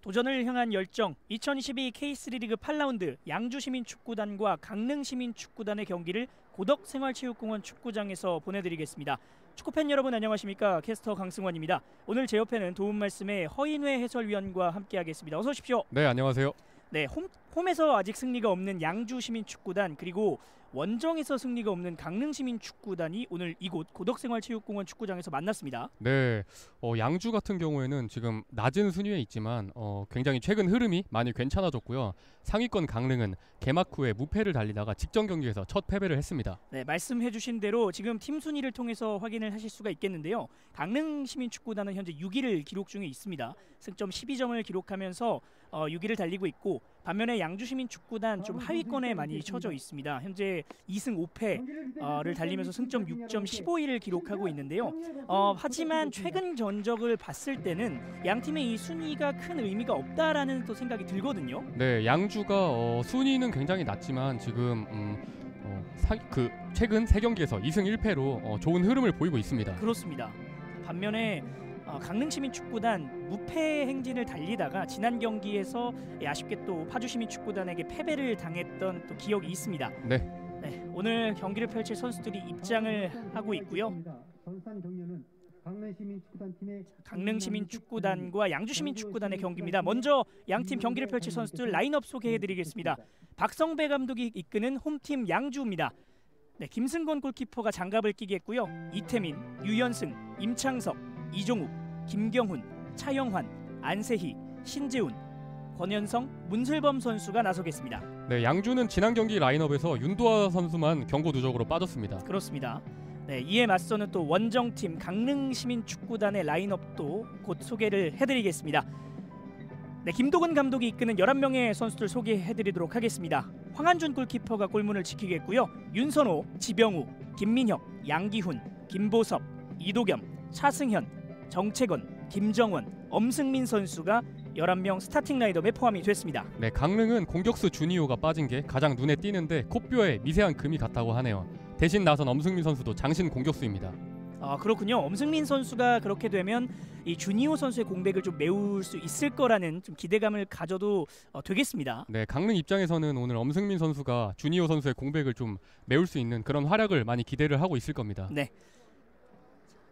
도전을 향한 열정 2022 K3 리그 8라운드 양주시민축구단과 강릉시민축구단의 경기를 고덕생활체육공원 축구장에서 보내드리겠습니다. 축구팬 여러분 안녕하십니까? 캐스터 강승원입니다. 오늘 제 옆에는 도움 말씀에 허인회 해설위원과 함께하겠습니다. 어서 오십시오. 네, 안녕하세요. 네, 홈에서 아직 승리가 없는 양주시민축구단 그리고 원정에서 승리가 없는 강릉시민축구단이 오늘 이곳 고덕생활체육공원 축구장에서 만났습니다. 네, 양주 같은 경우에는 지금 낮은 순위에 있지만 굉장히 최근 흐름이 많이 괜찮아졌고요. 상위권 강릉은 개막 후에 무패를 달리다가 직전 경기에서 첫 패배를 했습니다. 네, 말씀해주신 대로 지금 팀 순위를 통해서 확인을 하실 수가 있겠는데요. 강릉시민축구단은 현재 6위를 기록 중에 있습니다. 승점 12점을 기록하면서 6위를 달리고 있고 반면에 양주시민축구단 좀 하위권에 많이 처져 있습니다. 현재 2승 5패를 달리면서 승점 6점 15위를 기록하고 있는데요. 하지만 최근 전적을 봤을 때는 양 팀의 이 순위가 큰 의미가 없다라는 또 생각이 들거든요. 네, 양주가 순위는 굉장히 낮지만 지금 최근 3경기에서 2승 1패로 좋은 흐름을 보이고 있습니다. 그렇습니다. 반면에 강릉시민축구단 무패 행진을 달리다가 지난 경기에서 아쉽게 또 파주시민축구단에게 패배를 당했던 또 기억이 있습니다. 네, 오늘 경기를 펼칠 선수들이 입장을 하고 있고요. 강릉시민축구단과 양주시민축구단의 경기입니다. 먼저 양팀 경기를 펼칠 선수들 라인업 소개해드리겠습니다. 박성배 감독이 이끄는 홈팀 양주입니다. 네, 김승건 골키퍼가 장갑을 끼겠고요. 이태민, 유연승, 임창석, 이종욱, 김경훈, 차영환, 안세희, 신재훈, 권현성, 문슬범 선수가 나서겠습니다. 네, 양주는 지난 경기 라인업에서 윤도하 선수만 경고 누적으로 빠졌습니다. 그렇습니다. 네, 이에 맞서는 또 원정팀 강릉시민축구단의 라인업도 곧 소개를 해드리겠습니다. 네, 김도근 감독이 이끄는 11명의 선수들 소개해드리도록 하겠습니다. 황한준 골키퍼가 골문을 지키겠고요. 윤선호, 지병우, 김민혁, 양기훈, 김보섭, 이도겸, 차승현, 정채건, 김정원, 엄승민 선수가 11명 스타팅 라인업에 포함이 됐습니다. 네, 강릉은 공격수 주니오가 빠진 게 가장 눈에 띄는데 코뼈에 미세한 금이 갔다고 하네요. 대신 나선 엄승민 선수도 장신 공격수입니다. 그렇군요. 엄승민 선수가 그렇게 되면 이 주니오 선수의 공백을 좀 메울 수 있을 거라는 좀 기대감을 가져도 되겠습니다. 네, 강릉 입장에서는 오늘 엄승민 선수가 주니오 선수의 공백을 좀 메울 수 있는 그런 활약을 많이 기대를 하고 있을 겁니다. 네.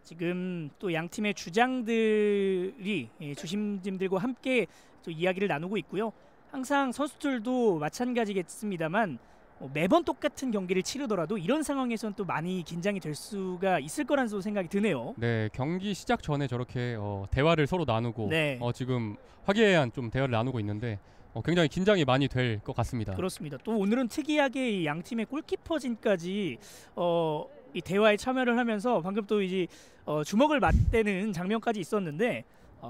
지금 또 양 팀의 주장들이 주심님들과 함께 또 이야기를 나누고 있고요. 항상 선수들도 마찬가지겠습니다만 매번 똑같은 경기를 치르더라도 이런 상황에서는 또 많이 긴장이 될 수가 있을 거라는 생각이 드네요. 네, 경기 시작 전에 저렇게 대화를 서로 나누고 네. 지금 화기애애한 좀 대화를 나누고 있는데 굉장히 긴장이 많이 될 것 같습니다. 그렇습니다. 또 오늘은 특이하게 이 양 팀의 골키퍼진까지 이 대화에 참여를 하면서 방금 또 이제 주먹을 맞대는 장면까지 있었는데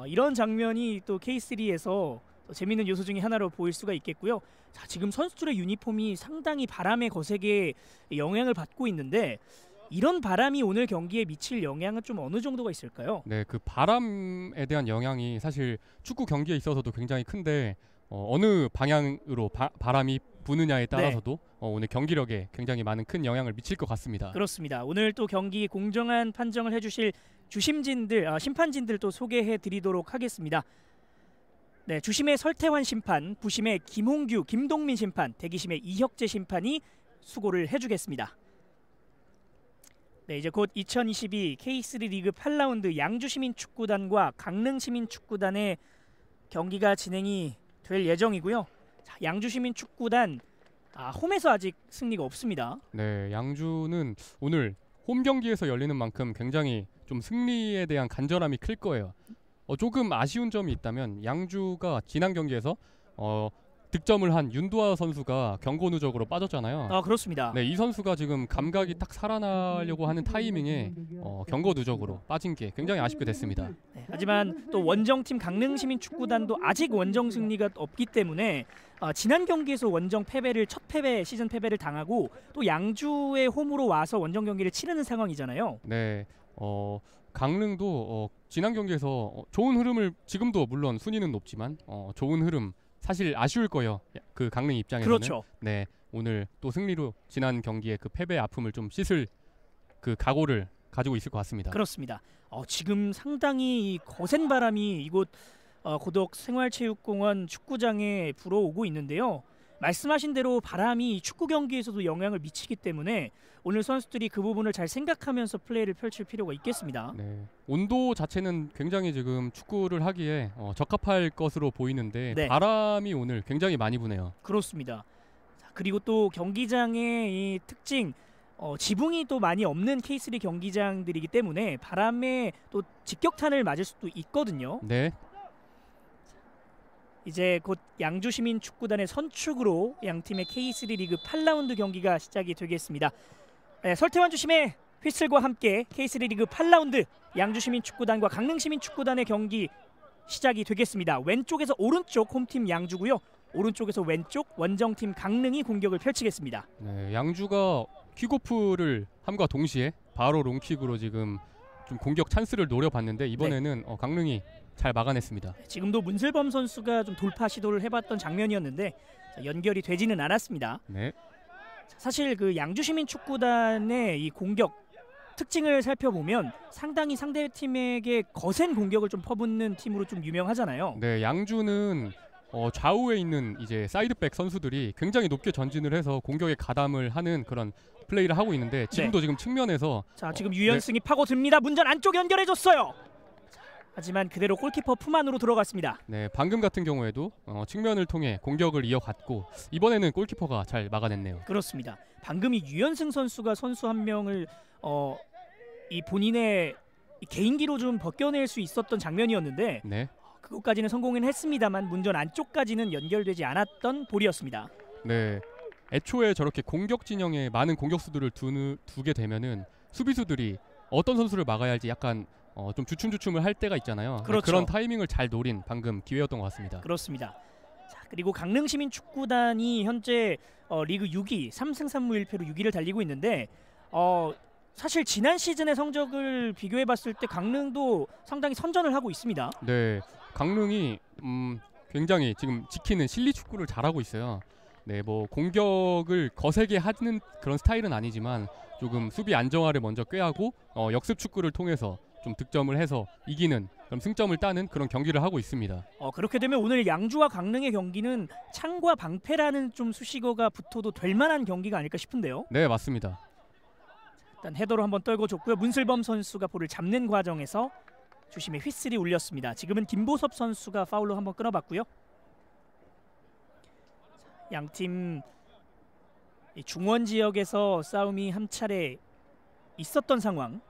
이런 장면이 또 K3에서 재미있는 요소 중에 하나로 보일 수가 있겠고요. 자, 지금 선수들의 유니폼이 상당히 바람의 거세게 영향을 받고 있는데 이런 바람이 오늘 경기에 미칠 영향은 좀 어느 정도가 있을까요? 네, 그 바람에 대한 영향이 사실 축구 경기에 있어서도 굉장히 큰데 어느 방향으로 바람이 부느냐에 따라서도 오늘 경기력에 굉장히 많은 큰 영향을 미칠 것 같습니다. 그렇습니다. 오늘 또 경기 공정한 판정을 해주실 주심진들, 심판진들 또 소개해드리도록 하겠습니다. 네, 주심의 설태환 심판, 부심의 김홍규, 김동민 심판, 대기심의 이혁재 심판이 수고를 해주겠습니다. 네, 이제 곧 2022 K3 리그 8라운드 양주시민축구단과 강릉시민축구단의 경기가 진행이 될 예정이고요. 자, 양주시민축구단 홈에서 아직 승리가 없습니다. 네, 양주는 오늘 홈 경기에서 열리는 만큼 굉장히 좀 승리에 대한 간절함이 클 거예요. 조금 아쉬운 점이 있다면 양주가 지난 경기에서 득점을 한 윤도하 선수가 경고 누적으로 빠졌잖아요. 그렇습니다. 네, 이 선수가 지금 감각이 딱 살아나려고 하는 타이밍에 경고 누적으로 빠진 게 굉장히 아쉽게 됐습니다. 네, 하지만 또 원정팀 강릉시민축구단도 아직 원정 승리가 없기 때문에 지난 경기에서 원정 패배를 시즌 패배를 당하고 또 양주의 홈으로 와서 원정 경기를 치르는 상황이잖아요. 네, 강릉도 지난 경기에서 좋은 흐름을 지금도 물론 순위는 높지만 좋은 흐름 사실 아쉬울 거예요. 그 강릉 입장에서는. 그렇죠. 네, 오늘 또 승리로 지난 경기의 그 패배의 아픔을 좀 씻을 그 각오를 가지고 있을 것 같습니다. 그렇습니다. 지금 상당히 거센 바람이 이곳 고덕 생활체육공원 축구장에 불어오고 있는데요. 말씀하신 대로 바람이 축구 경기에서도 영향을 미치기 때문에 오늘 선수들이 그 부분을 잘 생각하면서 플레이를 펼칠 필요가 있겠습니다. 네. 온도 자체는 굉장히 지금 축구를 하기에 적합할 것으로 보이는데 네. 바람이 오늘 굉장히 많이 부네요. 그렇습니다. 자, 그리고 또 경기장의 이 특징, 지붕이 또 많이 없는 K3 경기장들이기 때문에 바람에 또 직격탄을 맞을 수도 있거든요. 네. 이제 곧 양주시민축구단의 선축으로 양팀의 K3 리그 8라운드 경기가 시작이 되겠습니다. 네, 설태환 주심의 휘슬과 함께 K3 리그 8라운드 양주시민축구단과 강릉시민축구단의 경기 시작이 되겠습니다. 왼쪽에서 오른쪽 홈팀 양주고요. 오른쪽에서 왼쪽 원정팀 강릉이 공격을 펼치겠습니다. 네, 양주가 킥오프를 함과 동시에 바로 롱킥으로 지금 좀 공격 찬스를 노려봤는데 이번에는 강릉이 잘 막아냈습니다. 지금도 문슬범 선수가 좀 돌파 시도를 해봤던 장면이었는데 연결이 되지는 않았습니다. 네. 사실 그 양주시민축구단의 이 공격 특징을 살펴보면 상당히 상대팀에게 거센 공격을 좀 퍼붓는 팀으로 좀 유명하잖아요. 네, 양주는 좌우에 있는 이제 사이드백 선수들이 굉장히 높게 전진을 해서 공격에 가담을 하는 그런 플레이를 하고 있는데 지금도 지금 측면에서 지금 유연승이 파고듭니다. 문전 안쪽 연결해줬어요. 하지만 그대로 골키퍼 품 안으로 들어갔습니다. 네, 방금 같은 경우에도 측면을 통해 공격을 이어갔고 이번에는 골키퍼가 잘 막아냈네요. 그렇습니다. 방금 이 유연승 선수가 선수 한 명을 이 본인의 개인기로 좀 벗겨낼 수 있었던 장면이었는데 네. 그것까지는 성공은 했습니다만 문전 안쪽까지는 연결되지 않았던 볼이었습니다. 네, 애초에 저렇게 공격 진영에 많은 공격수들을 두게 되면은 수비수들이 어떤 선수를 막아야 할지 약간 좀 주춤주춤을 할 때가 있잖아요. 그렇죠. 그런 타이밍을 잘 노린 방금 기회였던 것 같습니다. 그렇습니다. 자, 그리고 강릉시민축구단이 현재 리그 6위 3승 3무 1패로 6위를 달리고 있는데 사실 지난 시즌의 성적을 비교해봤을 때 강릉도 상당히 선전을 하고 있습니다. 네, 강릉이 굉장히 지금 지키는 실리 축구를 잘하고 있어요. 네, 뭐 공격을 거세게 하는 그런 스타일은 아니지만 조금 수비 안정화를 먼저 꾀하고 역습 축구를 통해서 좀 득점을 해서 이기는 그럼 승점을 따는 그런 경기를 하고 있습니다. 그렇게 되면 오늘 양주와 강릉의 경기는 창과 방패라는 좀 수식어가 붙어도 될 만한 경기가 아닐까 싶은데요. 네, 맞습니다. 일단 헤더로 한번 떨궈줬고요. 문슬범 선수가 볼을 잡는 과정에서 주심의 휘슬이 울렸습니다. 지금은 김보섭 선수가 파울로 한번 끊어봤고요. 양팀 중원 지역에서 싸움이 한 차례 있었던 상황.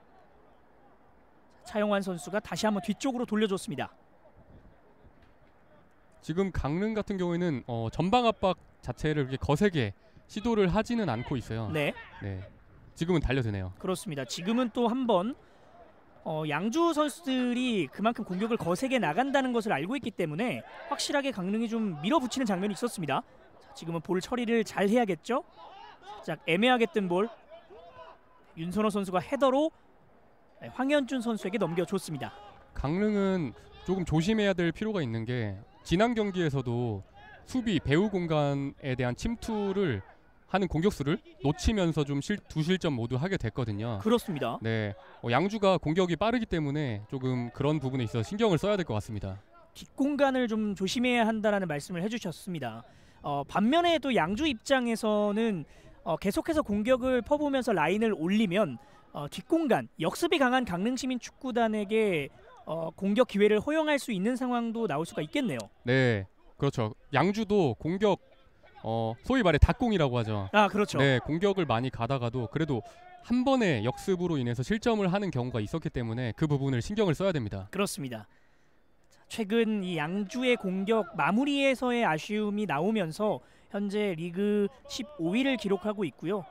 차영환 선수가 다시 한번 뒤쪽으로 돌려줬습니다. 지금 강릉 같은 경우에는 전방 압박 자체를 그렇게 거세게 시도를 하지는 않고 있어요. 네. 네, 지금은 달려드네요. 그렇습니다. 지금은 또 한번 양주 선수들이 그만큼 공격을 거세게 나간다는 것을 알고 있기 때문에 확실하게 강릉이 좀 밀어붙이는 장면이 있었습니다. 자, 지금은 볼 처리를 잘 해야겠죠. 자, 애매하게 뜬 볼 윤선호 선수가 헤더로 황현준 선수에게 넘겨줬습니다. 강릉은 조금 조심해야 될 필요가 있는 게 지난 경기에서도 수비 배후 공간에 대한 침투를 하는 공격수를 놓치면서 좀 두 실점 모두 하게 됐거든요. 그렇습니다. 네, 양주가 공격이 빠르기 때문에 조금 그런 부분에 있어서 신경을 써야 될 것 같습니다. 뒷공간을 좀 조심해야 한다라는 말씀을 해주셨습니다. 반면에 또 양주 입장에서는 계속해서 공격을 퍼보면서 라인을 올리면 뒷공간, 역습이 강한 강릉시민축구단에게 공격 기회를 허용할 수 있는 상황도 나올 수가 있겠네요. 네, 그렇죠. 양주도 공격 소위 말해 닭공이라고 하죠. 그렇죠. 네, 공격을 많이 가다가도 그래도 한 번의 역습으로 인해서 실점을 하는 경우가 있었기 때문에 그 부분을 신경을 써야 됩니다. 그렇습니다. 최근 이 양주의 공격 마무리에서의 아쉬움이 나오면서 현재 리그 15위를 기록하고 있고요.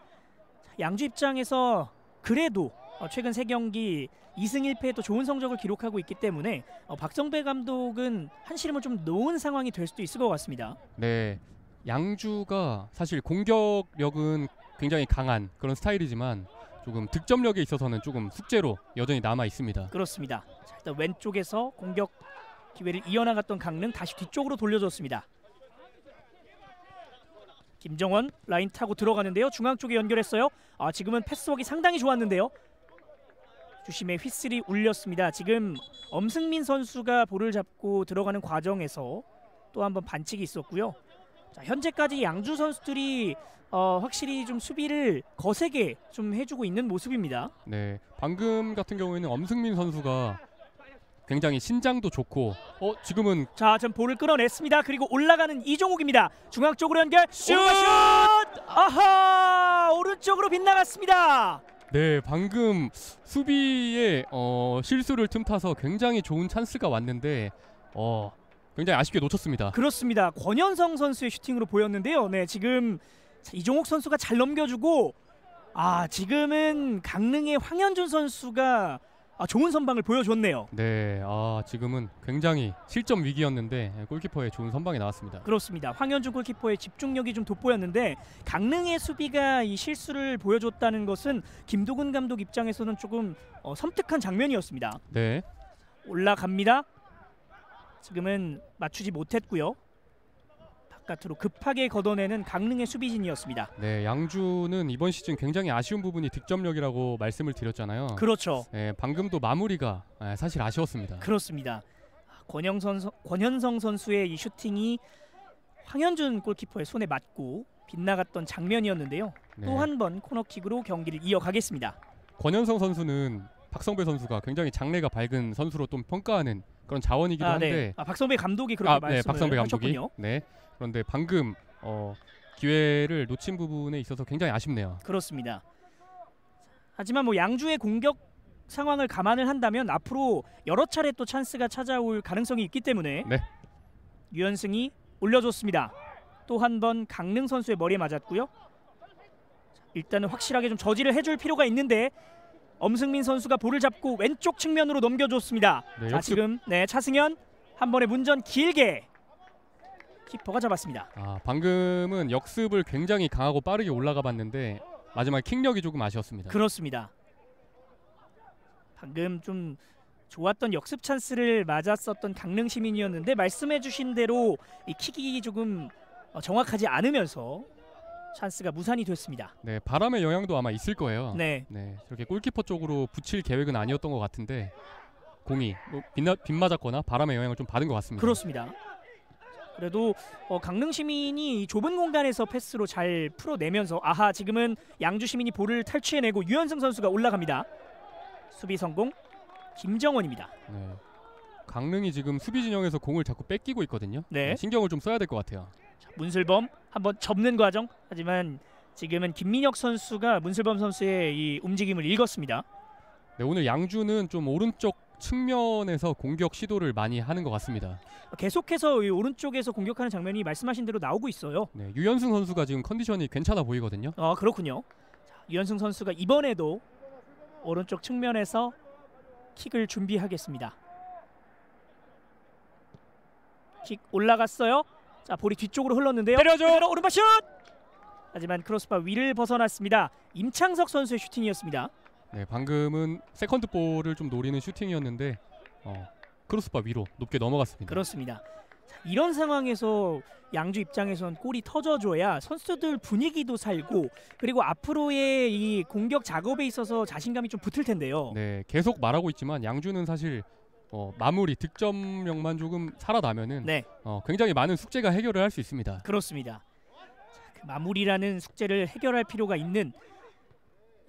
양주 입장에서 그래도 최근 3경기 2승 1패에 또 좋은 성적을 기록하고 있기 때문에 박성배 감독은 한시름을 좀 놓은 상황이 될 수도 있을 것 같습니다. 네, 양주가 사실 공격력은 굉장히 강한 그런 스타일이지만 조금 득점력에 있어서는 조금 숙제로 여전히 남아 있습니다. 그렇습니다. 자, 일단 왼쪽에서 공격 기회를 이어나갔던 강릉 다시 뒤쪽으로 돌려줬습니다. 김정원 라인 타고 들어가는데요. 중앙 쪽에 연결했어요. 지금은 패스워크가 상당히 좋았는데요. 주심의 휘슬이 울렸습니다. 지금 엄승민 선수가 볼을 잡고 들어가는 과정에서 또 한 번 반칙이 있었고요. 자, 현재까지 양주 선수들이 확실히 좀 수비를 거세게 좀 해주고 있는 모습입니다. 네, 방금 같은 경우에는 엄승민 선수가 굉장히 신장도 좋고 지금은 자, 전 볼을 끌어냈습니다. 그리고 올라가는 이종욱입니다. 중앙 쪽으로 연결. 슛! 오른발 슛! 아하! 오른쪽으로 빗나갔습니다. 네, 방금 수비에 실수를 틈타서 굉장히 좋은 찬스가 왔는데 굉장히 아쉽게 놓쳤습니다. 그렇습니다. 권현성 선수의 슈팅으로 보였는데요. 네, 지금 이종욱 선수가 잘 넘겨주고 지금은 강릉의 황현준 선수가 좋은 선방을 보여줬네요. 네, 지금은 굉장히 실점 위기였는데 골키퍼의 좋은 선방이 나왔습니다. 그렇습니다. 황현준 골키퍼의 집중력이 좀 돋보였는데 강릉의 수비가 이 실수를 보여줬다는 것은 김도근 감독 입장에서는 조금 섬뜩한 장면이었습니다. 네, 올라갑니다. 지금은 맞추지 못했고요. 바깥으로 급하게 걷어내는 강릉의 수비진이었습니다. 네, 양주는 이번 시즌 굉장히 아쉬운 부분이 득점력이라고 말씀을 드렸잖아요. 그렇죠. 네, 방금도 마무리가 사실 아쉬웠습니다. 그렇습니다. 권현성 선수의 이 슈팅이 황현준 골키퍼의 손에 맞고 빗나갔던 장면이었는데요. 네. 또 한 번 코너킥으로 경기를 이어가겠습니다. 권현성 선수는 박성배 선수가 굉장히 장래가 밝은 선수로 좀 평가하는 그런 자원이기도 한데 네. 박성배 감독이 그렇게 말씀을 박성배 감독이 하셨군요. 네. 그런데 방금 기회를 놓친 부분에 있어서 굉장히 아쉽네요. 그렇습니다. 하지만 뭐 양주의 공격 상황을 감안을 한다면 앞으로 여러 차례 또 찬스가 찾아올 가능성이 있기 때문에 네. 유현승이 올려줬습니다. 또 한 번 강릉 선수의 머리에 맞았고요. 일단은 확실하게 좀 저지를 해줄 필요가 있는데 엄승민 선수가 볼을 잡고 왼쪽 측면으로 넘겨줬습니다. 네, 자, 지금 차승현 한 번에 문전 길게 키퍼가 잡았습니다. 방금은 역습을 굉장히 강하고 빠르게 올라가 봤는데 마지막에 킥력이 조금 아쉬웠습니다. 그렇습니다. 방금 좀 좋았던 역습 찬스를 맞았었던 강릉 시민이었는데 말씀해주신 대로 이 킥이 조금 정확하지 않으면서 찬스가 무산이 됐습니다. 네, 바람의 영향도 아마 있을 거예요. 네. 저렇게 골키퍼 쪽으로 붙일 계획은 아니었던 것 같은데 공이 빗맞았거나 바람의 영향을 좀 받은 것 같습니다. 그렇습니다. 그래도 강릉 시민이 이 좁은 공간에서 패스로 잘 풀어내면서 지금은 양주 시민이 볼을 탈취해내고 유현승 선수가 올라갑니다. 수비 성공. 김정원입니다. 네. 강릉이 지금 수비 진영에서 공을 자꾸 뺏기고 있거든요. 네. 신경을 좀 써야 될 것 같아요. 문슬범 한번 접는 과정. 하지만 지금은 김민혁 선수가 문슬범 선수의 이 움직임을 읽었습니다. 네, 오늘 양주는 좀 오른쪽 측면에서 공격 시도를 많이 하는 것 같습니다. 계속해서 이 오른쪽에서 공격하는 장면이 말씀하신 대로 나오고 있어요. 네, 유현승 선수가 지금 컨디션이 괜찮아 보이거든요. 그렇군요. 유현승 선수가 이번에도 오른쪽 측면에서 킥을 준비하겠습니다. 킥 올라갔어요. 자, 볼이 뒤쪽으로 흘렀는데요. 때려줘! 오른발 슛! 하지만 크로스바 위를 벗어났습니다. 임창석 선수의 슈팅이었습니다. 네, 방금은 세컨드 볼을 좀 노리는 슈팅이었는데 크로스바 위로 높게 넘어갔습니다. 그렇습니다. 자, 이런 상황에서 양주 입장에선 골이 터져줘야 선수들 분위기도 살고 그리고 앞으로의 이 공격 작업에 있어서 자신감이 좀 붙을 텐데요. 네, 계속 말하고 있지만 양주는 사실 마무리 득점력만 조금 살아나면은 굉장히 많은 숙제가 해결을 할 수 있습니다. 그렇습니다. 자, 그 마무리라는 숙제를 해결할 필요가 있는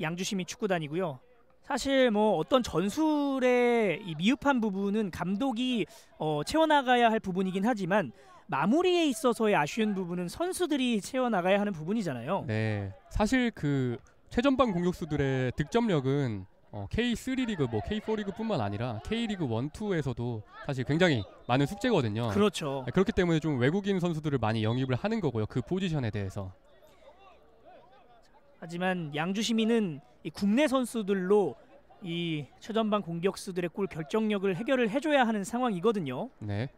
양주시민 축구단이고요. 사실 뭐 어떤 전술의 이 미흡한 부분은 감독이 채워나가야 할 부분이긴 하지만 마무리에 있어서의 아쉬운 부분은 선수들이 채워나가야 하는 부분이잖아요. 네, 사실 그 최전방 공격수들의 득점력은 K3 리그, K4 리그뿐만 아니라 K리그 1, 2에서도 사실 굉장히 많은 숙제거든요. 그렇죠. 네, 그렇기 때문에 좀 외국인 선수들을 많이 영입을 하는 거고요. 그 포지션에 대해서. 하지만 양주 시민은 이 국내 선수들로 이 최전방 공격수들의 골 결정력을 해결을 해줘야 하는 상황이거든요. 네.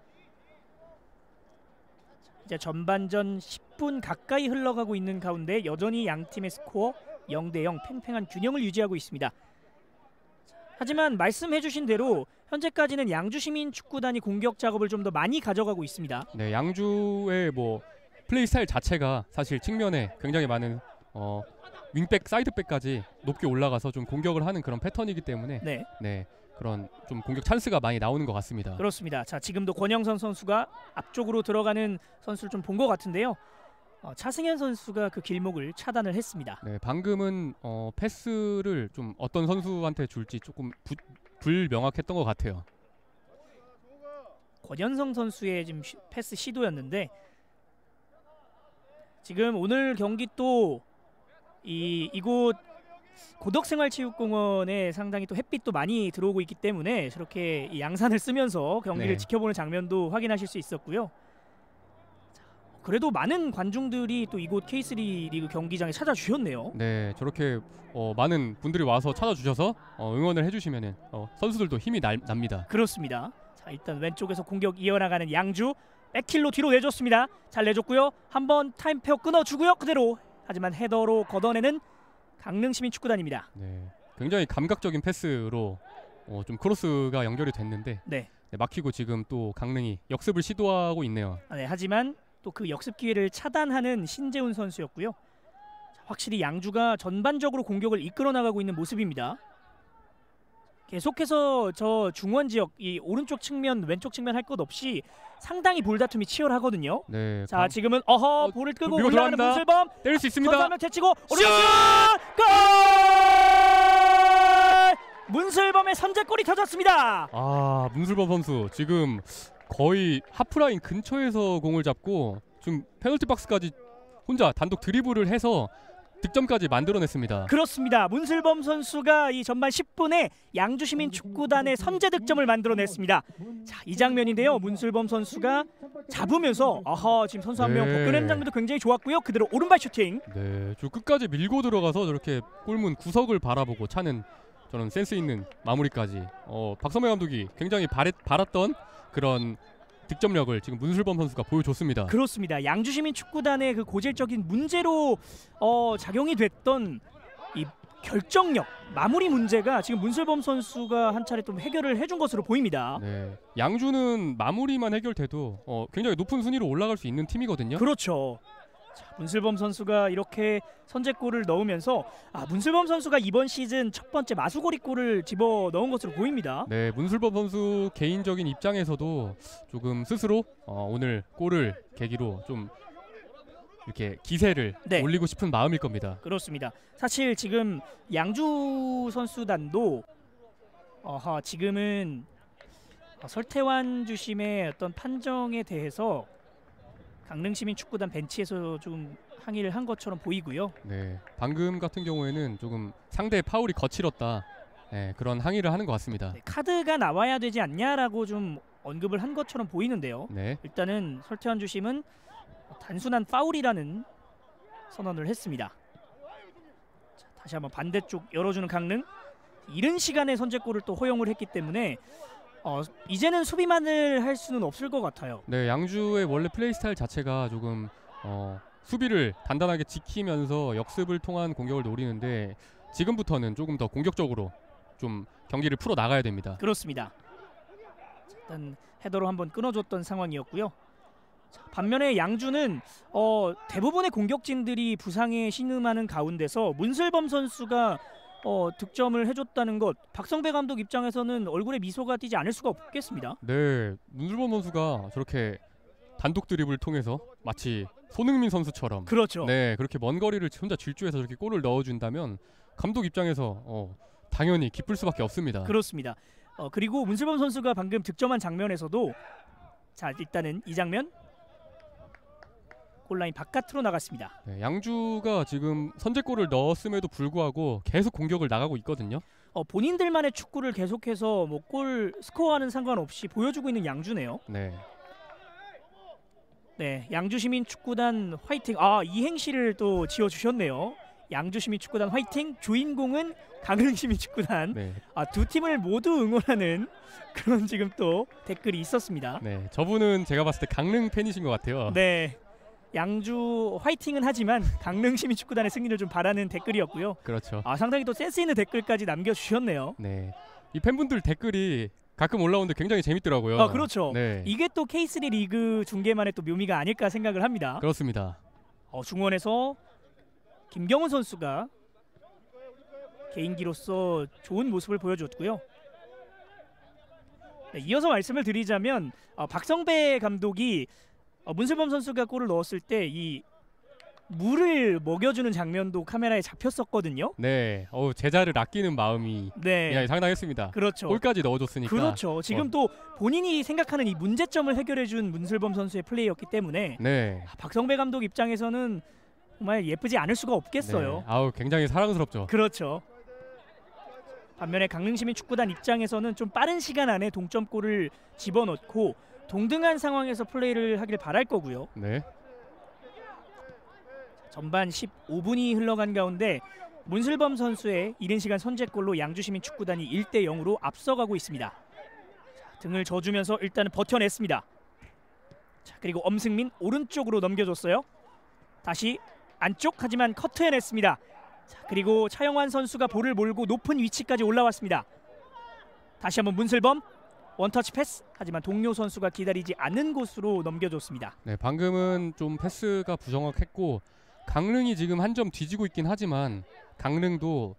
이제 전반전 10분 가까이 흘러가고 있는 가운데 여전히 양 팀의 스코어 0대0 팽팽한 균형을 유지하고 있습니다. 하지만 말씀해주신 대로 현재까지는 양주 시민 축구단이 공격 작업을 좀 더 많이 가져가고 있습니다. 네, 양주의 플레이 스타일 자체가 사실 측면에 굉장히 많은 윙백, 사이드백까지 높게 올라가서 좀 공격을 하는 그런 패턴이기 때문에 네. 네, 그런 좀 공격 찬스가 많이 나오는 것 같습니다. 그렇습니다. 자, 지금도 권영선 선수가 앞쪽으로 들어가는 선수를 좀 본 것 같은데요. 차승현 선수가 그 길목을 차단을 했습니다. 네, 방금은 패스를 좀 어떤 선수한테 줄지 조금 불명확했던 것 같아요. 권현성 선수의 지금 패스 시도였는데 지금 오늘 경기 또 이곳 고덕생활체육공원에 상당히 또 햇빛도 많이 들어오고 있기 때문에 저렇게 이 양산을 쓰면서 경기를 네. 지켜보는 장면도 확인하실 수 있었고요. 자, 그래도 많은 관중들이 또 이곳 K3 리그 경기장에 찾아주셨네요. 네, 저렇게 많은 분들이 와서 찾아주셔서 응원을 해주시면은 선수들도 힘이 납니다. 그렇습니다. 자, 일단 왼쪽에서 공격 이어나가는 양주 백힐로 뒤로 내줬습니다. 잘 내줬고요. 한번 타임페어 끊어주고요. 그대로 하지만 헤더로 걷어내는 강릉시민축구단입니다. 네, 굉장히 감각적인 패스로 좀 크로스가 연결이 됐는데 네. 네, 막히고 지금 또 강릉이 역습을 시도하고 있네요. 네, 하지만 또 그 역습 기회를 차단하는 신재훈 선수였고요. 자, 확실히 양주가 전반적으로 공격을 이끌어 나가고 있는 모습입니다. 계속해서 저 중원 지역 이 오른쪽 측면 왼쪽 측면 할 것 없이 상당히 볼 다툼이 치열하거든요. 네, 자, 지금은 볼을 끄고 밀고 올라가는 들어갑니다. 문슬범 때릴 수 있습니다. 선수하면 제치고 오른쪽 골! 문슬범의 선제골이 터졌습니다. 아, 문슬범 선수 지금 거의 하프라인 근처에서 공을 잡고 지금 페널티 박스까지 혼자 단독 드리블을 해서 득점까지 만들어냈습니다. 그렇습니다. 문슬범 선수가 이 전반 10분에 양주시민축구단의 선제 득점을 만들어냈습니다. 자, 이 장면인데요. 문슬범 선수가 잡으면서 지금 선수 한 명 네. 벗겨낸 장면도 굉장히 좋았고요. 그대로 오른발 슈팅. 네, 저 끝까지 밀고 들어가서 저렇게 골문 구석을 바라보고 차는 저는 센스 있는 마무리까지 박성배 감독이 굉장히 바랐던 그런 득점력을 지금 문슬범 선수가 보여줬습니다. 그렇습니다. 양주시민축구단의 그 고질적인 문제로 작용이 됐던 이 결정력, 마무리 문제가 지금 문슬범 선수가 한 차례 또 해결을 해준 것으로 보입니다. 네, 양주는 마무리만 해결돼도 굉장히 높은 순위로 올라갈 수 있는 팀이거든요. 그렇죠. 자, 문슬범 선수가 이렇게 선제골을 넣으면서 문슬범 선수가 이번 시즌 첫 번째 마수고리골을 집어 넣은 것으로 보입니다. 네, 문슬범 선수 개인적인 입장에서도 조금 스스로 오늘 골을 계기로 좀 이렇게 기세를 네. 올리고 싶은 마음일 겁니다. 그렇습니다. 사실 지금 양주 선수단도 지금은 설태환 주심의 어떤 판정에 대해서 강릉시민축구단 벤치에서 좀 항의를 한 것처럼 보이고요. 네, 방금 같은 경우에는 조금 상대 파울이 거칠었다. 네, 그런 항의를 하는 것 같습니다. 네, 카드가 나와야 되지 않냐라고 좀 언급을 한 것처럼 보이는데요. 네, 일단은 설태환 주심은 단순한 파울이라는 선언을 했습니다. 자, 다시 한번 반대쪽 열어주는 강릉. 이른 시간에 선제골을 또 허용을 했기 때문에 이제는 수비만을 할 수는 없을 것 같아요. 네, 양주의 원래 플레이 스타일 자체가 조금 수비를 단단하게 지키면서 역습을 통한 공격을 노리는데 지금부터는 조금 더 공격적으로 좀 경기를 풀어 나가야 됩니다. 그렇습니다. 자, 일단 헤더로 한번 끊어줬던 상황이었고요. 자, 반면에 양주는 대부분의 공격진들이 부상에 신음하는 가운데서 문슬범 선수가 득점을 해줬다는 것, 박성배 감독 입장에서는 얼굴에 미소가 띄지 않을 수가 없겠습니다. 네, 문슬범 선수가 저렇게 단독 드리블을 통해서 마치 손흥민 선수처럼 그렇죠. 네, 그렇게 먼 거리를 혼자 질주해서 저렇게 골을 넣어준다면 감독 입장에서 당연히 기쁠 수밖에 없습니다. 그렇습니다. 그리고 문슬범 선수가 방금 득점한 장면에서도 자, 일단은 이 장면 골라인 바깥으로 나갔습니다. 네, 양주가 지금 선제골을 넣었음에도 불구하고 계속 공격을 나가고 있거든요. 본인들만의 축구를 계속해서 골 스코어와는 상관없이 보여주고 있는 양주네요. 네, 네, 양주시민축구단 화이팅. 이행시를 또 지어주셨네요. 양주시민축구단 화이팅. 주인공은 강릉시민축구단. 네, 두 팀을 모두 응원하는 그런 지금 또 댓글이 있었습니다. 네, 저분은 제가 봤을 때 강릉 팬이신 것 같아요. 네, 양주 화이팅은 하지만 강릉시민축구단의 승리를 좀 바라는 댓글이었고요. 그렇죠. 상당히 또 센스 있는 댓글까지 남겨주셨네요. 네, 이 팬분들 댓글이 가끔 올라오는데 굉장히 재밌더라고요. 그렇죠. 네, 이게 또 K3 리그 중계만의 또 묘미가 아닐까 생각을 합니다. 그렇습니다. 중원에서 김경훈 선수가 개인기로서 좋은 모습을 보여줬고요. 네, 이어서 말씀을 드리자면 박성배 감독이 문슬범 선수가 골을 넣었을 때 이 물을 먹여주는 장면도 카메라에 잡혔었거든요. 네, 제자를 아끼는 마음이 네, 상당했습니다. 그렇죠. 골까지 넣어줬으니까. 그렇죠. 지금 또 본인이 생각하는 이 문제점을 해결해준 문슬범 선수의 플레이였기 때문에 네. 박성배 감독 입장에서는 정말 예쁘지 않을 수가 없겠어요. 네. 굉장히 사랑스럽죠. 그렇죠. 반면에 강릉시민 축구단 입장에서는 좀 빠른 시간 안에 동점골을 집어넣고 동등한 상황에서 플레이를 하길 바랄 거고요. 네. 전반 15분이 흘러간 가운데 문슬범 선수의 이른 시간 선제골로 양주시민 축구단이 1대0으로 앞서가고 있습니다. 자, 등을 져주면서 일단은 버텨냈습니다. 자, 그리고 엄승민 오른쪽으로 넘겨줬어요. 다시 안쪽 하지만 커트해냈습니다. 자, 그리고 차영환 선수가 볼을 몰고 높은 위치까지 올라왔습니다. 다시 한번 문슬범 원터치 패스, 하지만 동료 선수가 기다리지 않는 곳으로 넘겨줬습니다. 네, 방금은 좀 패스가 부정확했고 강릉이 지금 한 점 뒤지고 있긴 하지만 강릉도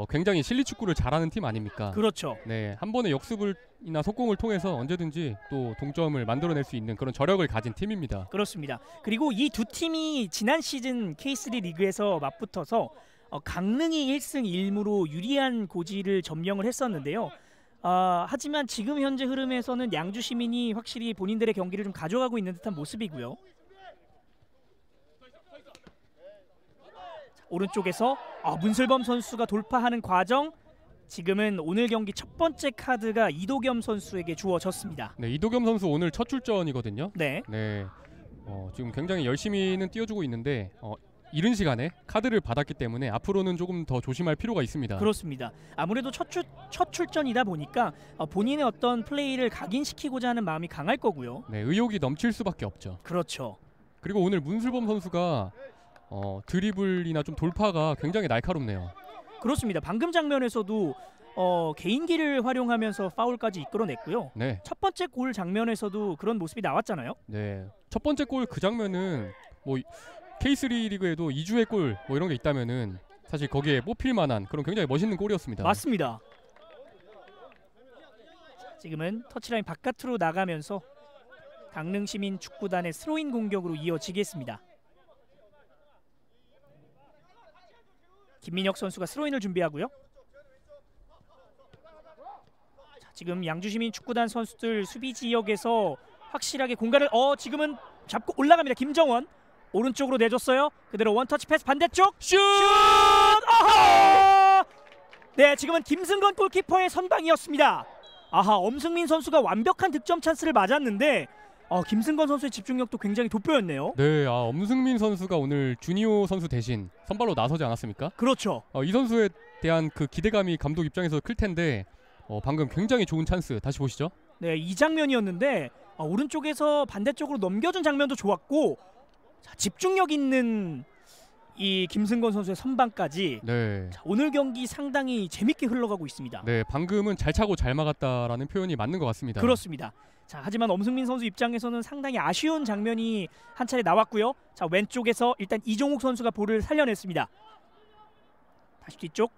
굉장히 실리 축구를 잘하는 팀 아닙니까? 그렇죠. 네, 한 번의 역습이나 속공을 통해서 언제든지 또 동점을 만들어낼 수 있는 그런 저력을 가진 팀입니다. 그렇습니다. 그리고 이 두 팀이 지난 시즌 K3 리그에서 맞붙어서 강릉이 1승 1무로 유리한 고지를 점령을 했었는데요. 하지만 지금 현재 흐름에서는 양주 시민이 확실히 본인들의 경기를 좀 가져가고 있는 듯한 모습이고요. 자, 오른쪽에서 문슬범 선수가 돌파하는 과정, 지금은 오늘 경기 첫 번째 카드가 이도겸 선수에게 주어졌습니다. 네, 이도겸 선수 오늘 첫 출전이거든요. 네. 네, 지금 굉장히 열심히는 뛰어주고 있는데 이른 시간에 카드를 받았기 때문에 앞으로는 조금 더 조심할 필요가 있습니다. 그렇습니다. 아무래도 첫 출전이다 보니까 본인의 어떤 플레이를 각인시키고자 하는 마음이 강할 거고요. 네, 의욕이 넘칠 수밖에 없죠. 그렇죠. 그리고 오늘 문슬범 선수가 드리블이나 좀 돌파가 굉장히 날카롭네요. 그렇습니다. 방금 장면에서도 개인기를 활용하면서 파울까지 이끌어냈고요. 네. 첫 번째 골 장면에서도 그런 모습이 나왔잖아요. 네. 첫 번째 골 그 장면은 뭐 K3 리그에도 2주의 골 뭐 이런 게 있다면은 사실 거기에 뽑힐 만한 그런 굉장히 멋있는 골이었습니다. 맞습니다. 지금은 터치라인 바깥으로 나가면서 강릉시민 축구단의 스로인 공격으로 이어지겠습니다. 김민혁 선수가 스로인을 준비하고요. 자, 지금 양주시민 축구단 선수들 수비 지역에서 확실하게 공간을 지금은 잡고 올라갑니다. 김정원 오른쪽으로 내줬어요. 그대로 원터치 패스 반대쪽 슛! 아하! 네, 지금은 김승건 골키퍼의 선방이었습니다. 엄승민 선수가 완벽한 득점 찬스를 맞았는데 김승건 선수의 집중력도 굉장히 돋보였네요. 네, 엄승민 선수가 오늘 주니오 선수 대신 선발로 나서지 않았습니까? 그렇죠. 이 선수에 대한 그 기대감이 감독 입장에서 클 텐데 방금 굉장히 좋은 찬스 다시 보시죠. 네, 이 장면이었는데 오른쪽에서 반대쪽으로 넘겨준 장면도 좋았고, 자, 집중력 있는 이 김승건 선수의 선방까지. 네. 자, 오늘 경기 상당히 재밌게 흘러가고 있습니다. 네, 방금은 잘 차고 잘 막았다라는 표현이 맞는 것 같습니다. 그렇습니다. 자, 하지만 엄승민 선수 입장에서는 상당히 아쉬운 장면이 한 차례 나왔고요. 자, 왼쪽에서 일단 이종욱 선수가 볼을 살려냈습니다. 다시 뒤쪽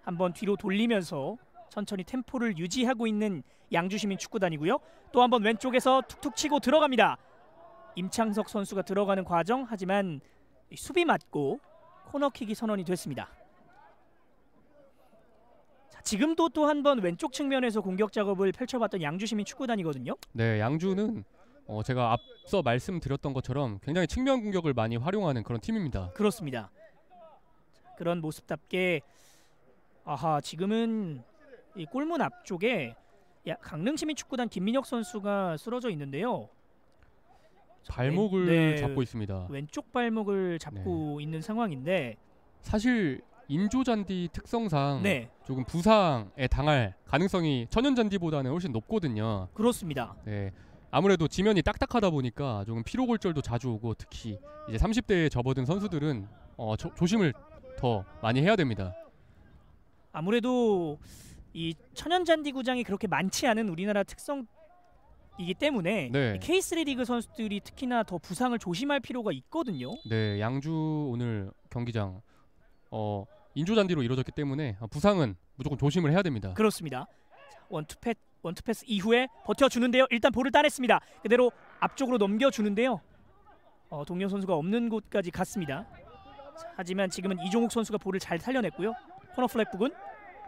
한번 뒤로 돌리면서 천천히 템포를 유지하고 있는 양주시민 축구단이고요. 또 한번 왼쪽에서 툭툭 치고 들어갑니다. 임창석 선수가 들어가는 과정, 하지만 수비 맞고 코너킥이 선언이 됐습니다. 자, 지금도 또 한 번 왼쪽 측면에서 공격 작업을 펼쳐봤던 양주시민 축구단이거든요. 네, 양주는 제가 앞서 말씀드렸던 것처럼 굉장히 측면 공격을 많이 활용하는 그런 팀입니다. 그렇습니다. 자, 그런 모습답게 지금은 이 골문 앞쪽에 강릉시민 축구단 김민혁 선수가 쓰러져 있는데요. 발목을 잡고 있습니다. 왼쪽 발목을 잡고 있는 상황인데, 사실 인조잔디 특성상 네, 조금 부상에 당할 가능성이 천연잔디보다는 훨씬 높거든요. 그렇습니다. 네, 아무래도 지면이 딱딱하다 보니까 조금 피로골절도 자주 오고, 특히 이제 30대에 접어든 선수들은 조심을 더 많이 해야 됩니다. 아무래도 이 천연잔디 구장이 그렇게 많지 않은 우리나라 특성이다 이기 때문에 네. 이 K3 리그 선수들이 특히나 더 부상을 조심할 필요가 있거든요. 네, 양주 오늘 경기장 인조잔디로 이루어졌기 때문에 부상은 무조건 조심을 해야 됩니다. 그렇습니다. 자, 원투 패스 이후에 버텨주는데요. 일단 볼을 따냈습니다. 그대로 앞쪽으로 넘겨주는데요. 동료 선수가 없는 곳까지 갔습니다. 자, 하지만 지금은 이종욱 선수가 볼을 잘 살려냈고요. 코너 플렉 부근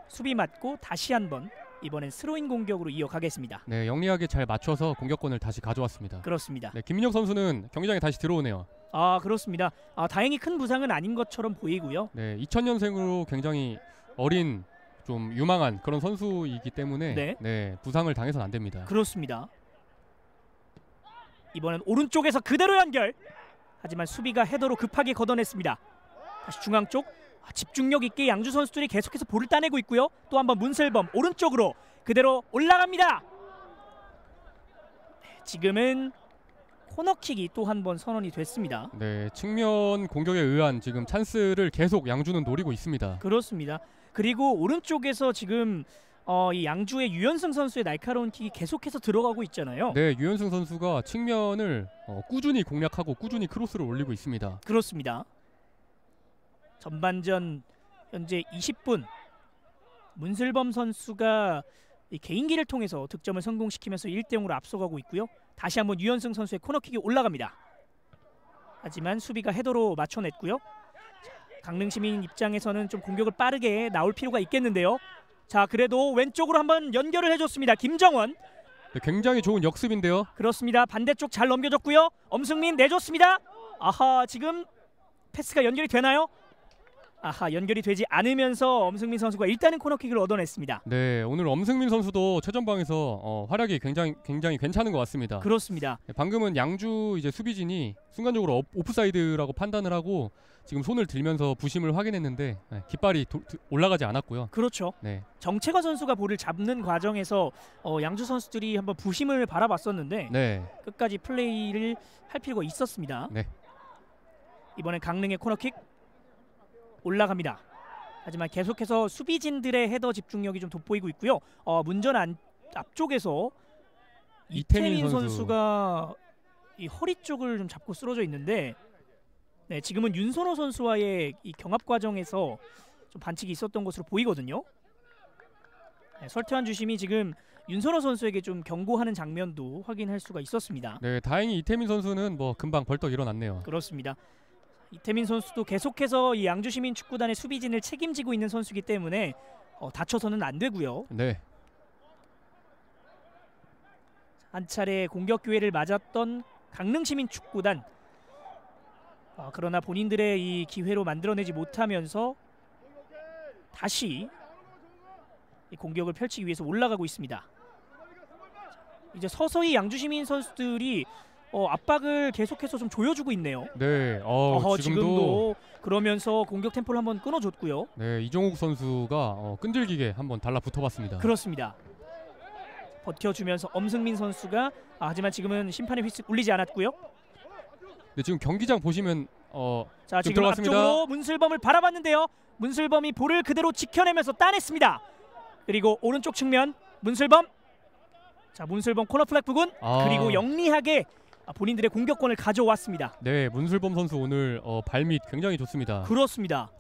수비 맞고 다시 한번 이번엔 스로인 공격으로 이어가겠습니다. 네, 영리하게 잘 맞춰서 공격권을 다시 가져왔습니다. 그렇습니다. 네, 김민혁 선수는 경기장에 다시 들어오네요. 아, 그렇습니다. 다행히 큰 부상은 아닌 것처럼 보이고요. 네, 2000년생으로 굉장히 어린 좀 유망한 그런 선수이기 때문에 네, 부상을 당해서는 안 됩니다. 그렇습니다. 이번엔 오른쪽에서 그대로 연결. 하지만 수비가 헤더로 급하게 걷어냈습니다. 다시 중앙 쪽 집중력 있게 양주 선수들이 계속해서 볼을 따내고 있고요. 또 한번 문슬범 오른쪽으로 그대로 올라갑니다. 지금은 코너킥이 또 한 번 선언이 됐습니다. 네, 측면 공격에 의한 지금 찬스를 계속 양주는 노리고 있습니다. 그렇습니다. 그리고 오른쪽에서 지금 이 양주의 유현승 선수의 날카로운 킥이 계속해서 들어가고 있잖아요. 네, 유현승 선수가 측면을 꾸준히 공략하고 꾸준히 크로스를 올리고 있습니다. 그렇습니다. 전반전 현재 20분 문슬범 선수가 이 개인기를 통해서 득점을 성공시키면서 1대0으로 앞서가고 있고요. 다시 한번 유현승 선수의 코너킥이 올라갑니다. 하지만 수비가 헤더로 맞춰냈고요. 강릉시민 입장에서는 좀 공격을 빠르게 나올 필요가 있겠는데요. 자, 그래도 왼쪽으로 한번 연결을 해줬습니다. 김정원. 네, 굉장히 좋은 역습인데요. 그렇습니다. 반대쪽 잘 넘겨줬고요. 엄승민 내줬습니다. 아하, 지금 패스가 연결이 되나요? 아하, 연결이 되지 않으면서 엄승민 선수가 일단은 코너킥을 얻어냈습니다. 네, 오늘 엄승민 선수도 최전방에서 활약이 굉장히 괜찮은 것 같습니다. 그렇습니다. 네, 방금은 양주 이제 수비진이 순간적으로 오프사이드라고 판단을 하고 지금 손을 들면서 부심을 확인했는데 깃발이 올라가지 않았고요. 그렇죠. 네. 정채과 선수가 볼을 잡는 과정에서 양주 선수들이 한번 부심을 바라봤었는데 네. 끝까지 플레이를 할 필요가 있었습니다. 네. 이번엔 강릉의 코너킥 올라갑니다. 하지만 계속해서 수비진들의 헤더 집중력이 좀 돋보이고 있고요. 문전 앞쪽에서 이태민 선수가 이 허리 쪽을 좀 잡고 쓰러져 있는데, 네, 지금은 윤선호 선수와의 이 경합 과정에서 좀 반칙이 있었던 것으로 보이거든요. 네, 설태환 주심이 지금 윤선호 선수에게 좀 경고하는 장면도 확인할 수가 있었습니다. 네, 다행히 이태민 선수는 뭐 금방 벌떡 일어났네요. 그렇습니다. 이태민 선수도 계속해서 이 양주시민 축구단의 수비진을 책임지고 있는 선수이기 때문에 다쳐서는 안 되고요. 네. 한 차례 공격 기회를 맞았던 강릉시민 축구단. 그러나 본인들의 이 기회로 만들어내지 못하면서 다시 이 공격을 펼치기 위해서 올라가고 있습니다. 이제 서서히 양주시민 선수들이 압박을 계속해서 좀 조여주고 있네요. 네, 지금도 그러면서 공격 템포를 한번 끊어줬고요. 네, 이종욱 선수가 끈질기게 한번 달라붙어봤습니다. 그렇습니다. 버텨주면서 엄승민 선수가 하지만 지금은 심판의 휘슬 울리지 않았고요. 네, 지금 경기장 보시면 자, 지금 들어갔습니다. 앞쪽으로 문슬범을 바라봤는데요. 문슬범이 볼을 그대로 지켜내면서 따냈습니다. 그리고 오른쪽 측면 문슬범. 자, 문슬범 코너 플렉 부근 그리고 영리하게 본인들의 공격권을 가져왔습니다. 네, 문슬범 선수 오늘 발밑 굉장히 좋습니다. 그렇습니다.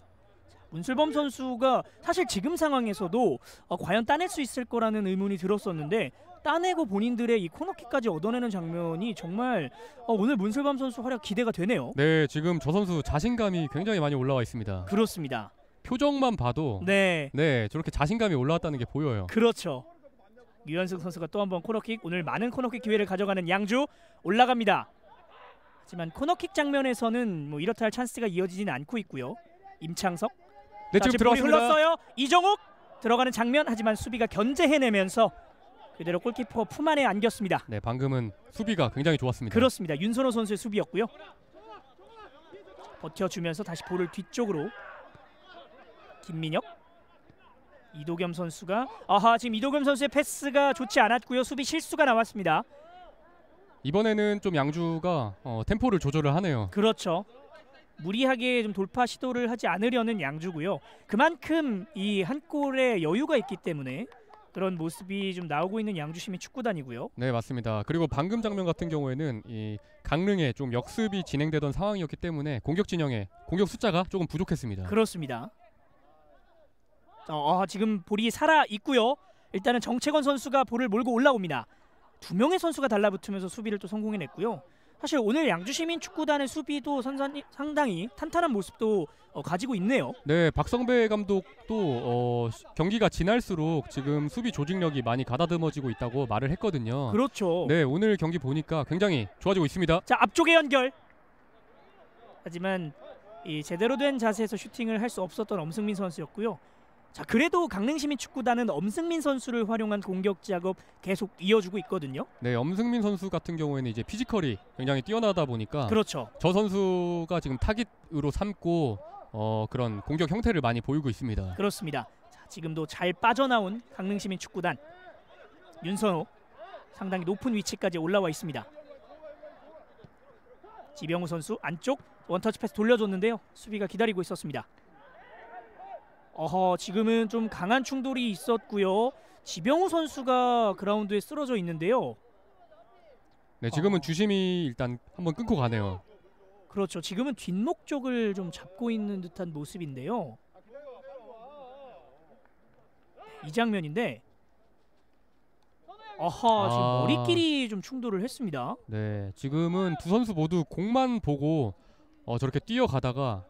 문슬범 선수가 사실 지금 상황에서도 과연 따낼 수 있을 거라는 의문이 들었었는데 따내고 본인들의 이 코너킥까지 얻어내는 장면이 정말 오늘 문슬범 선수 활약 기대가 되네요. 네, 지금 저 선수 자신감이 굉장히 많이 올라와 있습니다. 그렇습니다. 표정만 봐도 네, 저렇게 자신감이 올라왔다는 게 보여요. 그렇죠. 유현승 선수가 또 한번 코너킥, 오늘 많은 코너킥 기회를 가져가는 양주 올라갑니다. 하지만 코너킥 장면에서는 뭐 이렇다 할 찬스가 이어지지는 않고 있고요. 임창석. 네, 지금 들어왔습니다. 흘렀어요. 이정욱 들어가는 장면. 하지만 수비가 견제해내면서 그대로 골키퍼 품 안에 안겼습니다. 네, 방금은 수비가 굉장히 좋았습니다. 그렇습니다. 윤선호 선수의 수비였고요. 버텨주면서 다시 볼을 뒤쪽으로. 김민혁. 이도겸 선수가 지금 이도겸 선수의 패스가 좋지 않았고요. 수비 실수가 나왔습니다. 이번에는 좀 양주가 템포를 조절을 하네요. 그렇죠. 무리하게 좀 돌파 시도를 하지 않으려는 양주고요. 그만큼 이 한 골에 여유가 있기 때문에 그런 모습이 좀 나오고 있는 양주시민 축구단이고요. 네, 맞습니다. 그리고 방금 장면 같은 경우에는 이 강릉에 좀 역습이 진행되던 상황이었기 때문에 공격 진영에 공격 숫자가 조금 부족했습니다. 그렇습니다. 지금 볼이 살아 있고요. 일단은 정채건 선수가 볼을 몰고 올라옵니다. 두 명의 선수가 달라붙으면서 수비를 또 성공해냈고요. 사실 오늘 양주시민 축구단의 수비도 상당히 탄탄한 모습도 가지고 있네요. 네, 박성배 감독도 경기가 지날수록 지금 수비 조직력이 많이 가다듬어지고 있다고 말을 했거든요. 그렇죠. 네, 오늘 경기 보니까 굉장히 좋아지고 있습니다. 자, 앞쪽에 연결. 하지만 이 제대로 된 자세에서 슈팅을 할 수 없었던 엄승민 선수였고요. 자, 그래도 강릉시민 축구단은 엄승민 선수를 활용한 공격 작업 계속 이어주고 있거든요. 네, 엄승민 선수 같은 경우에는 이제 피지컬이 굉장히 뛰어나다 보니까 그렇죠. 저 선수가 지금 타깃으로 삼고 그런 공격 형태를 많이 보이고 있습니다. 그렇습니다. 자, 지금도 잘 빠져나온 강릉시민 축구단 윤선호 상당히 높은 위치까지 올라와 있습니다. 지병우 선수 안쪽 원터치 패스 돌려줬는데요. 수비가 기다리고 있었습니다. 지금은 좀 강한 충돌이 있었고요. 지병우 선수가 그라운드에 쓰러져 있는데요. 네, 지금은 주심이 일단 한번 끊고 가네요. 그렇죠. 지금은 뒷목 쪽을 좀 잡고 있는 듯한 모습인데요. 이 장면인데 지금 머리끼리 좀 충돌을 했습니다. 네, 지금은 두 선수 모두 공만 보고 저렇게 뛰어가다가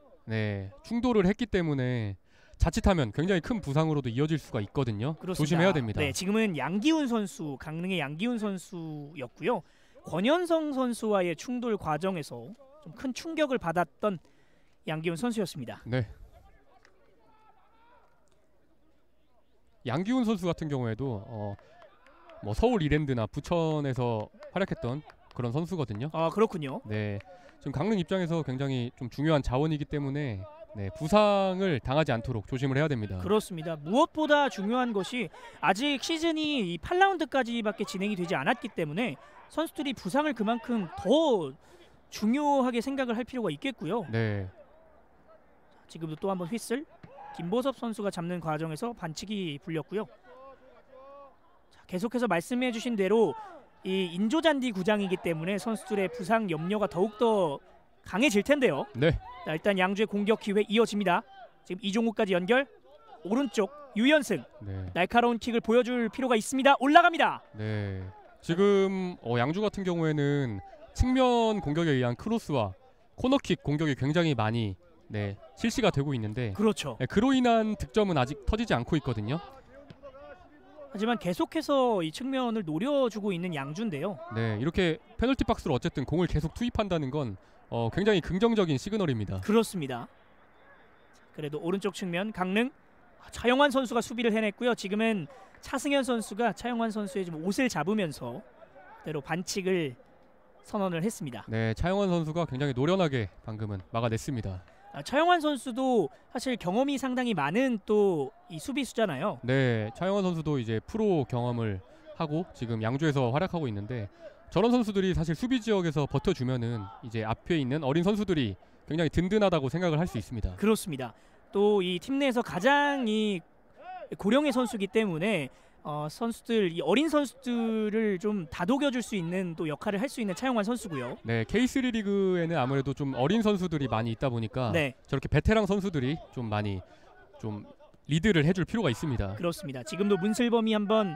충돌을 했기 때문에 자칫하면 굉장히 큰 부상으로도 이어질 수가 있거든요. 그렇습니다. 조심해야 됩니다. 네, 지금은 양기훈 선수, 강릉의 양기훈 선수였고요. 권현성 선수와의 충돌 과정에서 좀 큰 충격을 받았던 양기훈 선수였습니다. 네. 양기훈 선수 같은 경우에도 뭐 서울 이랜드나 부천에서 활약했던 그런 선수거든요. 그렇군요. 네, 지금 강릉 입장에서 굉장히 좀 중요한 자원이기 때문에 부상을 당하지 않도록 조심을 해야 됩니다. 그렇습니다. 무엇보다 중요한 것이 아직 시즌이 8라운드까지밖에 진행이 되지 않았기 때문에 선수들이 부상을 그만큼 더 중요하게 생각을 할 필요가 있겠고요. 네. 지금도 또 한번 휘슬. 김보섭 선수가 잡는 과정에서 반칙이 불렸고요. 자, 계속해서 말씀해주신 대로 이 인조잔디 구장이기 때문에 선수들의 부상 염려가 더욱더 강해질 텐데요. 네. 자, 일단 양주의 공격 기회 이어집니다. 지금 이종욱까지 연결. 오른쪽 유연승. 네. 날카로운 킥을 보여줄 필요가 있습니다. 올라갑니다. 네. 지금 양주 같은 경우에는 측면 공격에 의한 크로스와 코너킥 공격이 굉장히 많이 실시가 되고 있는데 그렇죠. 그로 인한 득점은 아직 터지지 않고 있거든요. 하지만 계속해서 이 측면을 노려주고 있는 양주인데요. 네, 이렇게 페널티 박스로 어쨌든 공을 계속 투입한다는 건 굉장히 긍정적인 시그널입니다. 그렇습니다. 그래도 오른쪽 측면 강릉 차영환 선수가 수비를 해냈고요. 지금은 차승현 선수가 차영환 선수의 좀 옷을 잡으면서 그대로 반칙을 선언을 했습니다. 네, 차영환 선수가 굉장히 노련하게 방금은 막아냈습니다. 차영환 선수도 사실 경험이 상당히 많은 또 이 수비수잖아요. 네, 차영환 선수도 이제 프로 경험을 하고 지금 양주에서 활약하고 있는데 저런 선수들이 사실 수비 지역에서 버텨주면은 이제 앞에 있는 어린 선수들이 굉장히 든든하다고 생각을 할 수 있습니다. 그렇습니다. 또 이 팀 내에서 가장 이 고령의 선수이기 때문에 선수들 이 어린 선수들을 좀 다독여줄 수 있는 또 역할을 할 수 있는 차영환 선수고요. 네, K3 리그에는 아무래도 좀 어린 선수들이 많이 있다 보니까 저렇게 베테랑 선수들이 좀 많이 좀 리드를 해줄 필요가 있습니다. 그렇습니다. 지금도 문슬범이 한번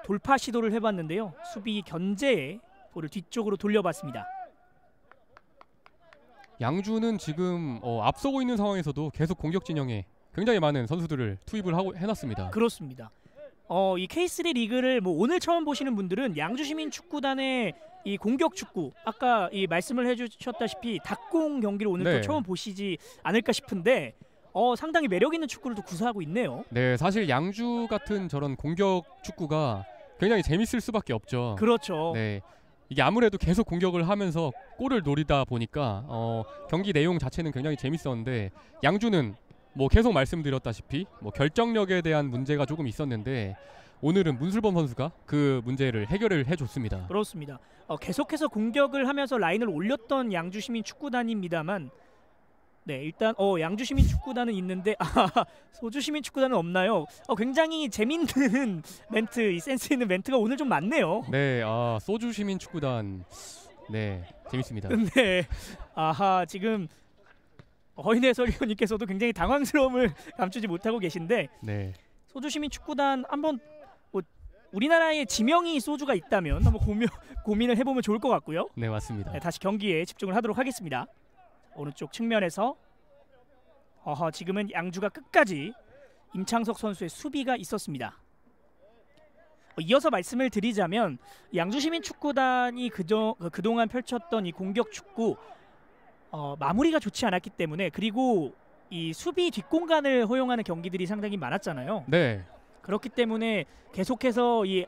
돌파 시도를 해봤는데요. 수비 견제에 볼을 뒤쪽으로 돌려봤습니다. 양주는 지금 앞서고 있는 상황에서도 계속 공격 진영에 굉장히 많은 선수들을 투입을 하고 해놨습니다. 그렇습니다. 이 K3 리그를 뭐 오늘 처음 보시는 분들은 양주시민 축구단의 이 공격 축구 아까 이 말씀을 해주셨다시피 닭공 경기를 오늘 또 처음 보시지 않을까 싶은데 상당히 매력 있는 축구를 또 구사하고 있네요. 네, 사실 양주 같은 저런 공격 축구가 굉장히 재밌을 수밖에 없죠. 그렇죠. 네, 이게 아무래도 계속 공격을 하면서 골을 노리다 보니까 경기 내용 자체는 굉장히 재밌었는데 양주는 뭐 계속 말씀드렸다시피 뭐 결정력에 대한 문제가 조금 있었는데 오늘은 문슬범 선수가 그 문제를 해결을 해줬습니다. 그렇습니다. 계속해서 공격을 하면서 라인을 올렸던 양주시민 축구단입니다만 네, 일단 양주시민축구단은 있는데 소주시민축구단은 없나요? 굉장히 재밌는 멘트, 이 센스 있는 멘트가 오늘 좀 많네요. 네, 소주 시민 축구단. 네, 재밌습니다. 네, 지금 허인혜 해설위원님께서도 굉장히 당황스러움을 감추지 못하고 계신데 네, 소주시민축구단 한번 우리나라에 지명이 소주가 있다면 한번 고민을 해보면 좋을 것 같고요. 네 맞습니다. 네, 다시 경기에 집중을 하도록 하겠습니다. 오른쪽 측면에서 지금은 양주가 끝까지 임창석 선수의 수비가 있었습니다. 이어서 말씀을 드리자면 양주시민축구단이 그동안 펼쳤던 이 공격 축구 마무리가 좋지 않았기 때문에, 그리고 이 수비 뒷공간을 허용하는 경기들이 상당히 많았잖아요. 네, 그렇기 때문에 계속해서 이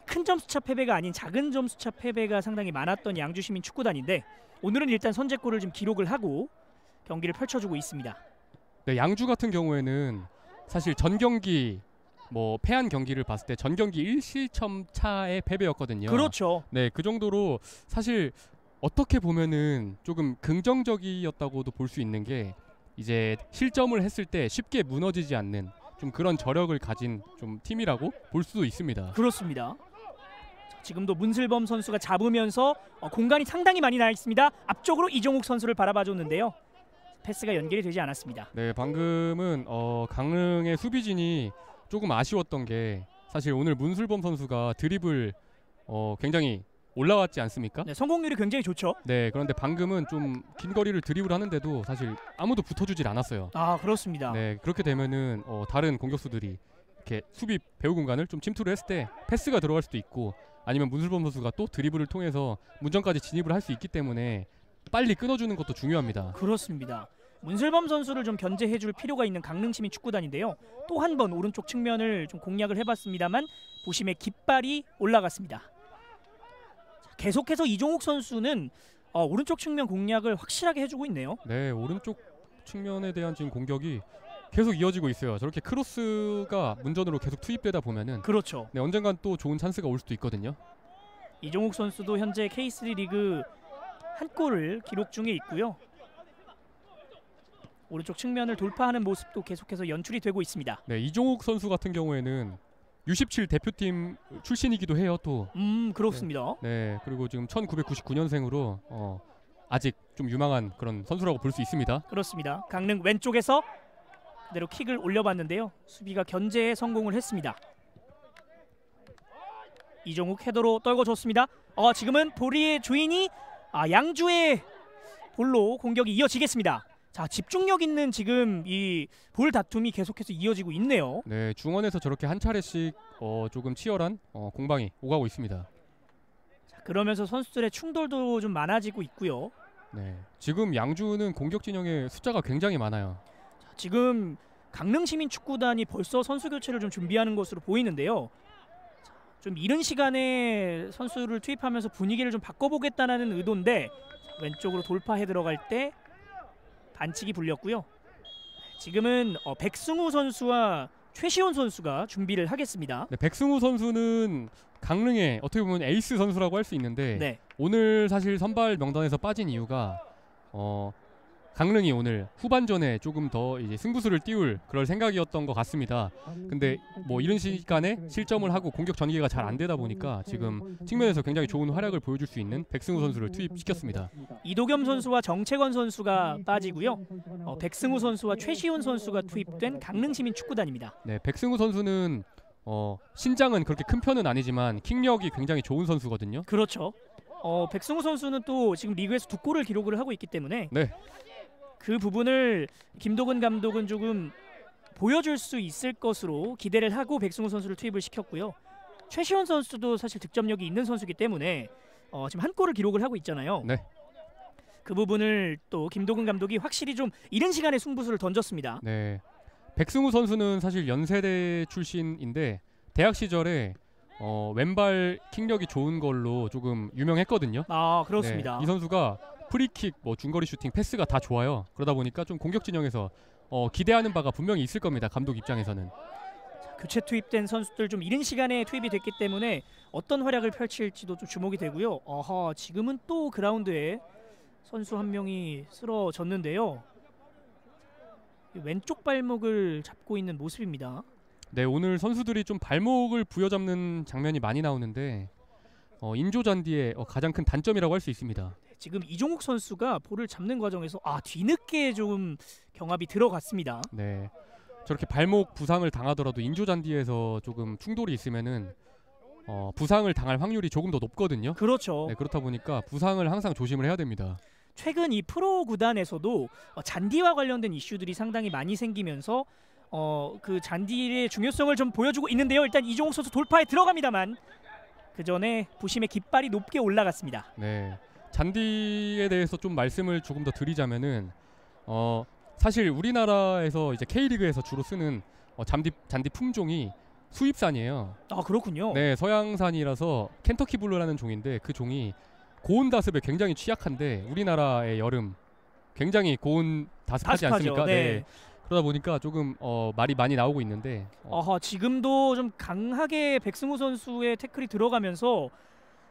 큰 점수차 패배가 아닌 작은 점수차 패배가 상당히 많았던 양주시민축구단인데, 오늘은 일단 선제골을 좀 기록을 하고 경기를 펼쳐주고 있습니다. 네, 양주 같은 경우에는 사실 전 경기 패한 경기를 봤을 때 전 경기 1실점 차의 패배였거든요. 그렇죠. 네, 그 정도로 사실 어떻게 보면은 조금 긍정적이었다고도 볼 수 있는 게, 이제 실점을 했을 때 쉽게 무너지지 않는 좀 그런 저력을 가진 좀 팀이라고 볼 수도 있습니다. 그렇습니다. 지금도 문슬범 선수가 잡으면서 공간이 상당히 많이 나 있습니다. 앞쪽으로 이종욱 선수를 바라봐줬는데요. 패스가 연결이 되지 않았습니다. 네, 방금은 강릉의 수비진이 조금 아쉬웠던 게, 사실 오늘 문슬범 선수가 드리블 굉장히 올라왔지 않습니까? 네, 성공률이 굉장히 좋죠. 네, 그런데 방금은 좀 긴 거리를 드리블 하는데도 사실 아무도 붙어주질 않았어요. 그렇습니다. 네, 그렇게 되면은 다른 공격수들이 이렇게 수비 배후 공간을 좀 침투를 했을 때 패스가 들어갈 수도 있고, 아니면 문슬범 선수가 또 드리블을 통해서 문전까지 진입을 할 수 있기 때문에 빨리 끊어주는 것도 중요합니다. 그렇습니다. 문슬범 선수를 좀 견제해줄 필요가 있는 강릉시민축구단인데요. 또 한 번 오른쪽 측면을 좀 공략을 해봤습니다만 부심의 깃발이 올라갔습니다. 계속해서 이종욱 선수는 오른쪽 측면 공략을 확실하게 해주고 있네요. 네, 오른쪽 측면에 대한 지금 공격이 계속 이어지고 있어요. 저렇게 크로스가 문전으로 계속 투입되다 보면은, 그렇죠. 네, 언젠간 또 좋은 찬스가 올 수도 있거든요. 이종욱 선수도 현재 K3 리그 한 골을 기록 중에 있고요. 오른쪽 측면을 돌파하는 모습도 계속해서 연출이 되고 있습니다. 네, 이종욱 선수 같은 경우에는 U17 대표팀 출신이기도 해요. 또 그렇습니다. 네, 그리고 지금 1999년생으로 아직 좀 유망한 그런 선수라고 볼 수 있습니다. 그렇습니다. 강릉 왼쪽에서 그대로 킥을 올려봤는데요. 수비가 견제에 성공을 했습니다. 이종욱 헤더로 떨궈줬습니다. 지금은 볼의 주인이 양주의 볼로 공격이 이어지겠습니다. 자, 집중력 있는 지금 이 볼 다툼이 계속해서 이어지고 있네요. 네, 중원에서 저렇게 한 차례씩 조금 치열한 공방이 오가고 있습니다. 자, 그러면서 선수들의 충돌도 좀 많아지고 있고요. 네, 지금 양주는 공격 진영의 숫자가 굉장히 많아요. 자, 지금 강릉시민축구단이 벌써 선수 교체를 좀 준비하는 것으로 보이는데요. 자, 좀 이른 시간에 선수를 투입하면서 분위기를 좀 바꿔보겠다는 의도인데, 자, 왼쪽으로 돌파해 들어갈 때 반칙이 불렸고요. 지금은 백승우 선수와 최시원 선수가 준비를 하겠습니다. 네, 백승우 선수는 강릉의 어떻게 보면 에이스 선수라고 할 수 있는데, 네. 오늘 사실 선발 명단에서 빠진 이유가 강릉이 오늘 후반전에 조금 더 이제 승부수를 띄울 그럴 생각이었던 것 같습니다. 근데 이른 시간에 실점을 하고 공격 전개가 잘 안 되다 보니까 지금 측면에서 굉장히 좋은 활약을 보여줄 수 있는 백승우 선수를 투입시켰습니다. 이도겸 선수와 정채권 선수가 빠지고요. 백승우 선수와 최시훈 선수가 투입된 강릉시민축구단입니다. 네, 백승우 선수는 신장은 그렇게 큰 편은 아니지만 킥력이 굉장히 좋은 선수거든요. 그렇죠. 백승우 선수는 또 지금 리그에서 2골을 기록을 하고 있기 때문에, 네, 그 부분을 김도근 감독은 조금 보여줄 수 있을 것으로 기대를 하고 백승우 선수를 투입을 시켰고요. 최시원 선수도 사실 득점력이 있는 선수이기 때문에 지금 한 골을 기록을 하고 있잖아요. 네. 그 부분을 또 김도근 감독이 확실히 좀 이른 시간에 승부수를 던졌습니다. 네, 백승우 선수는 사실 연세대 출신인데 대학 시절에 왼발 킥력이 좋은 걸로 조금 유명했거든요. 그렇습니다. 네, 이 선수가 프리킥, 중거리 슈팅, 패스가 다 좋아요. 그러다 보니까 좀 공격 진영에서 기대하는 바가 분명히 있을 겁니다. 감독 입장에서는. 자, 교체 투입된 선수들 좀 이른 시간에 투입이 됐기 때문에 어떤 활약을 펼칠지도 좀 주목이 되고요. 지금은 또 그라운드에 선수 한 명이 쓰러졌는데요. 왼쪽 발목을 잡고 있는 모습입니다. 네, 오늘 선수들이 좀 발목을 부여잡는 장면이 많이 나오는데 인조 잔디의 가장 큰 단점이라고 할 수 있습니다. 지금 이종욱 선수가 볼을 잡는 과정에서 뒤늦게 좀 경합이 들어갔습니다. 네, 저렇게 발목 부상을 당하더라도 인조 잔디에서 조금 충돌이 있으면은 부상을 당할 확률이 조금 더 높거든요. 그렇죠. 네, 그렇다 보니까 부상을 항상 조심을 해야 됩니다. 최근 이 프로 구단에서도 잔디와 관련된 이슈들이 상당히 많이 생기면서 그 잔디의 중요성을 좀 보여주고 있는데요. 일단 이종욱 선수 돌파에 들어갑니다만 그 전에 부심의 깃발이 높게 올라갔습니다. 네, 잔디에 대해서 좀 말씀을 조금 더 드리자면은 사실 우리나라에서 이제 K리그에서 주로 쓰는 잔디 품종이 수입산이에요. 그렇군요. 네, 서양산이라서 켄터키 블루라는 종인데 그 종이 고온 다습에 굉장히 취약한데 우리나라의 여름 굉장히 고온 다습하지 않습니까? 네. 그러다 보니까 조금 말이 많이 나오고 있는데 지금도 좀 강하게 백승우 선수의 태클이 들어가면서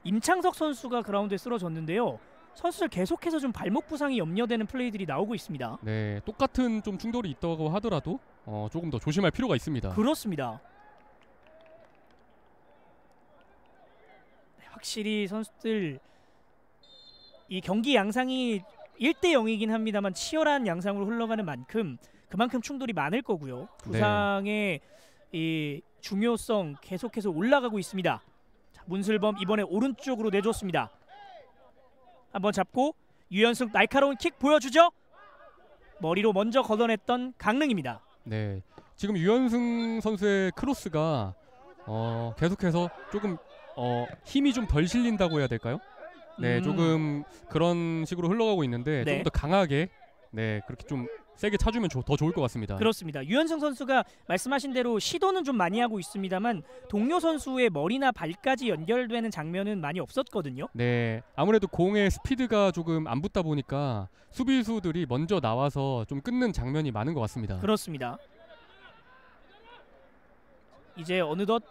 임창석 선수가 그라운드에 쓰러졌는데요. 선수들 계속해서 좀 발목 부상이 염려되는 플레이들이 나오고 있습니다. 네, 똑같은 좀 충돌이 있다고 하더라도 조금 더 조심할 필요가 있습니다. 그렇습니다. 확실히 선수들 이 경기 양상이 1대 0이긴 합니다만 치열한 양상으로 흘러가는 만큼 그만큼 충돌이 많을 거고요. 부상의 이 중요성 계속해서 올라가고 있습니다. 자, 문슬범 이번에 오른쪽으로 내줬습니다. 한번 잡고 유연승 날카로운 킥 보여주죠. 머리로 먼저 걷어냈던 강릉입니다. 네, 지금 유연승 선수의 크로스가 계속해서 조금 힘이 좀 덜 실린다고 해야 될까요? 네, 조금 그런 식으로 흘러가고 있는데 조금 더 강하게 그렇게 좀 세게 차주면 더 좋을 것 같습니다. 그렇습니다. 유연승 선수가 말씀하신 대로 시도는 좀 많이 하고 있습니다만 동료 선수의 머리나 발까지 연결되는 장면은 많이 없었거든요. 네, 아무래도 공의 스피드가 조금 안 붙다 보니까 수비수들이 먼저 나와서 좀 끊는 장면이 많은 것 같습니다. 그렇습니다. 이제 어느덧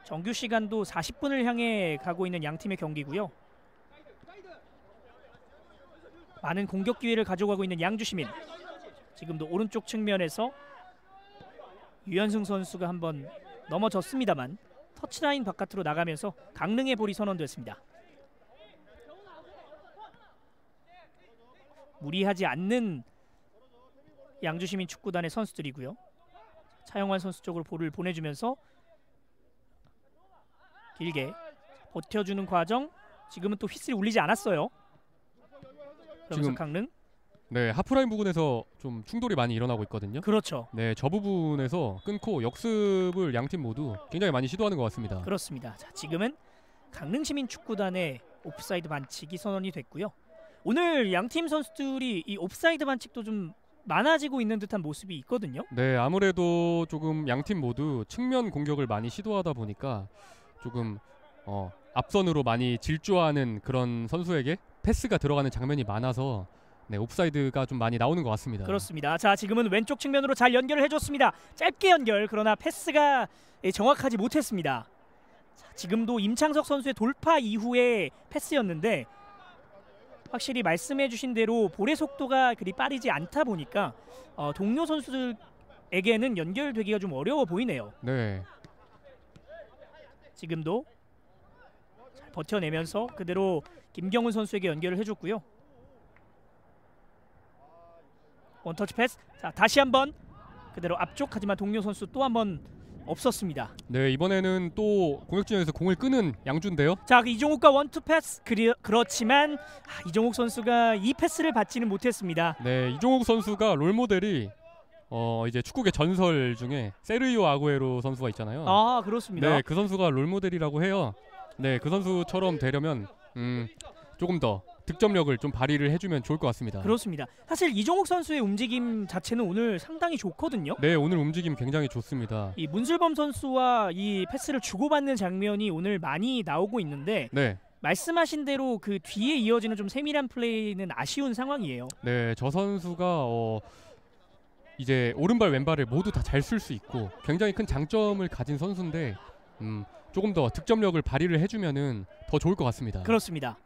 정규 시간도 40분을 향해 가고 있는 양 팀의 경기고요. 많은 공격 기회를 가져가고 있는 양주시민. 지금도 오른쪽 측면에서 유연승 선수가 한번 넘어졌습니다만 터치라인 바깥으로 나가면서 강릉의 볼이 선언됐습니다. 무리하지 않는 양주시민 축구단의 선수들이고요. 차영환 선수 쪽으로 볼을 보내주면서 길게 버텨주는 과정. 지금은 또 휘슬이 울리지 않았어요. 그러면서 지금 강릉. 네, 하프라인 부분에서 좀 충돌이 많이 일어나고 있거든요. 그렇죠. 네, 저 부분에서 끊고 역습을 양팀 모두 굉장히 많이 시도하는 것 같습니다. 그렇습니다. 자, 지금은 강릉시민축구단의 옵사이드 반칙이 선언이 됐고요. 오늘 양팀 선수들이 이 옵사이드 반칙도 좀 많아지고 있는 듯한 모습이 있거든요. 네, 아무래도 조금 양팀 모두 측면 공격을 많이 시도하다 보니까 조금 앞선으로 많이 질주하는 그런 선수에게 패스가 들어가는 장면이 많아서 옵사이드가 좀 많이 나오는 것 같습니다. 그렇습니다. 자, 지금은 왼쪽 측면으로 잘 연결을 해줬습니다. 짧게 연결, 그러나 패스가 정확하지 못했습니다. 자, 지금도 임창석 선수의 돌파 이후의 패스였는데 확실히 말씀해주신 대로 볼의 속도가 그리 빠르지 않다 보니까 동료 선수들에게는 연결되기가 좀 어려워 보이네요. 네. 지금도 잘 버텨내면서 그대로 김경훈 선수에게 연결을 해줬고요. 원터치 패스. 자, 다시 한번 그대로 앞쪽. 하지만 동료 선수 또 한번 없었습니다. 네, 이번에는 또 공격진에서 공을 끄는 양주인데요. 자, 그 이종욱과 원투 패스. 그렇지만 이종욱 선수가 이 패스를 받지는 못했습니다. 네, 이종욱 선수가 롤모델이 이제 축구계 전설 중에 세르히오 아구에로 선수가 있잖아요. 아, 그렇습니다. 네, 그 선수가 롤모델이라고 해요. 네, 그 선수처럼 되려면 조금 더 득점력을 좀 발휘를 해주면 좋을 것 같습니다. 그렇습니다. 사실 이종욱 선수의 움직임 자체는 오늘 상당히 좋거든요. 네, 오늘 움직임 굉장히 좋습니다. 이 문슬범 선수와 이 패스를 주고받는 장면이 오늘 많이 나오고 있는데 네, 말씀하신 대로 그 뒤에 이어지는 좀 세밀한 플레이는 아쉬운 상황이에요. 네, 저 선수가 이제 오른발 왼발을 모두 다 잘 쓸 수 있고 굉장히 큰 장점을 가진 선수인데 조금 더 득점력을 발휘를 해주면은 더 좋을 것 같습니다. 그렇습니다.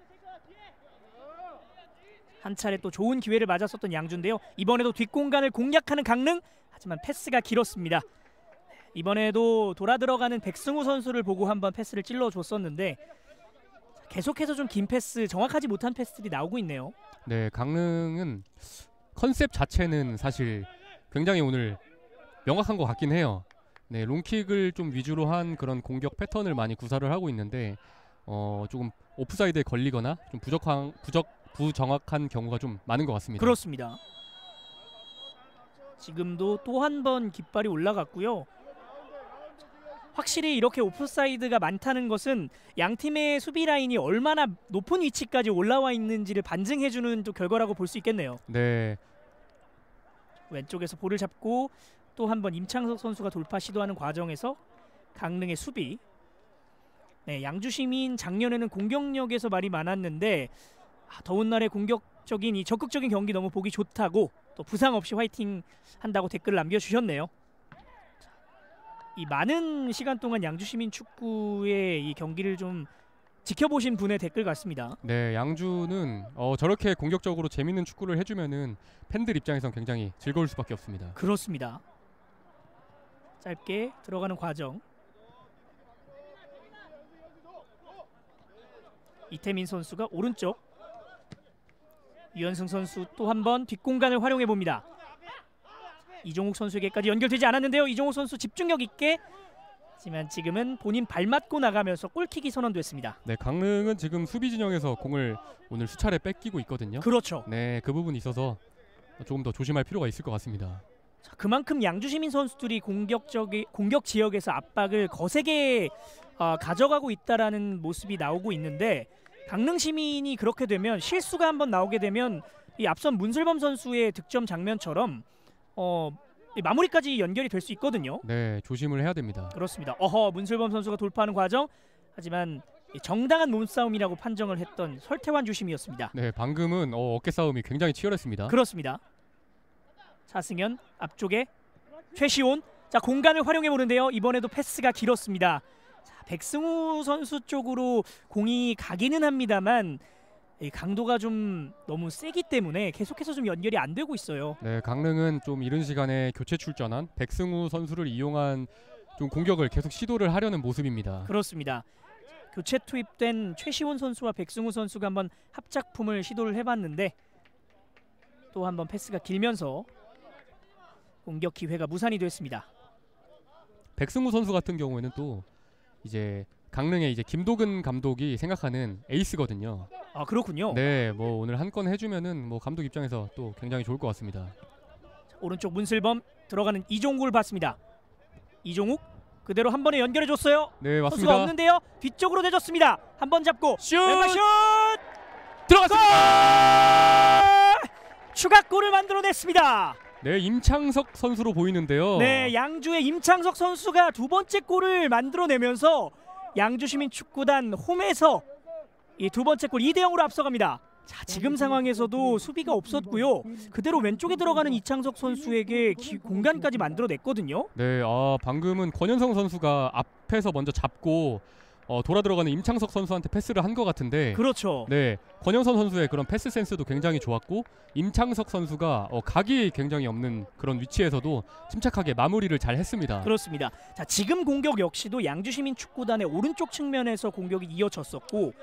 한 차례 또 좋은 기회를 맞았었던 양주인데요. 이번에도 뒷공간을 공략하는 강릉. 하지만 패스가 길었습니다. 이번에도 돌아 들어가는 백승우 선수를 보고 한번 패스를 찔러줬었는데 계속해서 좀 긴 패스, 정확하지 못한 패스들이 나오고 있네요. 네, 강릉은 컨셉 자체는 사실 굉장히 오늘 명확한 것 같긴 해요. 네, 롱킥을 좀 위주로 한 그런 공격 패턴을 많이 구사를 하고 있는데 조금 오프사이드에 걸리거나 좀 부정확한 경우가 좀 많은 것 같습니다. 그렇습니다. 지금도 또 한 번 깃발이 올라갔고요. 확실히 이렇게 오프사이드가 많다는 것은 양 팀의 수비 라인이 얼마나 높은 위치까지 올라와 있는지를 반증해주는 또 결과라고 볼 수 있겠네요. 네. 왼쪽에서 볼을 잡고 또 한 번 임창석 선수가 돌파 시도하는 과정에서 강릉의 수비. 네, 양주시민 작년에는 공격력에서 말이 많았는데 더운 날에 공격적인 이 적극적인 경기 너무 보기 좋다고 또 부상 없이 화이팅 한다고 댓글을 남겨주셨네요. 이 많은 시간 동안 양주시민 축구의 이 경기를 좀 지켜보신 분의 댓글 같습니다. 네, 양주는 저렇게 공격적으로 재밌는 축구를 해주면은 팬들 입장에선 굉장히 즐거울 수밖에 없습니다. 그렇습니다. 짧게 들어가는 과정. 이태민 선수가 오른쪽. 유현승 선수 또 한 번 뒷공간을 활용해 봅니다. 이종욱 선수에게까지 연결되지 않았는데요. 이종욱 선수 집중력 있게, 하지만 지금은 본인 발 맞고 나가면서 골킥이 선언됐습니다. 네, 강릉은 지금 수비 진영에서 공을 오늘 수차례 뺏기고 있거든요. 그렇죠. 네, 그 부분이 있어서 조금 더 조심할 필요가 있을 것 같습니다. 자, 그만큼 양주시민 선수들이 공격 지역에서 압박을 거세게 가져가고 있다라는 모습이 나오고 있는데, 강릉 시민이 그렇게 되면 실수가 한번 나오게 되면 이 앞선 문슬범 선수의 득점 장면처럼 마무리까지 연결이 될 수 있거든요. 네, 조심을 해야 됩니다. 그렇습니다. 문슬범 선수가 돌파하는 과정, 하지만 정당한 몸싸움이라고 판정을 했던 설태환 주심이었습니다. 네, 방금은 어깨 싸움이 굉장히 치열했습니다. 그렇습니다. 차승현 앞쪽에 최시온, 자 공간을 활용해 보는데요. 이번에도 패스가 길었습니다. 자, 백승우 선수 쪽으로 공이 가기는 합니다만 강도가 좀 너무 세기 때문에 계속해서 좀 연결이 안 되고 있어요. 네, 강릉은 좀 이른 시간에 교체 출전한 백승우 선수를 이용한 좀 공격을 계속 시도를 하려는 모습입니다. 그렇습니다. 교체 투입된 최시온 선수와 백승우 선수가 한번 합작품을 시도를 해봤는데 또 한번 패스가 길면서 공격 기회가 무산이 됐습니다. 백승우 선수 같은 경우에는 또 이제 강릉의 이제 김도근 감독이 생각하는 에이스거든요. 아, 그렇군요. 네, 뭐 오늘 한 건 해주면은 뭐 감독 입장에서 또 굉장히 좋을 것 같습니다. 자, 오른쪽 문슬범 들어가는 이종욱을 봤습니다. 이종욱 그대로 한 번에 연결해줬어요. 네, 맞습니다. 선수가 없는데요. 뒤쪽으로 내줬습니다. 한 번 잡고 슛! 왼발 슛! 들어갔습니다. 골! 추가골을 만들어냈습니다. 네, 임창석 선수로 보이는데요. 네, 양주의 임창석 선수가 두 번째 골을 만들어내면서 양주시민 축구단 홈에서 이 두 번째 골 2대0으로 앞서갑니다. 자, 지금 상황에서도 수비가 없었고요. 그대로 왼쪽에 들어가는 이창석 선수에게 공간까지 만들어냈거든요. 네, 방금은 권현성 선수가 앞에서 먼저 잡고 돌아 들어가는 임창석 선수한테 패스를 한 것 같은데, 그렇죠. 네, 권현성 선수의 그런 패스 센스도 굉장히 좋았고 임창석 선수가 각이 굉장히 없는 그런 위치에서도 침착하게 마무리를 잘 했습니다. 그렇습니다. 자, 지금 공격 역시도 양주시민 축구단의 오른쪽 측면에서 공격이 이어졌었고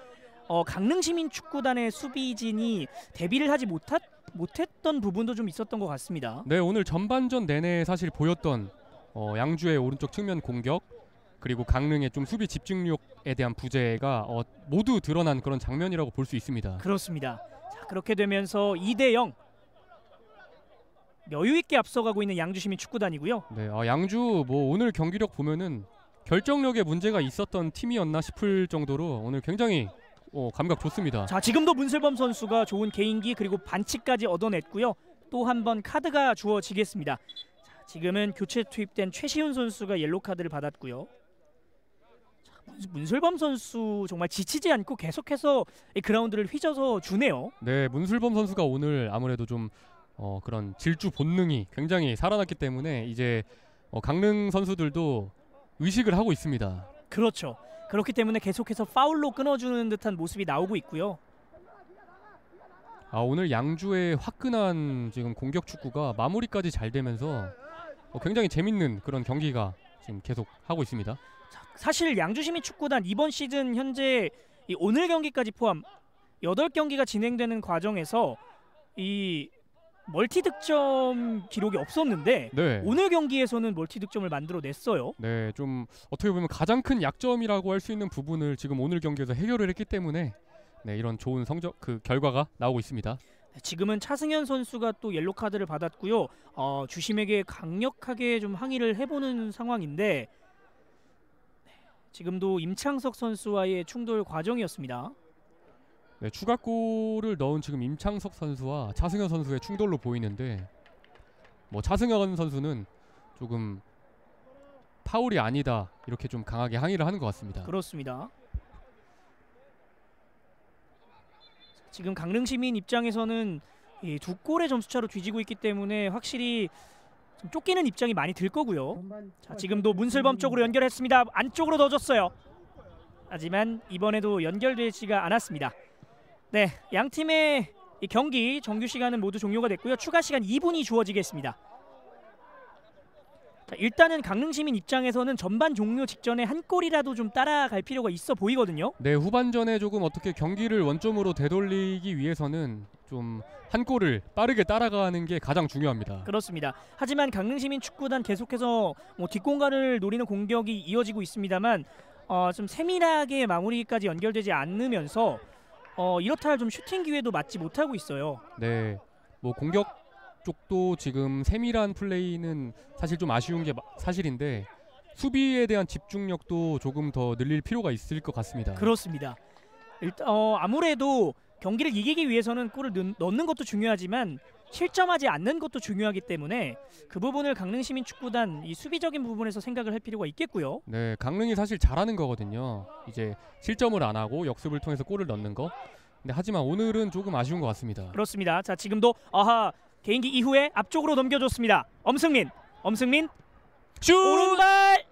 강릉시민 축구단의 수비진이 대비를 하지 못했던 부분도 좀 있었던 것 같습니다. 네, 오늘 전반전 내내 사실 보였던 양주의 오른쪽 측면 공격, 그리고 강릉의 좀 수비 집중력에 대한 부재가 모두 드러난 그런 장면이라고 볼 수 있습니다. 그렇습니다. 자, 그렇게 되면서 2대0 여유 있게 앞서가고 있는 양주시민 축구단이고요. 네, 양주 뭐 오늘 경기력 보면은 결정력에 문제가 있었던 팀이었나 싶을 정도로 오늘 굉장히 감각 좋습니다. 자, 지금도 문슬범 선수가 좋은 개인기 그리고 반칙까지 얻어냈고요. 또 한 번 카드가 주어지겠습니다. 자, 지금은 교체 투입된 최시훈 선수가 옐로 카드를 받았고요. 자, 문슬범 선수 정말 지치지 않고 계속해서 이 그라운드를 휘저어 주네요. 네, 문슬범 선수가 오늘 아무래도 좀 그런 질주 본능이 굉장히 살아났기 때문에 이제 강릉 선수들도 의식을 하고 있습니다. 오늘 양주의 화끈한 지금 공격 축구가 마무리까지 잘 되면서 굉장히 재밌는 그런 경기가 지금 계속 하고 있습니다. 사실 양주시민축구단 이번 시즌 현재 이 오늘 경기까지 포함 8경기가 진행되는 과정에서 이 멀티 득점 기록이 없었는데 네. 오늘 경기에서는 멀티 득점을 만들어냈어요. 네, 좀 어떻게 보면 가장 큰 약점이라고 할 수 있는 부분을 지금 오늘 경기에서 해결을 했기 때문에 네, 이런 좋은 성적 결과가 나오고 있습니다. 지금은 차승현 선수가 또 옐로 카드를 받았고요. 주심에게 강력하게 좀 항의를 해보는 상황인데 지금도 임창석 선수와의 충돌 과정이었습니다. 네, 추가골을 넣은 지금 임창석 선수와 차승현 선수의 충돌로 보이는데 차승현 선수는 조금 파울이 아니다 이렇게 좀 강하게 항의를 하는 것 같습니다. 그렇습니다. 지금 강릉시민 입장에서는 이 2골의 점수차로 뒤지고 있기 때문에 확실히 좀 쫓기는 입장이 많이 들 거고요. 자, 지금도 문슬범 쪽으로 연결했습니다. 안쪽으로 넣어줬어요. 하지만 이번에도 연결되지가 않았습니다. 네, 양 팀의 이 경기 정규 시간은 모두 종료가 됐고요. 추가 시간 2분이 주어지겠습니다. 자, 일단은 강릉시민 입장에서는 전반 종료 직전에 한 골이라도 좀 따라갈 필요가 있어 보이거든요. 네, 후반전에 조금 어떻게 경기를 원점으로 되돌리기 위해서는 좀 한 골을 빠르게 따라가는 게 가장 중요합니다. 그렇습니다. 하지만 강릉시민 축구단 계속해서 뒷공간을 노리는 공격이 이어지고 있습니다만 좀 세밀하게 마무리까지 연결되지 않으면서 이렇다 할 좀 슈팅 기회도 맞지 못하고 있어요. 네, 공격 쪽도 지금 세밀한 플레이는 사실 좀 아쉬운 게 사실인데 수비에 대한 집중력도 조금 더 늘릴 필요가 있을 것 같습니다. 그렇습니다. 일단 아무래도 경기를 이기기 위해서는 골을 넣는 것도 중요하지만 실점하지 않는 것도 중요하기 때문에 그 부분을 강릉시민 축구단 이 수비적인 부분에서 생각을 할 필요가 있겠고요. 네, 강릉이 사실 잘하는 거거든요. 이제 실점을 안 하고 역습을 통해서 골을 넣는 거. 근데 하지만 오늘은 조금 아쉬운 것 같습니다. 그렇습니다. 자, 지금도 개인기 이후에 앞쪽으로 넘겨줬습니다. 엄승민 슛! 오른발!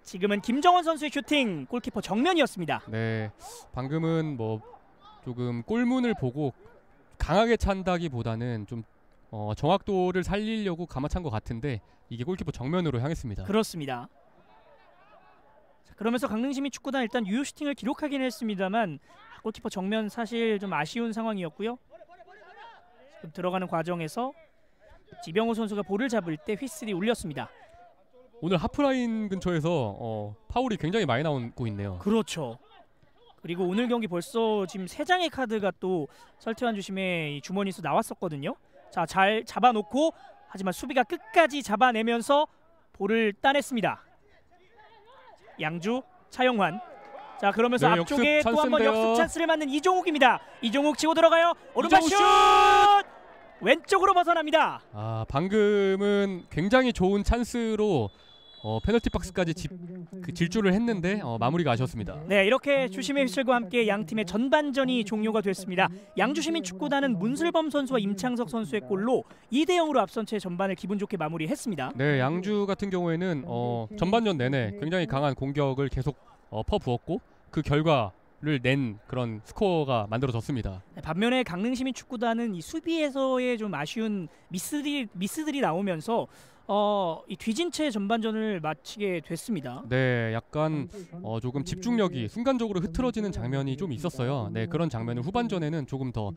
지금은 김정원 선수의 슈팅 골키퍼 정면이었습니다. 네, 방금은 조금 골문을 보고 강하게 찬다기보다는 좀 정확도를 살리려고 감아찬 것 같은데 이게 골키퍼 정면으로 향했습니다. 그렇습니다. 자, 그러면서 강릉시민 축구단 일단 유효 슈팅을 기록하긴 했습니다만 골키퍼 정면 사실 좀 아쉬운 상황이었고요. 지금 들어가는 과정에서 지병호 선수가 볼을 잡을 때 휘슬이 울렸습니다. 오늘 하프라인 근처에서 파울이 굉장히 많이 나오고 있네요. 그렇죠. 그리고 오늘 경기 벌써 지금 3장의 카드가 또 설태환 주심의 주머니에서 나왔었거든요. 자, 잘 잡아놓고 하지만 수비가 끝까지 잡아내면서 볼을 따냈습니다. 양주 차영환. 자, 그러면서 네, 앞쪽에 또 한 번 역습 찬스를 맞는 이종욱입니다. 이종욱 치고 들어가요. 오른발 슛! 왼쪽으로 벗어납니다. 방금은 굉장히 좋은 찬스로 페널티 박스까지 질주를 했는데 마무리가 아쉬웠습니다. 네, 이렇게 주심의 휘슬과 함께 양 팀의 전반전이 종료가 됐습니다. 양주시민 축구단은 문슬범 선수와 임창석 선수의 골로 2대0으로 앞선 채 전반을 기분 좋게 마무리했습니다. 네, 양주 같은 경우에는 전반전 내내 굉장히 강한 공격을 계속 퍼부었고 그 결과를 낸 그런 스코어가 만들어졌습니다. 네, 반면에 강릉시민 축구단은 이 수비에서의 좀 아쉬운 미스들이 나오면서 이 뒤진 채 전반전을 마치게 됐습니다. 네, 약간 조금 집중력이 순간적으로 흐트러지는 장면이 좀 있었어요. 네, 그런 장면을 후반전에는 조금 더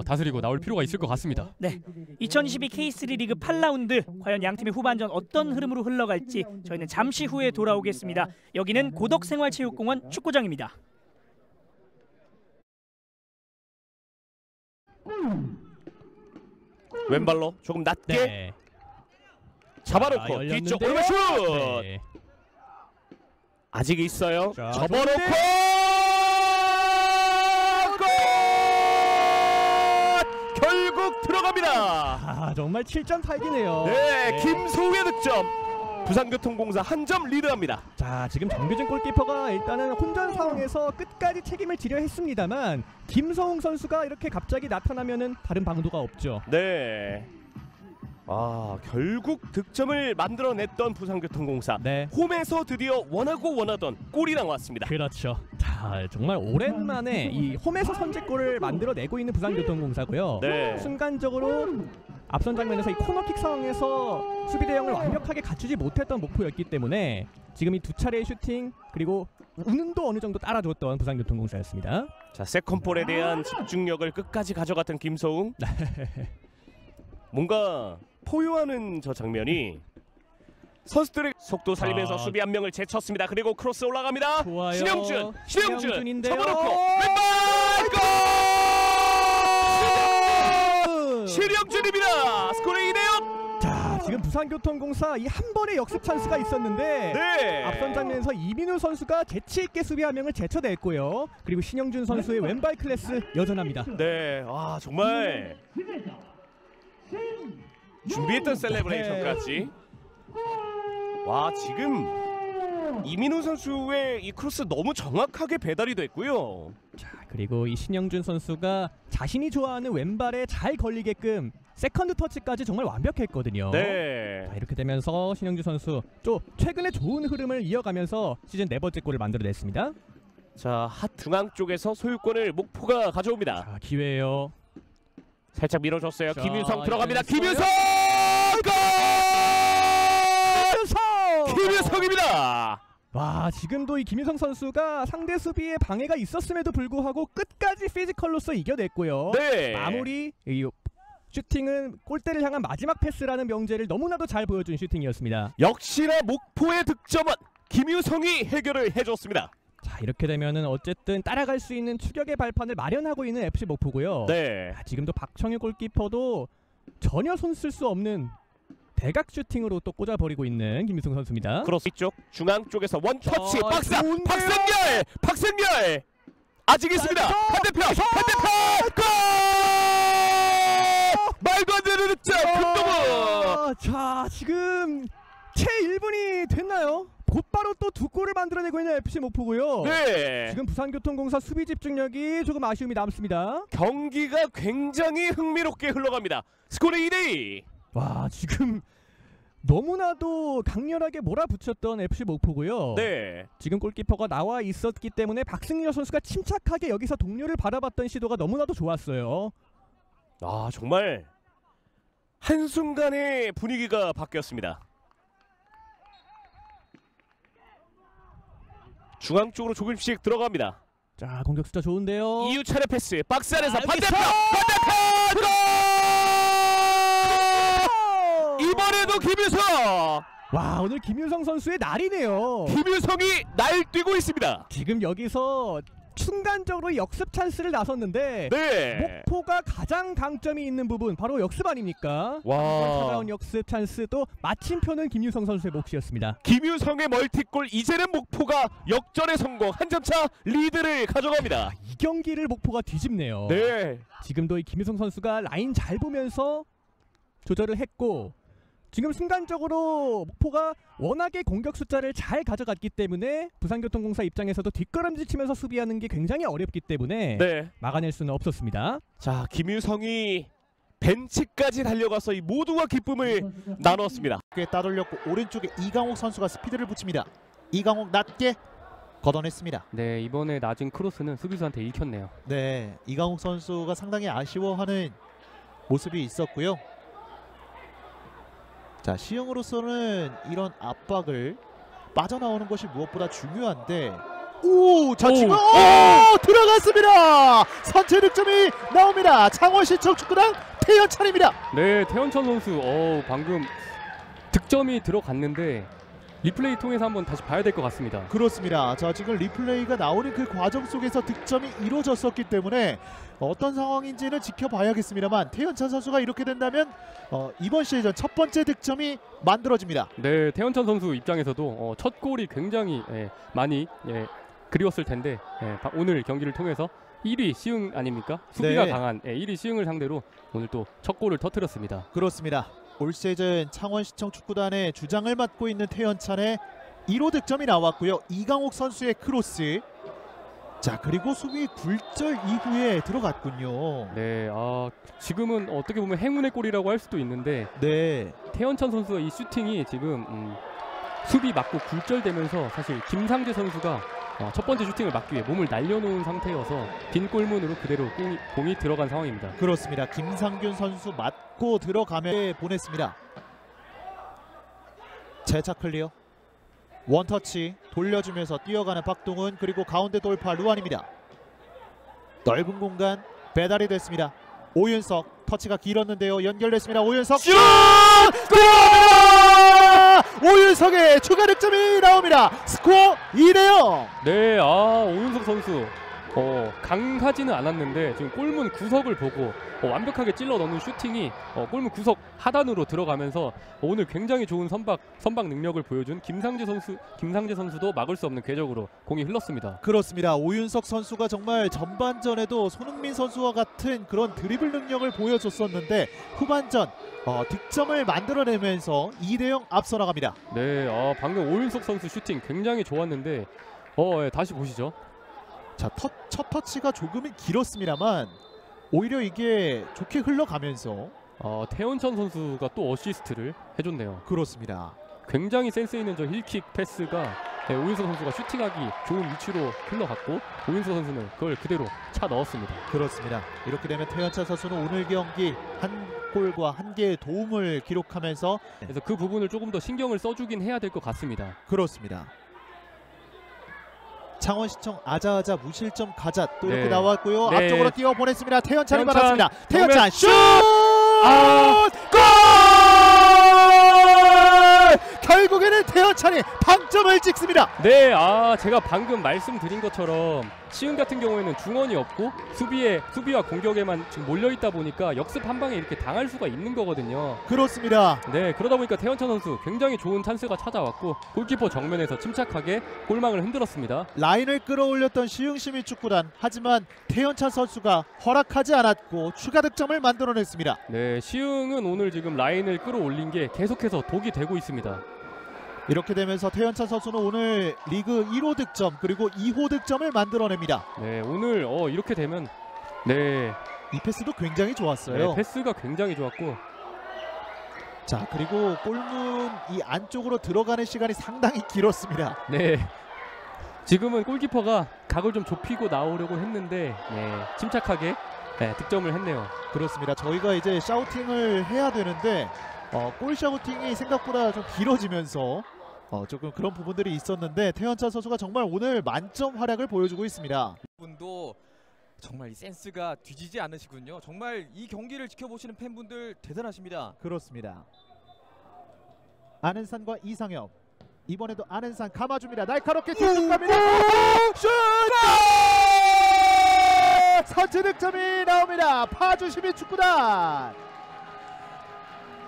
다스리고 나올 필요가 있을 것 같습니다. 네, 2022 K3 리그 8라운드 과연 양팀의 후반전 어떤 흐름으로 흘러갈지 저희는 잠시 후에 돌아오겠습니다. 여기는 고덕생활체육공원 축구장입니다. 왼발로 조금 낮게 네. 잡아놓고 뒤쪽 오른발 슛! 네. 아직 있어요. 자, 접어놓고 골! 결국 들어갑니다. 정말 7점 타기네요. 네, 김소우의 득점. 부산교통공사 한 점 리드합니다. 자, 지금 정규진 골키퍼가 일단은 혼전 상황에서 끝까지 책임을 지려 했습니다만 김성웅 선수가 이렇게 갑자기 나타나면은 다른 방도가 없죠. 네. 결국 득점을 만들어냈던 부산교통공사. 네. 홈에서 드디어 원하던 골이 나왔습니다. 그렇죠. 자, 자, 정말 오랜만에 이 홈에서 선제골을 만들어내고 있는 부산교통공사고요. 네. 순간적으로 앞선 장면에서 이 코너킥 상황에서 수비 대응을 완벽하게 갖추지 못했던 목포였기 때문에 지금 이 두 차례의 슈팅 그리고 운도 어느 정도 따라줬던 부산교통공사였습니다. 자, 세컨볼에 대한 집중력을 끝까지 가져갔던 김서웅. 뭔가 포효하는 저 장면이 선수들의 속도 살리면서 수비 한 명을 제쳤습니다. 그리고 크로스 올라갑니다. 좋아요. 신영준 접어놓고 왼발 골! 신영준입니다. 스코어 2대0. 자, 지금 부산교통공사 이 한 번의 역습 찬스가 있었는데 네. 앞선 장면에서 이민우 선수가 재치 있게 수비 한 명을 제쳐냈고요. 그리고 신영준 선수의 왼발 클래스 여전합니다. 네, 와 정말 준비했던 셀레브레이션까지. 와, 지금 이민우 선수의 이 크로스 너무 정확하게 배달이 됐고요. 자, 그리고 이 신영준 선수가 자신이 좋아하는 왼발에 잘 걸리게끔 세컨드 터치까지 정말 완벽했거든요. 네. 자, 이렇게 되면서 신영준 선수 또 최근에 좋은 흐름을 이어가면서 시즌 4번째 골을 만들어냈습니다. 자, 핫 중앙 쪽에서 소유권을 목포가 가져옵니다. 자, 기회예요. 살짝 밀어줬어요. 자, 김윤성 들어갑니다. 이번엔 김윤성! 골! 김윤성입니다. 와, 지금도 이 김윤성 선수가 상대 수비에 방해가 있었음에도 불구하고 끝까지 피지컬로서 이겨냈고요. 네. 마무리 이 슈팅은 골대를 향한 마지막 패스라는 명제를 너무나도 잘 보여준 슈팅이었습니다. 역시나 목포의 득점은 김윤성이 해결을 해줬습니다. 자, 이렇게 되면은 어쨌든 따라갈 수 있는 추격의 발판을 마련하고 있는 FC 목포고요. 네. 지금도 박청유 골키퍼도 전혀 손 쓸 수 없는 대각 슈팅으로 또 꽂아버리고 있는 김윤성 선수입니다. 크로스 이쪽 중앙 쪽에서 원터치 자, 박사 좋은데요? 박승열 아직 있습니다. 반대편 골! 말도 안 되는 득점 금동우. 자, 지금 채 1분이 됐나요? 곧바로 또 두 골을 만들어내고 있는 FC 목포고요. 네. 지금 부산교통공사 수비 집중력이 조금 아쉬움이 남습니다. 경기가 굉장히 흥미롭게 흘러갑니다. 스코어 2대2. 와, 지금 너무나도 강렬하게 몰아붙였던 FC 목포고요. 네. 지금 골키퍼가 나와 있었기 때문에 박승열 선수가 침착하게 여기서 동료를 바라봤던 시도가 너무나도 좋았어요. 아, 정말 한순간에 분위기가 바뀌었습니다. 중앙 쪽으로 조금씩 들어갑니다. 자, 공격 숫자 좋은데요. 이유찬의 패스 박스 안에서 자, 반대편 골! 이번에도 김윤성. 와, 오늘 김윤성 선수의 날이네요. 김윤성이 날뛰고 있습니다. 지금 여기서 순간적으로 역습 찬스를 나섰는데 네. 목포가 가장 강점이 있는 부분 바로 역습 아닙니까? 와. 차가운 역습 찬스 또 마침표는 김윤성 선수의 몫이었습니다. 김윤성의 멀티골. 이제는 목포가 역전에 성공. 한 점 차 리드를 가져갑니다. 이 경기를 목포가 뒤집네요. 네. 지금도 이 김윤성 선수가 라인 잘 보면서 조절을 했고 지금 순간적으로 목포가 워낙에 공격 숫자를 잘 가져갔기 때문에 부산교통공사 입장에서도 뒷걸음질 치면서 수비하는 게 굉장히 어렵기 때문에 네. 막아낼 수는 없었습니다. 자, 김윤성이 벤치까지 달려가서 이 모두와 기쁨을 나눴습니다. 꽤 따돌렸고 오른쪽에 이강옥 선수가 스피드를 붙입니다. 이강옥 낮게 걷어냈습니다. 네, 이번에 낮은 크로스는 수비수한테 읽혔네요. 네, 이강옥 선수가 상당히 아쉬워하는 모습이 있었고요. 자, 시흥으로서는 이런 압박을 빠져나오는 것이 무엇보다 중요한데 자, 지금 들어갔습니다. 선제 득점이 나옵니다. 창원시청 축구단 태연찬입니다. 네, 태연찬 선수 방금 득점이 들어갔는데 리플레이 통해서 한번 다시 봐야 될 것 같습니다. 그렇습니다. 자, 지금 리플레이가 나오는 그 과정 속에서 득점이 이루어졌었기 때문에 어떤 상황인지는 지켜봐야겠습니다만 태연찬 선수가 이렇게 된다면 이번 시즌 첫 번째 득점이 만들어집니다. 네, 태연찬 선수 입장에서도 첫 골이 굉장히 많이 그리웠을 텐데 오늘 경기를 통해서 1위 시흥 아닙니까? 수비가 네. 강한 1위 시흥을 상대로 오늘 또 첫 골을 터뜨렸습니다. 그렇습니다. 올 시즌 창원시청 축구단의 주장을 맡고 있는 태연찬의 1호 득점이 나왔고요. 이강옥 선수의 크로스. 자, 그리고 수비 굴절 이후에 들어갔군요. 네, 지금은 어떻게 보면 행운의 골이라고 할 수도 있는데 네. 태연찬 선수의 이 슈팅이 지금 수비 맞고 굴절되면서 사실 김상재 선수가 첫 번째 슈팅을 막기 위해 몸을 날려놓은 상태여서 빈 골문으로 그대로 공이 들어간 상황입니다. 그렇습니다. 김상균 선수 맞고 들어가며 보냈습니다. 재차 클리어. 원터치 돌려주면서 뛰어가는 박동훈, 그리고 가운데 돌파 루안입니다. 넓은 공간 배달이 됐습니다. 오윤석 터치가 길었는데요. 연결됐습니다. 오윤석 슛! 골! 오윤석의 추가 득점이 나옵니다. 스코어 2대0. 네, 오윤석 선수 강하지는 않았는데 지금 골문 구석을 보고 완벽하게 찔러 넣는 슈팅이 골문 구석 하단으로 들어가면서 오늘 굉장히 좋은 선박 능력을 보여준 김상재 선수도 막을 수 없는 궤적으로 공이 흘렀습니다. 그렇습니다. 오윤석 선수가 정말 전반전에도 손흥민 선수와 같은 그런 드리블 능력을 보여줬었는데 후반전 득점을 만들어내면서 2대0 앞서 나갑니다. 네, 방금 오윤석 선수 슈팅 굉장히 좋았는데 다시 보시죠. 자, 첫 터치가 조금은 길었습니다만 오히려 이게 좋게 흘러가면서 태연찬 선수가 또 어시스트를 해줬네요. 그렇습니다. 굉장히 센스 있는 저 힐킥 패스가 오윤석 선수가 슈팅하기 좋은 위치로 흘러갔고 오윤석 선수는 그걸 그대로 차 넣었습니다. 그렇습니다. 이렇게 되면 태연찬 선수는 오늘 경기 한 골과 한 개의 도움을 기록하면서 그래서 그 부분을 조금 더 신경을 써주긴 해야 될 것 같습니다. 그렇습니다. 창원시청 아자아자 무실점 가자 또 이렇게 네. 나왔고요. 네. 앞쪽으로 뛰어 보냈습니다. 태연찬이 태연찬, 받았습니다. 태연찬 슛! 골! 결국에는 태연찬이 방점을 찍습니다. 네, 제가 방금 말씀드린 것처럼 시흥 같은 경우에는 중원이 없고 수비와 공격에만 지금 몰려있다 보니까 역습 한 방에 이렇게 당할 수가 있는 거거든요. 그렇습니다. 네, 그러다 보니까 태연찬 선수 굉장히 좋은 찬스가 찾아왔고 골키퍼 정면에서 침착하게 골망을 흔들었습니다. 라인을 끌어올렸던 시흥시민축구단, 하지만 태연찬 선수가 허락하지 않았고 추가 득점을 만들어냈습니다. 네, 시흥은 오늘 지금 라인을 끌어올린 게 계속해서 독이 되고 있습니다. 이렇게 되면서 태연찬 선수는 오늘 리그 1호 득점 그리고 2호 득점을 만들어냅니다. 네, 오늘 이렇게 되면 네, 이 패스도 굉장히 좋았어요. 네, 패스가 굉장히 좋았고 자, 그리고 골문 이 안쪽으로 들어가는 시간이 상당히 길었습니다. 네, 지금은 골키퍼가 각을 좀 좁히고 나오려고 했는데 침착하게 득점을 했네요. 그렇습니다. 저희가 이제 샤우팅을 해야 되는데 골 샤우팅이 생각보다 좀 길어지면서 조금 그런 부분들이 있었는데 태연찬 선수가 정말 오늘 만점 활약을 보여주고 있습니다. 분도 정말 이 센스가 뒤지지 않으시군요. 정말 이 경기를 지켜보시는 팬분들 대단하십니다. 그렇습니다. 안은산과 이상엽, 이번에도 안은산 감아줍니다. 날카롭게 뒷쪽 갑니다. 슛! 선취 득점이 나옵니다. 파주 시민축구단.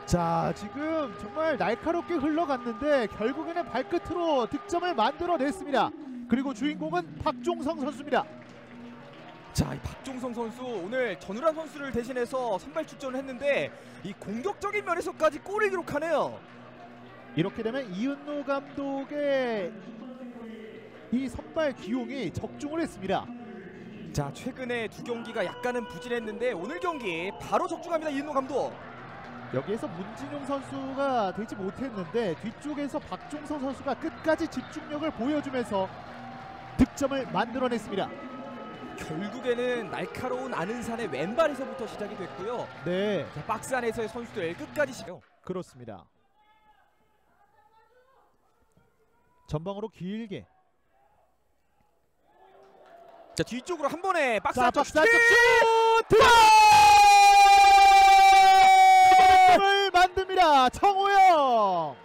자, 지금 정말 날카롭게 흘러갔는데 결국에는 발끝으로 득점을 만들어냈습니다. 그리고 주인공은 박종성 선수입니다. 자, 이 박종성 선수 오늘 전우란 선수를 대신해서 선발 출전을 했는데 이 공격적인 면에서까지 골을 기록하네요. 이렇게 되면 이은노 감독의 이 선발 기용이 적중을 했습니다. 자, 최근에 두 경기가 약간은 부진했는데 오늘 경기 바로 적중합니다. 이은노 감독. 여기에서 문진용 선수가 되지 못했는데 뒤쪽에서 박종성 선수가 끝까지 집중력을 보여주면서 득점을 만들어냈습니다. 결국에는 날카로운 안은산의 왼발에서부터 시작이 됐고요. 네, 자, 박스 안에서의 선수들 끝까지 시작. 그렇습니다. 전방으로 길게. 자, 뒤쪽으로 한 번에 박스 자, 안쪽 박스 안쪽 슛! 득점을 만듭니다. 정호영.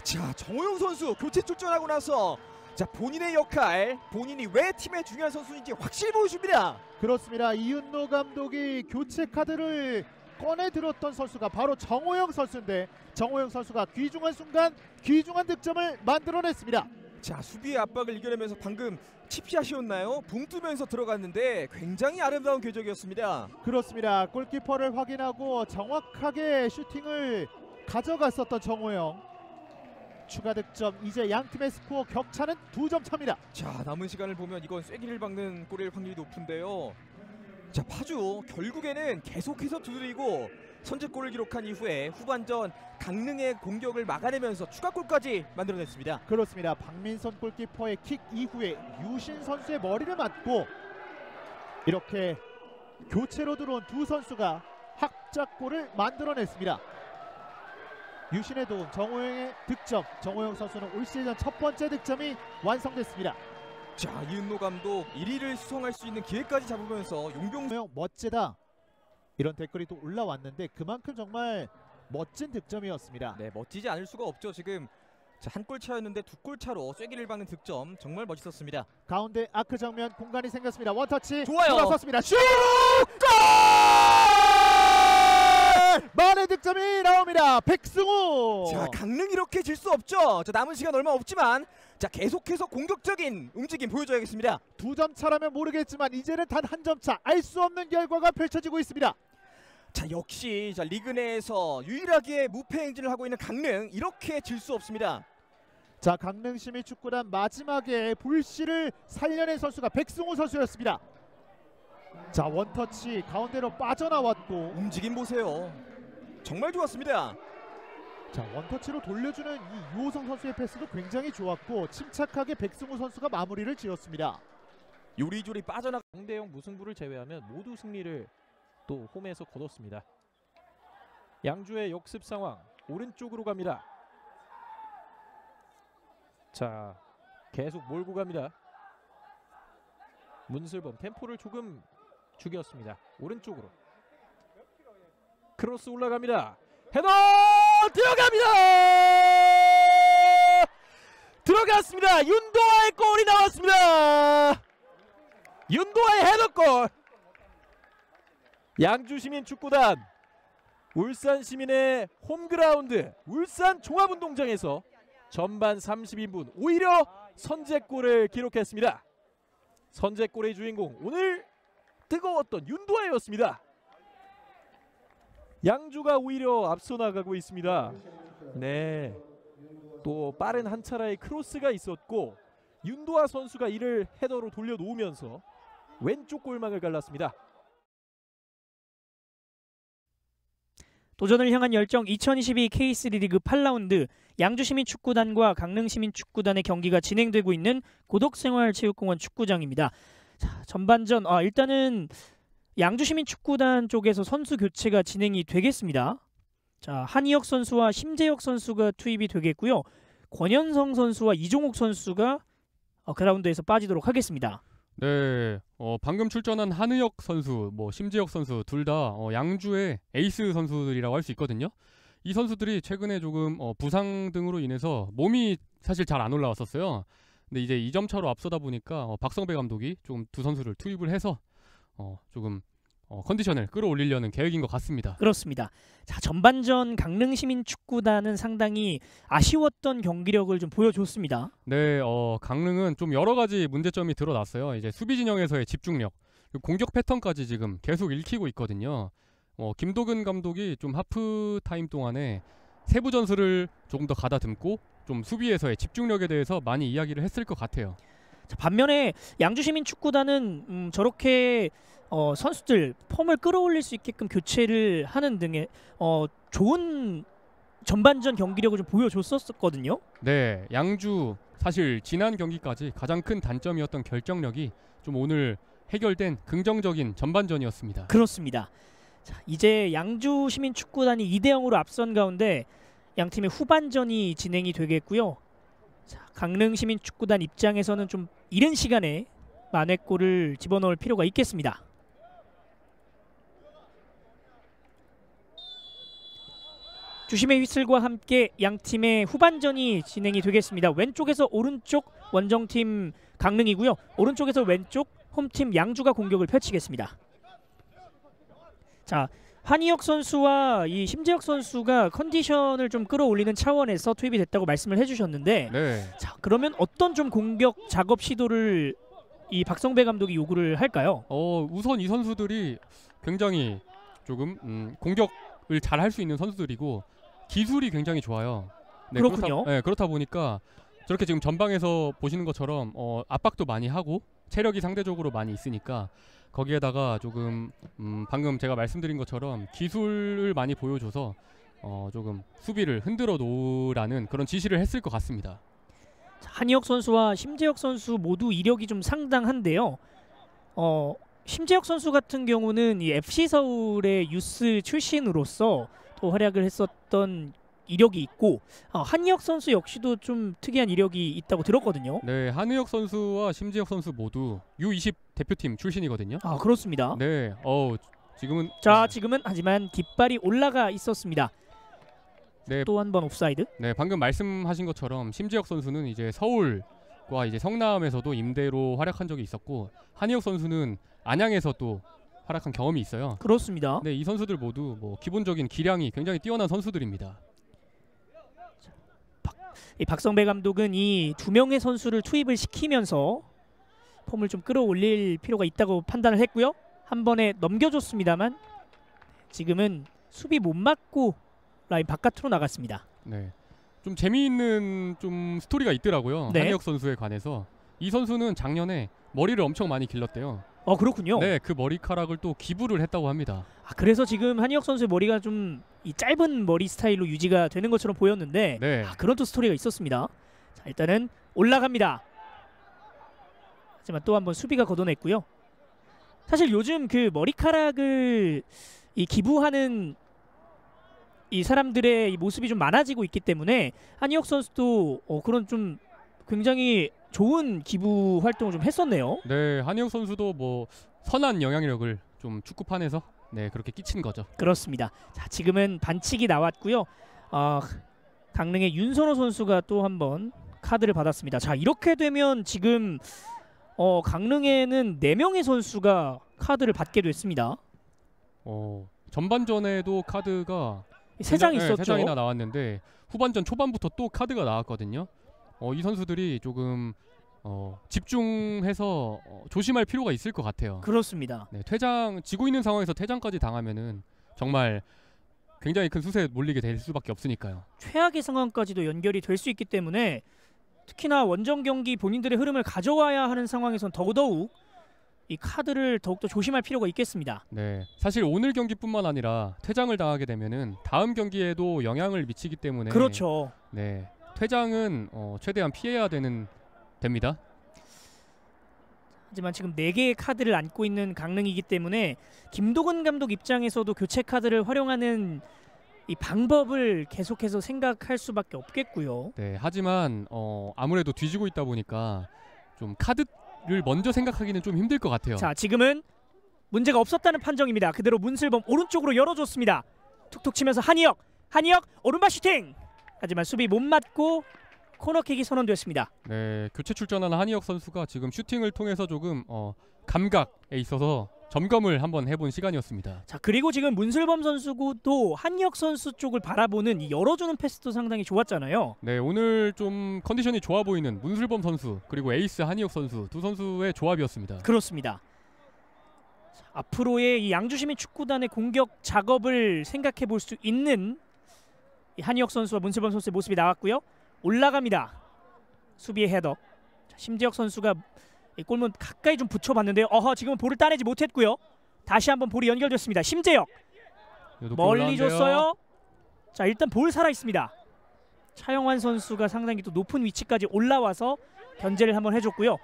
자, 정호영 선수 교체 출전하고 나서 자, 본인의 역할, 본인이 왜 팀의 중요한 선수인지 확실히 보여줍니다. 그렇습니다. 이은노 감독이 교체 카드를 꺼내 들었던 선수가 바로 정호영 선수인데 정호영 선수가 귀중한 순간 귀중한 득점을 만들어냈습니다. 자, 수비의 압박을 이겨내면서 방금 칩샷이었나요? 붕 뜨면서 들어갔는데 굉장히 아름다운 궤적이었습니다. 그렇습니다. 골키퍼를 확인하고 정확하게 슈팅을 가져갔었던 정호영. 추가 득점, 이제 양팀의 스코어 격차는 2점 차입니다. 자, 남은 시간을 보면 이건 쐐기를 박는 골일 확률이 높은데요. 자, 파주 결국에는 계속해서 두드리고 선제골을 기록한 이후에 후반전 강릉의 공격을 막아내면서 추가골까지 만들어냈습니다. 그렇습니다. 박민선 골키퍼의 킥 이후에 유신 선수의 머리를 맞고 이렇게 교체로 들어온 두 선수가 합작골을 만들어냈습니다. 유신의 도움, 정호영의 득점. 정호영 선수는 올 시즌 첫 번째 득점이 완성됐습니다. 자, 이은노 감독 1위를 수성할 수 있는 기회까지 잡으면서 용병 정호영 멋지다. 이런 댓글이 또 올라왔는데 그만큼 정말 멋진 득점이었습니다. 네, 멋지지 않을 수가 없죠. 지금 한 골 차였는데 두 골 차로 쐐기를 박는 득점 정말 멋있었습니다. 가운데 아크 정면 공간이 생겼습니다. 원터치 좋아요. 돌아섰습니다. 슛! 골! 만의 득점이 나옵니다. 백승우. 자, 강릉 이렇게 질 수 없죠. 자, 남은 시간 얼마 없지만 자, 계속해서 공격적인 움직임 보여줘야겠습니다. 2점 차라면 모르겠지만 이제는 단 한 점 차. 알 수 없는 결과가 펼쳐지고 있습니다. 자, 역시 자, 리그 내에서 유일하게 무패 행진을 하고 있는 강릉 이렇게 질 수 없습니다. 자, 강릉시민축구단 마지막에 불씨를 살려낸 선수가 백승우 선수였습니다. 자, 원터치 가운데로 빠져나왔고 움직임 보세요. 정말 좋았습니다. 자, 원터치로 돌려주는 이 유호성 선수의 패스도 굉장히 좋았고 침착하게 백승우 선수가 마무리를 지었습니다. 요리조리 빠져나가 0대0 무승부를 제외하면 모두 승리를 또 홈에서 거뒀습니다. 양주의 역습 상황 오른쪽으로 갑니다. 자, 계속 몰고 갑니다. 문슬범 템포를 조금 죽였습니다. 오른쪽으로 크로스 올라갑니다. 헤더 들어갑니다. 들어갔습니다. 윤도아의 골이 나왔습니다. 윤도아의 헤더골. 양주시민축구단 울산시민의 홈그라운드 울산 종합운동장에서 전반 32분 오히려 선제골을 기록했습니다. 선제골의 주인공 오늘 뜨거웠던 윤도아였습니다. 양주가 오히려 앞서 나가고 있습니다. 네, 또 빠른 한 차례의 크로스가 있었고 윤도아 선수가 이를 헤더로 돌려놓으면서 왼쪽 골망을 갈랐습니다. 도전을 향한 열정 2022 K3 리그 8라운드 양주시민축구단과 강릉시민축구단의 경기가 진행되고 있는 고덕생활체육공원 축구장입니다. 자, 전반전 일단은 양주시민축구단 쪽에서 선수 교체가 진행이 되겠습니다. 자, 한희혁 선수와 심재혁 선수가 투입이 되겠고요. 권현성 선수와 이종욱 선수가 그라운드에서 빠지도록 하겠습니다. 네, 방금 출전한 한의혁 선수, 심재혁 선수 둘 다 양주의 에이스 선수들이라고 할 수 있거든요. 이 선수들이 최근에 조금 부상 등으로 인해서 몸이 사실 잘 안 올라왔었어요. 근데 이제 2점 차로 앞서다 보니까 박성배 감독이 좀 두 선수를 투입을 해서 조금 컨디션을 끌어올리려는 계획인 것 같습니다. 그렇습니다. 자, 전반전 강릉시민축구단은 상당히 아쉬웠던 경기력을 좀 보여줬습니다. 네, 강릉은 좀 여러 가지 문제점이 드러났어요. 이제 수비 진영에서의 집중력, 공격 패턴까지 지금 계속 읽히고 있거든요. 김도근 감독이 좀 하프 타임 동안에 세부 전술을 조금 더 가다듬고 좀 수비에서의 집중력에 대해서 많이 이야기를 했을 것 같아요. 자, 반면에 양주시민축구단은 저렇게 선수들 폼을 끌어올릴 수 있게끔 교체를 하는 등의 좋은 전반전 경기력을 좀 보여줬었거든요. 네, 양주 사실 지난 경기까지 가장 큰 단점이었던 결정력이 좀 오늘 해결된 긍정적인 전반전이었습니다. 그렇습니다. 자, 이제 양주시민축구단이 2대0으로 앞선 가운데 양팀의 후반전이 진행이 되겠고요. 자, 강릉시민축구단 입장에서는 좀 이른 시간에 만회골을 집어넣을 필요가 있겠습니다. 주심의 휘슬과 함께 양팀의 후반전이 진행이 되겠습니다. 왼쪽에서 오른쪽 원정팀 강릉이고요. 오른쪽에서 왼쪽 홈팀 양주가 공격을 펼치겠습니다. 자, 한희혁 선수와 이 심재혁 선수가 컨디션을 좀 끌어올리는 차원에서 투입이 됐다고 말씀을 해주셨는데, 네. 자, 그러면 어떤 좀 공격 작업 시도를 이 박성배 감독이 요구를 할까요? 우선 이 선수들이 굉장히 조금 공격을 잘 할 수 있는 선수들이고 기술이 굉장히 좋아요. 네, 그렇군요. 그렇다 보니까 저렇게 지금 전방에서 보시는 것처럼 압박도 많이 하고 체력이 상대적으로 많이 있으니까 거기에다가 조금 방금 제가 말씀드린 것처럼 기술을 많이 보여줘서 조금 수비를 흔들어 놓으라는 그런 지시를 했을 것 같습니다. 한희혁 선수와 심재혁 선수 모두 이력이 좀 상당한데요. 심재혁 선수 같은 경우는 이 FC 서울의 유스 출신으로서 또 활약을 했었던 이력이 있고 한희혁 선수 역시도 좀 특이한 이력이 있다고 들었거든요. 네, 한희혁 선수와 심재혁 선수 모두 U20 대표팀 출신이거든요. 아, 그렇습니다. 네, 지금은 지금은 하지만 깃발이 올라가 있었습니다. 네, 또 한 번 옵사이드. 네, 방금 말씀하신 것처럼 심재혁 선수는 이제 서울과 이제 성남에서도 임대로 활약한 적이 있었고 한희혁 선수는 안양에서 또 활약한 경험이 있어요. 그렇습니다. 네, 이 선수들 모두 뭐 기본적인 기량이 굉장히 뛰어난 선수들입니다. 이 박성배 감독은 이 두 명의 선수를 투입을 시키면서 폼을 좀 끌어올릴 필요가 있다고 판단을 했고요. 한 번에 넘겨줬습니다만 지금은 수비 못 맞고 라인 바깥으로 나갔습니다. 네, 좀 재미있는 좀 스토리가 있더라고요. 네. 한희혁 선수에 관해서. 이 선수는 작년에 머리를 엄청 많이 길렀대요. 그렇군요. 네, 그 머리카락을 또 기부를 했다고 합니다. 그래서 지금 한희혁 선수의 머리가 좀 이 짧은 머리 스타일로 유지가 되는 것처럼 보였는데 네, 그런 또 스토리가 있었습니다. 자, 일단은 올라갑니다. 하지만 또 한 번 수비가 걷어냈고요. 사실 요즘 그 머리카락을 이 기부하는 이 사람들의 이 모습이 좀 많아지고 있기 때문에 한희혁 선수도 그런 좀 굉장히 좋은 기부 활동을 좀 했었네요. 네, 한희혁 선수도 뭐 선한 영향력을 좀 축구판에서 그렇게 끼친 거죠. 그렇습니다. 자, 지금은 반칙이 나왔고요. 강릉의 윤선호 선수가 또 한 번 카드를 받았습니다. 자, 이렇게 되면 지금 강릉에는 4명의 선수가 카드를 받게 됐습니다. 전반전에도 카드가 3장 있었죠. 3장이나 나왔는데 후반전 초반부터 또 카드가 나왔거든요. 이 선수들이 조금 집중해서 조심할 필요가 있을 것 같아요. 그렇습니다. 네, 지고 있는 상황에서 퇴장까지 당하면은 정말 굉장히 큰 수세에 몰리게 될 수밖에 없으니까요. 최악의 상황까지도 연결이 될 수 있기 때문에 특히나 원정 경기 본인들의 흐름을 가져와야 하는 상황에선 더더욱 이 카드를 더욱더 조심할 필요가 있겠습니다. 네, 사실 오늘 경기뿐만 아니라 퇴장을 당하게 되면은 다음 경기에도 영향을 미치기 때문에 그렇죠. 네, 퇴장은 최대한 피해야 됩니다. 하지만 지금 4개의 카드를 안고 있는 강릉이기 때문에 김도근 감독 입장에서도 교체 카드를 활용하는 이 방법을 계속해서 생각할 수밖에 없겠고요. 네, 하지만 아무래도 뒤지고 있다 보니까 좀 카드를 먼저 생각하기는 좀 힘들 것 같아요. 자, 지금은 문제가 없었다는 판정입니다. 그대로 문슬범 오른쪽으로 열어줬습니다. 툭툭 치면서 한희혁 오른발 슈팅! 하지만 수비 못 맞고 코너킥이 선언됐습니다. 네, 교체 출전한 한희혁 선수가 지금 슈팅을 통해서 조금 감각에 있어서 점검을 한번 해본 시간이었습니다. 자, 그리고 지금 문슬범 선수도 한희혁 선수 쪽을 바라보는 이 열어주는 패스도 상당히 좋았잖아요. 네, 오늘 좀 컨디션이 좋아 보이는 문슬범 선수 그리고 에이스 한희혁 선수 두 선수의 조합이었습니다. 그렇습니다. 자, 앞으로의 이 양주시민 축구단의 공격 작업을 생각해 볼 수 있는 이 한희혁 선수와 문슬범 선수의 모습이 나왔고요. 올라갑니다. 수비의 헤더. 자, 심재혁 선수가 이 골문 가까이 좀 붙여봤는데요. 지금은 볼을 따내지 못했고요. 다시 한번 볼이 연결됐습니다. 심재혁 멀리 줬어요. 자, 일단 볼 살아있습니다. 차영환 선수가 상당히 또 높은 위치까지 올라와서 견제를 한번 해줬고요.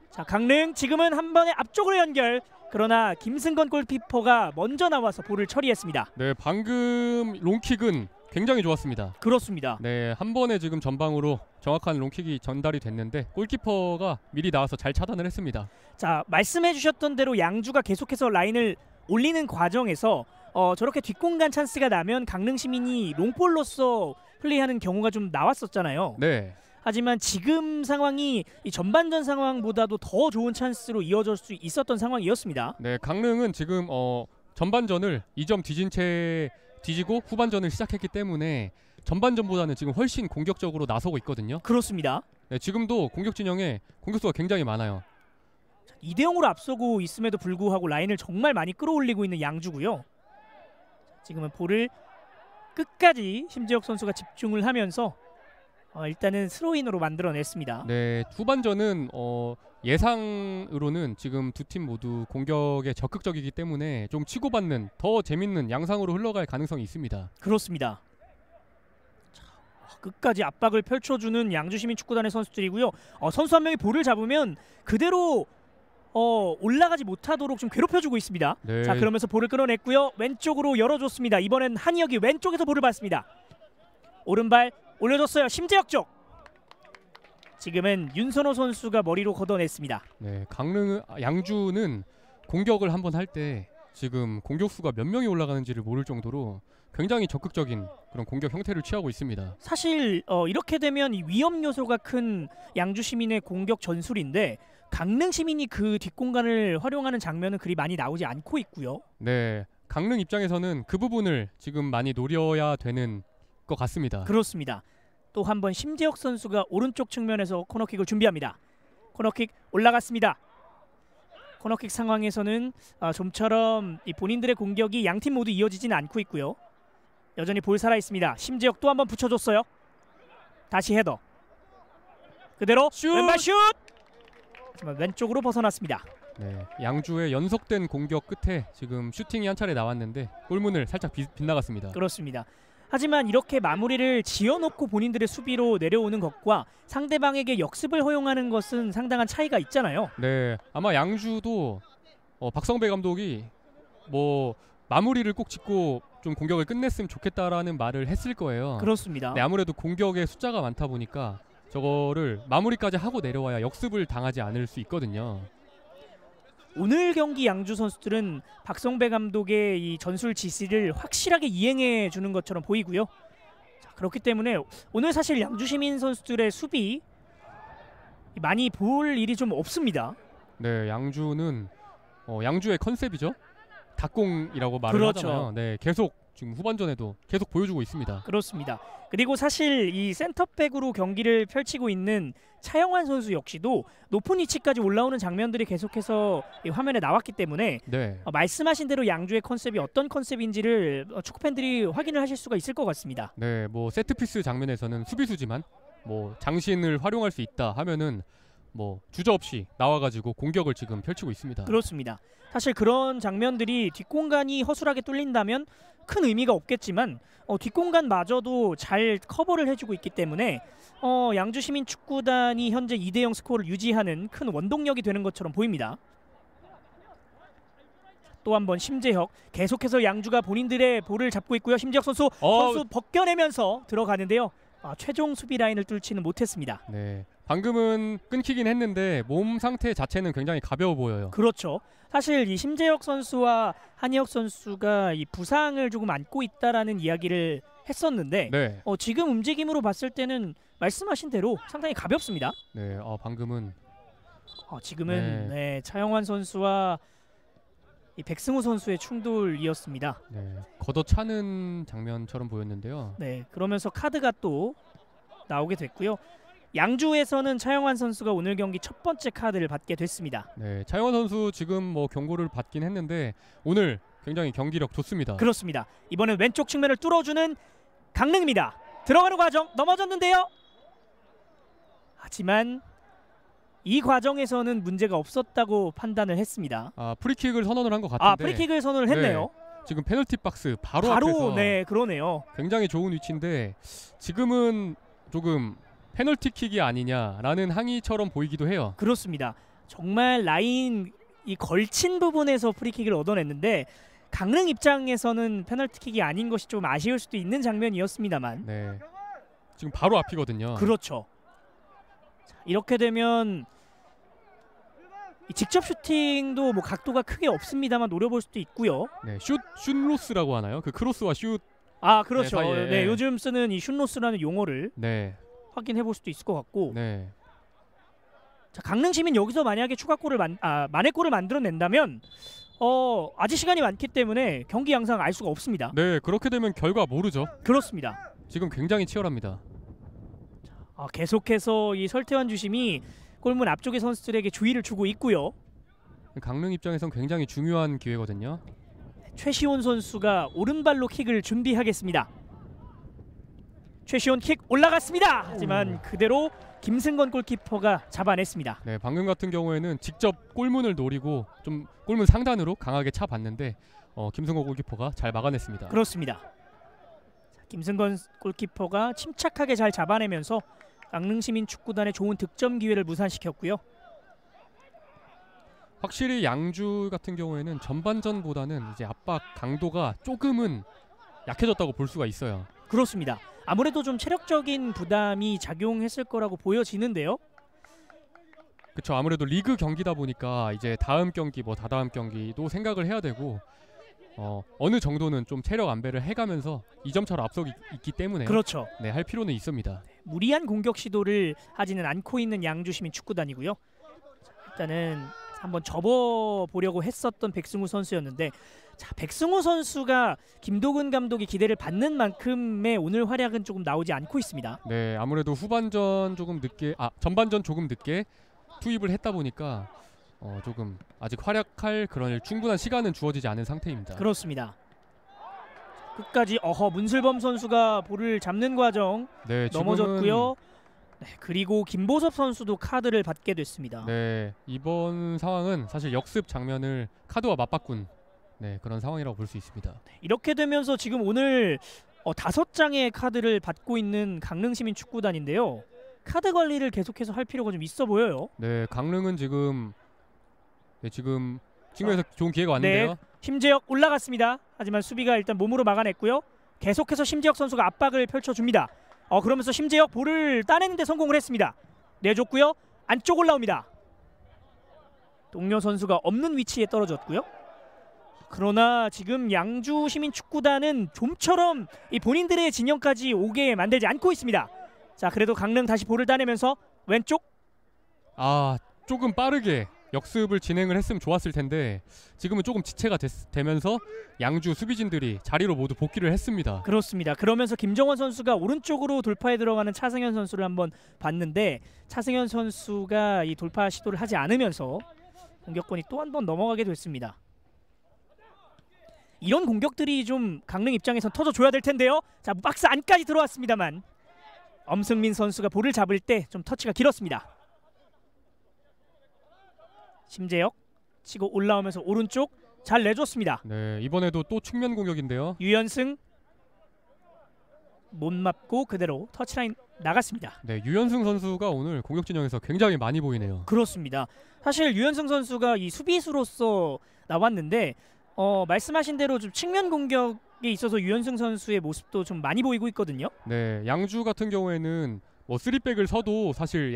자, 강릉 지금은 한 번에 앞쪽으로 연결. 그러나 김승건 골키퍼가 먼저 나와서 볼을 처리했습니다. 네, 방금 롱킥은 굉장히 좋았습니다. 그렇습니다. 네, 한 번에 지금 전방으로 정확한 롱킥이 전달이 됐는데 골키퍼가 미리 나와서 잘 차단을 했습니다. 자, 말씀해 주셨던 대로 양주가 계속해서 라인을 올리는 과정에서 저렇게 뒷공간 찬스가 나면 강릉 시민이 롱볼로서 플레이하는 경우가 좀 나왔었잖아요. 네. 하지만 지금 상황이 이 전반전 상황보다도 더 좋은 찬스로 이어질 수 있었던 상황이었습니다. 네, 강릉은 지금 전반전을 2점 뒤진 채 뒤지고 후반전을 시작했기 때문에 전반전보다는 지금 훨씬 공격적으로 나서고 있거든요. 그렇습니다. 네, 지금도 공격 진영에 공격수가 굉장히 많아요. 2대0으로 앞서고 있음에도 불구하고 라인을 정말 많이 끌어올리고 있는 양주고요. 지금은 볼을 끝까지 심재혁 선수가 집중을 하면서 일단은 스로인으로 만들어냈습니다. 네, 후반전은 예상으로는 지금 두 팀 모두 공격에 적극적이기 때문에 좀 치고받는 더 재밌는 양상으로 흘러갈 가능성이 있습니다. 그렇습니다. 자, 끝까지 압박을 펼쳐주는 양주시민축구단의 선수들이고요. 선수 한 명이 볼을 잡으면 그대로 올라가지 못하도록 좀 괴롭혀주고 있습니다. 네. 자, 그러면서 볼을 끌어냈고요. 왼쪽으로 열어줬습니다. 이번엔 한희혁이 왼쪽에서 볼을 받습니다. 오른발 올려줬어요. 심재혁 쪽. 지금은 윤선호 선수가 머리로 걷어냈습니다. 네, 양주는 공격을 한번 할 때 지금 공격수가 몇 명이 올라가는지를 모를 정도로 굉장히 적극적인 그런 공격 형태를 취하고 있습니다. 사실 이렇게 되면 이 위험 요소가 큰 양주 시민의 공격 전술인데 강릉 시민이 그 뒷공간을 활용하는 장면은 그리 많이 나오지 않고 있고요. 네, 강릉 입장에서는 그 부분을 지금 많이 노려야 되는 것 같습니다. 그렇습니다. 또 한 번 심재혁 선수가 오른쪽 측면에서 코너킥을 준비합니다. 코너킥 올라갔습니다. 코너킥 상황에서는 좀처럼 이 본인들의 공격이 양팀 모두 이어지지는 않고 있고요. 여전히 볼 살아 있습니다. 심재혁 또 한 번 붙여줬어요. 다시 헤더. 그대로 슛! 왼발 슛! 하지만 왼쪽으로 벗어났습니다. 네, 양주의 연속된 공격 끝에 지금 슈팅이 한 차례 나왔는데 골문을 살짝 빗나갔습니다. 그렇습니다. 하지만 이렇게 마무리를 지어놓고 본인들의 수비로 내려오는 것과 상대방에게 역습을 허용하는 것은 상당한 차이가 있잖아요. 네, 아마 양주도 박성배 감독이 뭐 마무리를 꼭 짓고 좀 공격을 끝냈으면 좋겠다라는 말을 했을 거예요. 그렇습니다. 네, 아무래도 공격의 숫자가 많다 보니까 저거를 마무리까지 하고 내려와야 역습을 당하지 않을 수 있거든요. 오늘 경기 양주 선수들은 박성배 감독의 이 전술 지시를 확실하게 이행해 주는 것처럼 보이고요. 자, 그렇기 때문에 오늘 사실 양주 시민 선수들의 수비 많이 볼 일이 좀 없습니다. 네, 양주는 양주의 컨셉이죠. 닭공이라고 말을 그렇죠. 하잖아요. 네, 계속 지금 후반전에도 계속 보여주고 있습니다. 그렇습니다. 그리고 사실 이 센터백으로 경기를 펼치고 있는 차영환 선수 역시도 높은 위치까지 올라오는 장면들이 계속해서 이 화면에 나왔기 때문에 네, 말씀하신 대로 양주의 컨셉이 어떤 컨셉인지를 축구 팬들이 확인을 하실 수가 있을 것 같습니다. 네, 뭐 세트피스 장면에서는 수비수지만 뭐 장신을 활용할 수 있다 하면은 뭐 주저없이 나와가지고 공격을 지금 펼치고 있습니다. 그렇습니다. 사실 그런 장면들이 뒷공간이 허술하게 뚫린다면 큰 의미가 없겠지만 뒷공간마저도 잘 커버를 해주고 있기 때문에 양주시민축구단이 현재 2대0 스코어를 유지하는 큰 원동력이 되는 것처럼 보입니다. 또 한 번 심재혁, 계속해서 양주가 본인들의 볼을 잡고 있고요. 심재혁 선수 벗겨내면서 들어가는데요. 최종 수비 라인을 뚫지는 못했습니다. 네, 방금은 끊기긴 했는데 몸 상태 자체는 굉장히 가벼워 보여요. 그렇죠. 사실 이 심재혁 선수와 한희혁 선수가 이 부상을 조금 안고 있다라는 이야기를 했었는데 네, 지금 움직임으로 봤을 때는 말씀하신 대로 상당히 가볍습니다. 네, 방금은 지금은 네, 차영환 선수와 이 백승우 선수의 충돌이었습니다. 네, 걷어차는 장면처럼 보였는데요. 네, 그러면서 카드가 또 나오게 됐고요. 양주에서는 차영환 선수가 오늘 경기 첫 번째 카드를 받게 됐습니다. 네, 차영환 선수 지금 뭐 경고를 받긴 했는데 오늘 굉장히 경기력 좋습니다. 그렇습니다. 이번엔 왼쪽 측면을 뚫어주는 강릉입니다. 들어가는 과정 넘어졌는데요. 하지만 이 과정에서는 문제가 없었다고 판단을 했습니다. 프리킥을 선언을 한 것 같은데. 프리킥을 선언을 했네요. 지금 페널티 박스 바로 앞에서 네, 그러네요. 굉장히 좋은 위치인데 지금은 조금 페널티킥이 아니냐라는 항의처럼 보이기도 해요. 그렇습니다. 정말 라인 이 걸친 부분에서 프리킥을 얻어냈는데 강릉 입장에서는 페널티킥이 아닌 것이 좀 아쉬울 수도 있는 장면이었습니다만. 네, 지금 바로 앞이거든요. 그렇죠. 자, 이렇게 되면 이 직접 슈팅도 뭐 각도가 크게 없습니다만 노려볼 수도 있고요. 네, 슛로스라고 하나요? 그 크로스와 슛. 그렇죠. 네, 사이에. 네, 요즘 쓰는 이 슛로스라는 용어를 네, 확인해 볼 수도 있을 것 같고. 네, 자, 강릉 시민 여기서 만약에 추가골을 만회골을 만들어낸다면 아직 시간이 많기 때문에 경기 양상 알 수가 없습니다. 네, 그렇게 되면 결과 모르죠. 그렇습니다. 지금 굉장히 치열합니다. 계속해서 이 설태환 주심이 골문 앞쪽의 선수들에게 주의를 주고 있고요. 강릉 입장에선 굉장히 중요한 기회거든요. 최시온 선수가 오른발로 킥을 준비하겠습니다. 최시온 킥 올라갔습니다. 하지만 그대로 김승건 골키퍼가 잡아냈습니다. 네, 방금 같은 경우에는 직접 골문을 노리고 좀 골문 상단으로 강하게 차봤는데 김승건 골키퍼가 잘 막아냈습니다. 그렇습니다. 자, 김승건 골키퍼가 침착하게 잘 잡아내면서 강릉시민 축구단의 좋은 득점 기회를 무산시켰고요. 확실히 양주 같은 경우에는 전반전보다는 이제 압박 강도가 조금은 약해졌다고 볼 수가 있어요. 그렇습니다. 아무래도 좀 체력적인 부담이 작용했을 거라고 보여지는데요. 그렇죠. 아무래도 리그 경기다 보니까 이제 다음 경기 뭐 다다음 경기도 생각을 해야 되고 어느 정도는 좀 체력 안배를 해가면서 2점 차로 앞서기 있기 때문에 그렇죠. 네, 할 필요는 있습니다. 무리한 공격 시도를 하지는 않고 있는 양주시민 축구단이고요. 자, 일단은 한번 접어보려고 했었던 백승우 선수였는데, 자, 백승우 선수가 김도근 감독이 기대를 받는 만큼의 오늘 활약은 조금 나오지 않고 있습니다. 네, 아무래도 후반전 조금 늦게 전반전 조금 늦게 투입을 했다 보니까 조금 아직 활약할 그런 충분한 시간은 주어지지 않은 상태입니다. 그렇습니다. 끝까지 문슬범 선수가 볼을 잡는 과정 네, 넘어졌고요. 네, 그리고 김보섭 선수도 카드를 받게 됐습니다. 네, 이번 상황은 사실 역습 장면을 카드와 맞바꾼 그런 상황이라고 볼 수 있습니다. 이렇게 되면서 지금 오늘 5장의 카드를 받고 있는 강릉시민 축구단인데요. 카드 관리를 계속해서 할 필요가 좀 있어 보여요. 네, 강릉은 지금 측면에서 좋은 기회가 왔는데요. 네, 심재혁 올라갔습니다. 하지만 수비가 일단 몸으로 막아냈고요. 계속해서 심재혁 선수가 압박을 펼쳐줍니다. 그러면서 심재혁 볼을 따내는데 성공을 했습니다. 내줬고요. 안쪽 올라옵니다. 동료 선수가 없는 위치에 떨어졌고요. 그러나 지금 양주 시민 축구단은 좀처럼 이 본인들의 진영까지 오게 만들지 않고 있습니다. 자, 그래도 강릉 다시 볼을 따내면서 왼쪽. 조금 빠르게 역습을 진행을 했으면 좋았을 텐데 지금은 조금 지체가 되면서 양주 수비진들이 자리로 모두 복귀를 했습니다. 그렇습니다. 그러면서 김정원 선수가 오른쪽으로 돌파에 들어가는 차승현 선수를 한번 봤는데, 차승현 선수가 이 돌파 시도를 하지 않으면서 공격권이 또 한 번 넘어가게 됐습니다. 이런 공격들이 좀 강릉 입장에선 터져줘야 될 텐데요. 자, 박스 안까지 들어왔습니다만 엄승민 선수가 볼을 잡을 때 좀 터치가 길었습니다. 심재혁 치고 올라오면서 오른쪽 잘 내줬습니다. 네, 이번에도 또 측면 공격인데요. 유연승 못 맞고 그대로 터치라인 나갔습니다. 네, 유연승 선수가 오늘 공격 진영에서 굉장히 많이 보이네요. 그렇습니다. 사실 유연승 선수가 이 수비수로서 나왔는데 말씀하신 대로 좀 측면 공격에 있어서 유연승 선수의 모습도 좀 많이 보이고 있거든요. 네, 양주 같은 경우에는 뭐 3백을 서도 사실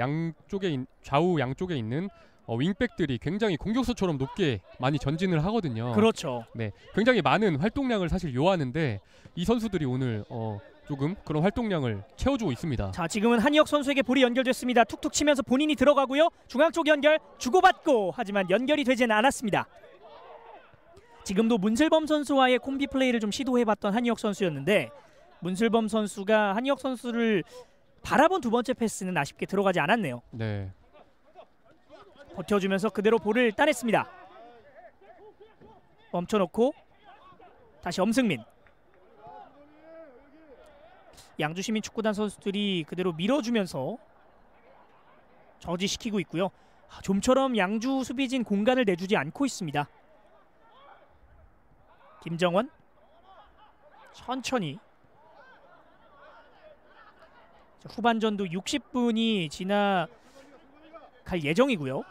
좌우 양쪽에 있는 윙백들이 굉장히 공격수처럼 높게 많이 전진을 하거든요. 그렇죠. 네, 굉장히 많은 활동량을 사실 요하는데 이 선수들이 오늘 조금 그런 활동량을 채워주고 있습니다. 자, 지금은 한희혁 선수에게 볼이 연결됐습니다. 툭툭 치면서 본인이 들어가고요. 중앙 쪽 연결 주고받고, 하지만 연결이 되지는 않았습니다. 지금도 문슬범 선수와의 콤비 플레이를 좀 시도해봤던 한희혁 선수였는데, 문슬범 선수가 한희혁 선수를 바라본 두 번째 패스는 아쉽게 들어가지 않았네요. 네. 버텨주면서 그대로 볼을 따냈습니다. 멈춰놓고 다시 엄승민. 양주시민 축구단 선수들이 그대로 밀어주면서 저지시키고 있고요. 좀처럼 양주 수비진 공간을 내주지 않고 있습니다. 김정원 천천히. 후반전도 60분이 지나갈 예정이고요.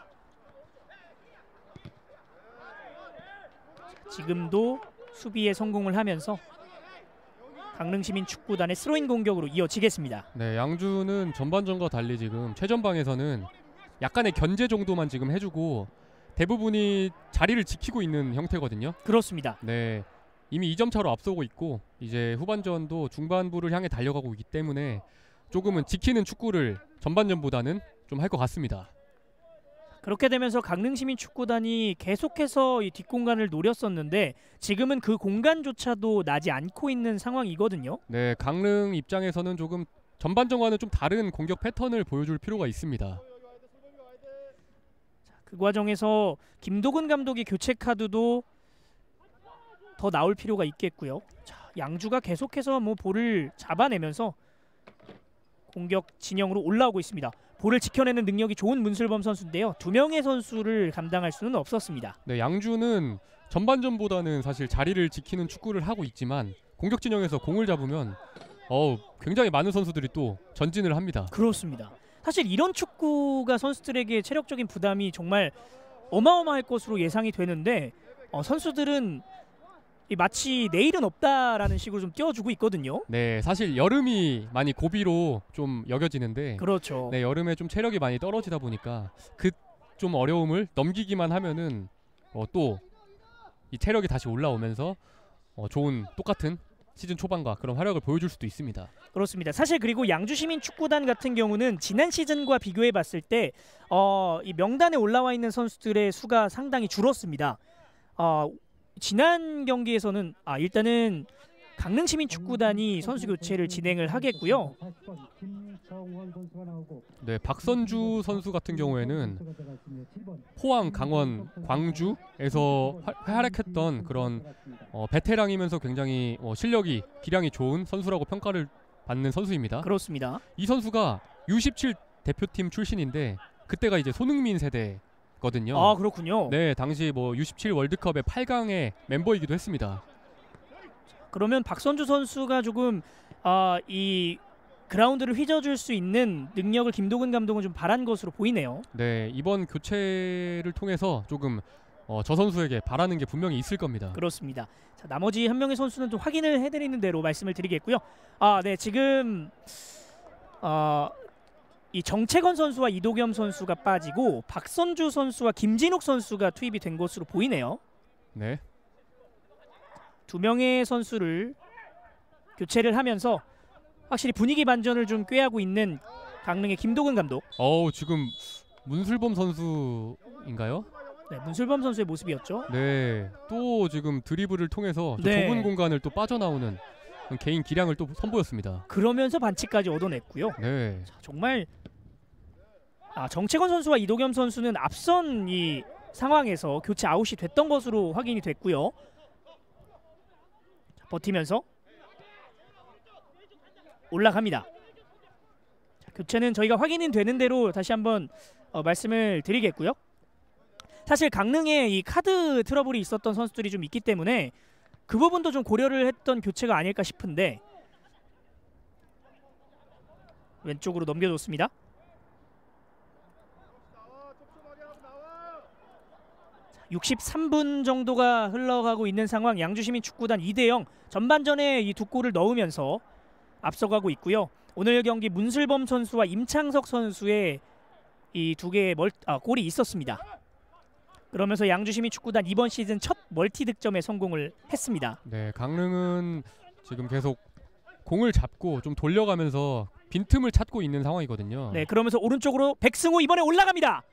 지금도 수비에 성공을 하면서 강릉시민 축구단의 스로인 공격으로 이어지겠습니다. 네, 양주는 전반전과 달리 지금 최전방에서는 약간의 견제 정도만 지금 해주고 대부분이 자리를 지키고 있는 형태거든요. 그렇습니다. 네, 이미 2점 차로 앞서고 있고 이제 후반전도 중반부를 향해 달려가고 있기 때문에 조금은 지키는 축구를 전반전보다는 좀 할 것 같습니다. 그렇게 되면서 강릉시민 축구단이 계속해서 이 뒷공간을 노렸었는데 지금은 그 공간조차도 나지 않고 있는 상황이거든요. 네, 강릉 입장에서는 조금 전반전과는 좀 다른 공격 패턴을 보여줄 필요가 있습니다. 그 과정에서 김도근 감독의 교체 카드도 더 나올 필요가 있겠고요. 자, 양주가 계속해서 볼을 잡아내면서 공격 진영으로 올라오고 있습니다. 볼을 지켜내는 능력이 좋은 문슬범 선수인데요. 2명의 선수를 감당할 수는 없었습니다. 네, 양주는 전반전보다는 사실 자리를 지키는 축구를 하고 있지만 공격 진영에서 공을 잡으면 굉장히 많은 선수들이 또 전진을 합니다. 그렇습니다. 사실 이런 축구가 선수들에게 체력적인 부담이 정말 어마어마할 것으로 예상이 되는데 선수들은 마치 내일은 없다라는 식으로 좀 띄워주고 있거든요. 네, 사실 여름이 많이 고비로 좀 여겨지는데 그렇죠. 네, 여름에 좀 체력이 많이 떨어지다 보니까 그 좀 어려움을 넘기기만 하면은 또 이 체력이 다시 올라오면서 좋은 똑같은 시즌 초반과 그런 활약을 보여줄 수도 있습니다. 그렇습니다. 사실 그리고 양주시민축구단 같은 경우는 지난 시즌과 비교해 봤을 때 이 명단에 올라와 있는 선수들의 수가 상당히 줄었습니다. 지난 경기에서는 일단은 강릉시민축구단이 선수 교체를 진행을 하겠고요. 네, 박선주 선수 같은 경우에는 포항, 강원, 광주에서 활약했던 그런 베테랑이면서 굉장히 실력이 기량이 좋은 선수라고 평가를 받는 선수입니다. 그렇습니다. 이 선수가 U17 대표팀 출신인데 그때가 이제 손흥민 세대거든요. 아, 그렇군요. 네, 당시 U17 월드컵의 8강의 멤버이기도 했습니다. 그러면 박선주 선수가 조금 이 그라운드를 휘저어줄 수 있는 능력을 김도근 감독은 좀 바란 것으로 보이네요. 네, 이번 교체를 통해서 조금 저 선수에게 바라는 게 분명히 있을 겁니다. 그렇습니다. 자, 나머지 한 명의 선수는 좀 확인을 해드리는 대로 말씀을 드리겠고요. 네, 지금 이 정채건 선수와 이도겸 선수가 빠지고 박선주 선수와 김진욱 선수가 투입이 된 것으로 보이네요. 네. 2명의 선수를 교체를 하면서 확실히 분위기 반전을 좀 꾀하고 있는 강릉의 김도근 감독. 지금 문슬범 선수인가요? 네, 문슬범 선수의 모습이었죠. 네, 또 지금 드리블을 통해서 좁은 공간을 또 빠져나오는 개인 기량을 또 선보였습니다. 그러면서 반칙까지 얻어냈고요. 네. 자, 정말 정채건 선수와 이도겸 선수는 앞선 이 상황에서 교체 아웃이 됐던 것으로 확인이 됐고요. 자, 버티면서 올라갑니다. 자, 교체는 저희가 확인이 되는 대로 다시 한번 말씀을 드리겠고요. 사실 강릉에 이 카드 트러블이 있었던 선수들이 좀 있기 때문에 그 부분도 좀 고려를 했던 교체가 아닐까 싶은데 왼쪽으로 넘겨줬습니다. 63분 정도가 흘러가고 있는 상황. 양주시민축구단 2대0 전반전에 이 2골을 넣으면서 앞서가고 있고요. 오늘 경기 문슬범 선수와 임창석 선수의 이 2개의 골이 있었습니다. 그러면서 양주시민축구단 이번 시즌 첫 멀티 득점에 성공을 했습니다. 네, 강릉은 지금 계속 공을 잡고 좀 돌려가면서 빈틈을 찾고 있는 상황이거든요. 네, 그러면서 오른쪽으로 백승호 이번에 올라갑니다.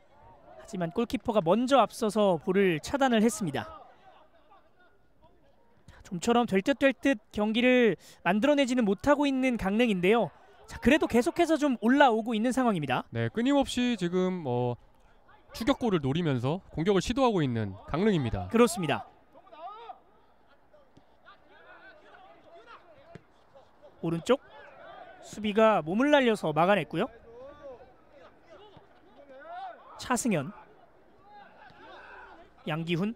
하지만 골키퍼가 먼저 앞서서 볼을 차단을 했습니다. 좀처럼 될 듯 될 듯 경기를 만들어내지는 못하고 있는 강릉인데요. 자, 그래도 계속해서 좀 올라오고 있는 상황입니다. 네, 끊임없이 지금 추격골을 노리면서 공격을 시도하고 있는 강릉입니다. 그렇습니다. 오른쪽 수비가 몸을 날려서 막아냈고요. 차승현, 양기훈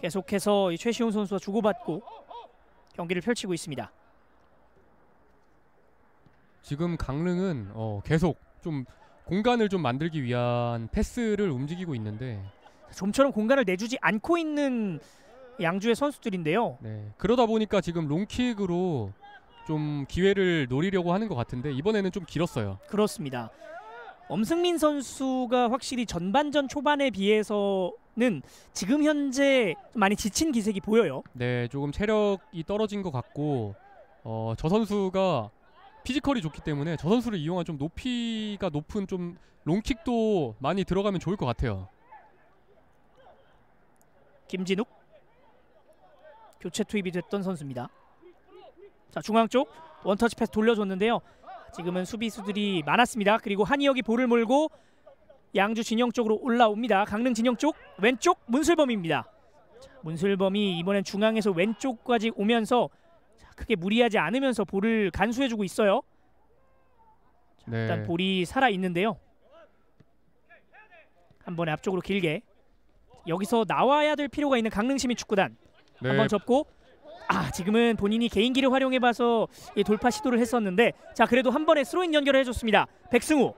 계속해서 이 최시훈 선수와 주고받고 경기를 펼치고 있습니다. 지금 강릉은 계속 좀 공간을 좀 만들기 위한 패스를 움직이고 있는데 좀처럼 공간을 내주지 않고 있는 양주의 선수들인데요. 네, 그러다 보니까 지금 롱킥으로 좀 기회를 노리려고 하는 것 같은데 이번에는 좀 길었어요. 그렇습니다. 엄승민 선수가 확실히 전반전 초반에 비해서는 지금 현재 많이 지친 기색이 보여요. 네, 조금 체력이 떨어진 것 같고 저 선수가 피지컬이 좋기 때문에 저 선수를 이용한 좀 높이가 높은 좀 롱킥도 많이 들어가면 좋을 것 같아요. 김진욱 교체 투입이 됐던 선수입니다. 자, 중앙 쪽 원터치 패스 돌려줬는데요. 지금은 수비수들이 많았습니다. 그리고 한희혁이 볼을 몰고 양주 진영 쪽으로 올라옵니다. 강릉 진영 쪽 왼쪽 문슬범입니다. 자, 문슬범이 이번엔 중앙에서 왼쪽까지 오면서 크게 무리하지 않으면서 볼을 간수해주고 있어요. 네. 일단 볼이 살아 있는데요. 한 번에 앞쪽으로 길게 여기서 나와야 될 필요가 있는 강릉시민축구단. 네. 한번 접고 지금은 본인이 개인기를 활용해봐서 돌파 시도를 했었는데 자 그래도 한 번에 스로인 연결을 해줬습니다. 백승우.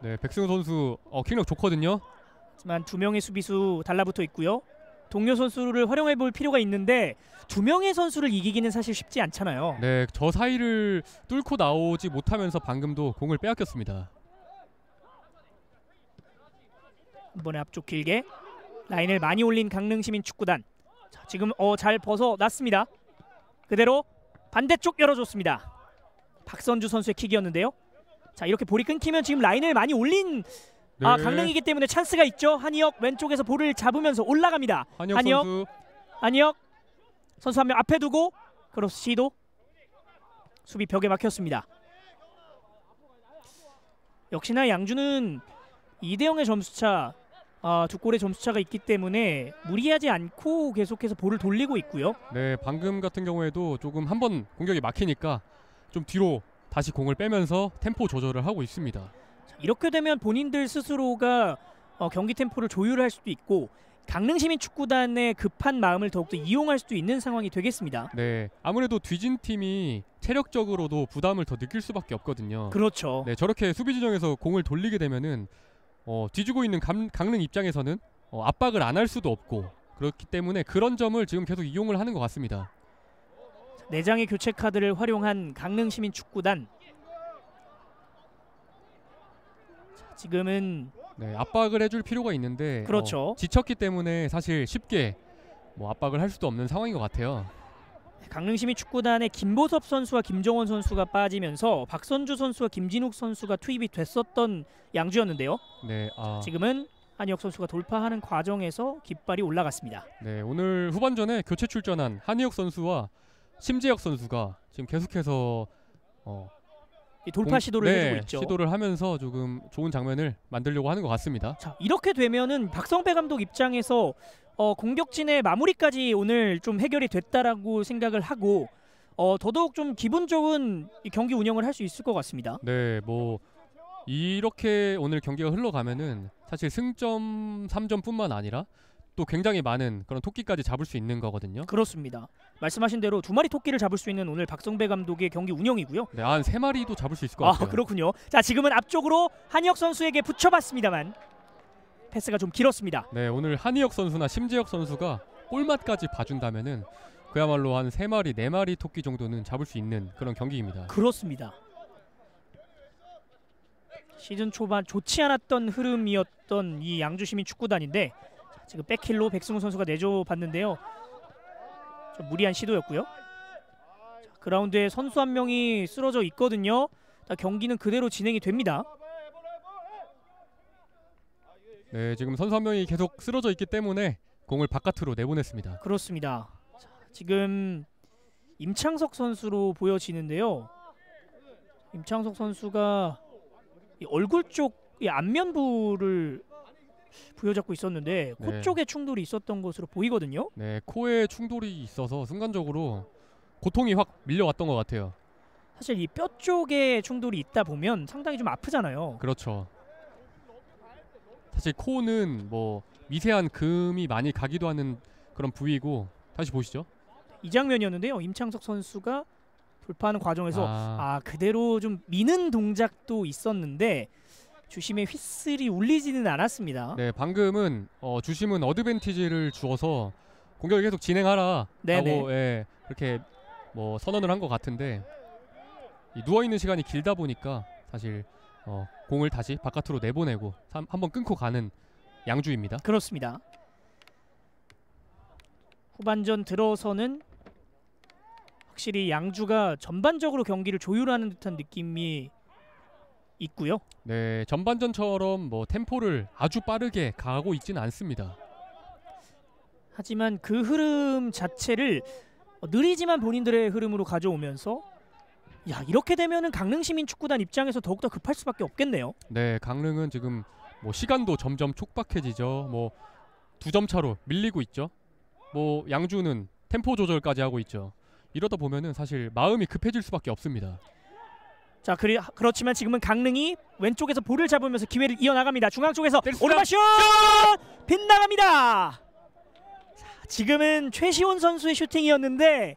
네, 백승우 선수 킥력 좋거든요. 하지만 두 명의 수비수 달라붙어 있고요. 동료 선수를 활용해볼 필요가 있는데 두 명의 선수를 이기기는 사실 쉽지 않잖아요. 네, 저 사이를 뚫고 나오지 못하면서 방금도 공을 빼앗겼습니다. 한 번에 앞쪽 길게 라인을 많이 올린 강릉시민축구단. 자, 지금 잘 벗어났습니다. 그대로 반대쪽 열어줬습니다. 박선주 선수의 킥이었는데요. 자 이렇게 볼이 끊기면 지금 라인을 많이 올린 네. 강릉이기 때문에 찬스가 있죠. 한희혁 왼쪽에서 볼을 잡으면서 올라갑니다. 한희혁 선수. 한희혁 선수 한 명 앞에 두고 크로스 시도. 수비 벽에 막혔습니다. 역시나 양주는 2대0의 점수차, 두 골의 점수차가 있기 때문에 무리하지 않고 계속해서 볼을 돌리고 있고요. 네, 방금 같은 경우에도 조금 한번 공격이 막히니까 좀 뒤로 다시 공을 빼면서 템포 조절을 하고 있습니다. 이렇게 되면 본인들 스스로가 경기 템포를 조율할 수도 있고 강릉시민축구단의 급한 마음을 더욱더 이용할 수도 있는 상황이 되겠습니다. 네, 아무래도 뒤진 팀이 체력적으로도 부담을 더 느낄 수밖에 없거든요. 그렇죠. 네, 저렇게 수비 지점에서 공을 돌리게 되면은 뒤지고 있는 강릉 입장에서는 압박을 안 할 수도 없고 그렇기 때문에 그런 점을 지금 계속 이용을 하는 것 같습니다. 4장의 교체 카드를 활용한 강릉시민축구단. 지금은 네, 압박을 해줄 필요가 있는데 그렇죠. 지쳤기 때문에 사실 쉽게 압박을 할 수도 없는 상황인 것 같아요. 강릉시민축구단의 김보섭 선수와 김정원 선수가 빠지면서 박선주 선수와 김진욱 선수가 투입이 됐었던 양주였는데요. 네, 지금은 한희혁 선수가 돌파하는 과정에서 깃발이 올라갔습니다. 네, 오늘 후반전에 교체 출전한 한희혁 선수와 심재혁 선수가 지금 계속해서 돌파 시도를 해주고 있죠. 시도를 하면서 조금 좋은 장면을 만들려고 하는 것 같습니다. 자, 이렇게 되면은 박성배 감독 입장에서 공격진의 마무리까지 오늘 좀 해결이 됐다라고 생각을 하고 더더욱 좀 기분 좋은 경기 운영을 할 수 있을 것 같습니다. 네, 이렇게 오늘 경기가 흘러가면은 사실 승점 3점뿐만 아니라 또 굉장히 많은 그런 토끼까지 잡을 수 있는 거거든요. 그렇습니다. 말씀하신 대로 2마리 토끼를 잡을 수 있는 오늘 박성배 감독의 경기 운영이고요. 네, 한 3마리도 잡을 수 있을 것 같아요. 그렇군요. 자, 지금은 앞쪽으로 한희혁 선수에게 붙여봤습니다만 패스가 좀 길었습니다. 네, 오늘 한희혁 선수나 심재혁 선수가 볼맛까지 봐준다면은 그야말로 한 3마리, 4마리 토끼 정도는 잡을 수 있는 그런 경기입니다. 그렇습니다. 시즌 초반 좋지 않았던 흐름이었던 이 양주시민축구단인데 지금 백힐로 백승우 선수가 내줘봤는데요. 좀 무리한 시도였고요. 자, 그라운드에 선수 한 명이 쓰러져 있거든요. 경기는 그대로 진행이 됩니다. 네, 지금 선수 한 명이 계속 쓰러져 있기 때문에 공을 바깥으로 내보냈습니다. 그렇습니다. 자, 지금 임창석 선수로 보여지는데요. 임창석 선수가 이 얼굴 쪽 이 안면부를 부여잡고 있었는데 코 네. 쪽에 충돌이 있었던 것으로 보이거든요. 네, 코에 충돌이 있어서 순간적으로 고통이 확 밀려왔던 것 같아요. 사실 이 뼈 쪽에 충돌이 있다 보면 상당히 좀 아프잖아요. 그렇죠. 사실 코는 미세한 금이 많이 가기도 하는 그런 부위고. 다시 보시죠. 이 장면이었는데요. 임창석 선수가 돌파하는 과정에서 그대로 좀 미는 동작도 있었는데 주심의 휘슬이 울리지는 않았습니다. 네, 방금은 주심은 어드밴티지를 주어서 공격을 계속 진행하라 라고 그렇게 선언을 한 것 같은데 누워있는 시간이 길다 보니까 사실 공을 다시 바깥으로 내보내고 한번 끊고 가는 양주입니다. 그렇습니다. 후반전 들어서는 확실히 양주가 전반적으로 경기를 조율하는 듯한 느낌이 있고요. 네, 전반전처럼 템포를 아주 빠르게 가고 있지는 않습니다. 하지만 그 흐름 자체를 느리지만 본인들의 흐름으로 가져오면서 이렇게 되면은 강릉시민축구단 입장에서 더욱더 급할 수밖에 없겠네요. 네, 강릉은 지금 시간도 점점 촉박해지죠. 2점 차로 밀리고 있죠. 양주는 템포 조절까지 하고 있죠. 이러다 보면은 사실 마음이 급해질 수밖에 없습니다. 자, 그렇지만 지금은 강릉이 왼쪽에서 볼을 잡으면서 기회를 이어나갑니다. 중앙 쪽에서 때렸어요. 오른발 슛! 빗나갑니다. 자, 지금은 최시원 선수의 슈팅이었는데